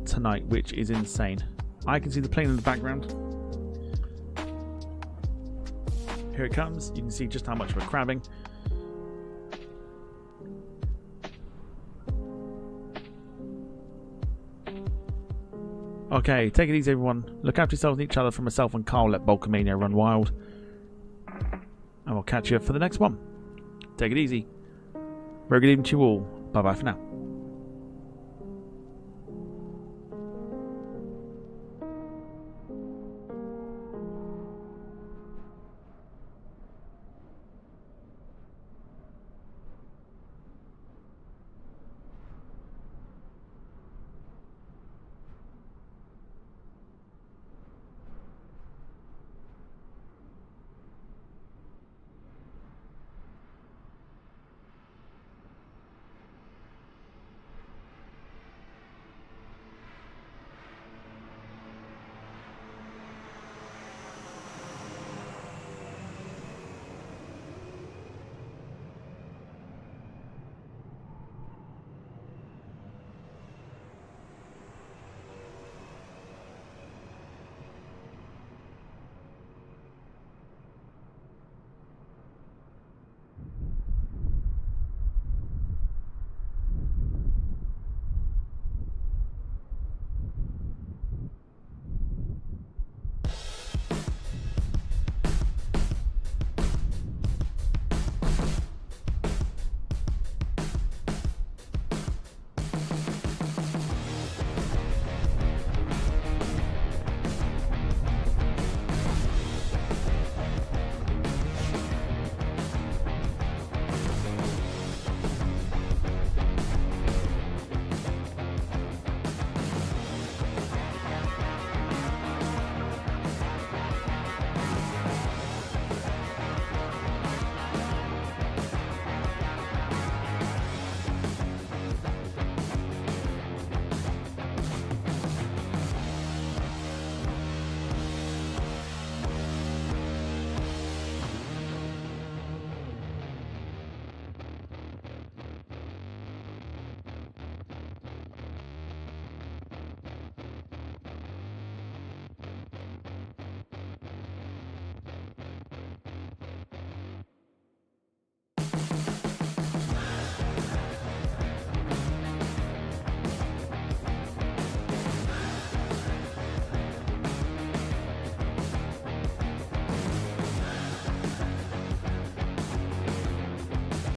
tonight, which is insane. I can see the plane in the background. Here it comes. You can see just how much we're crabbing. Okay, take it easy, everyone. Look after yourselves and each other. From myself and Carl, let Balkamania run wild. And we'll catch you for the next one. Take it easy. Very good evening to you all. Bye-bye for now.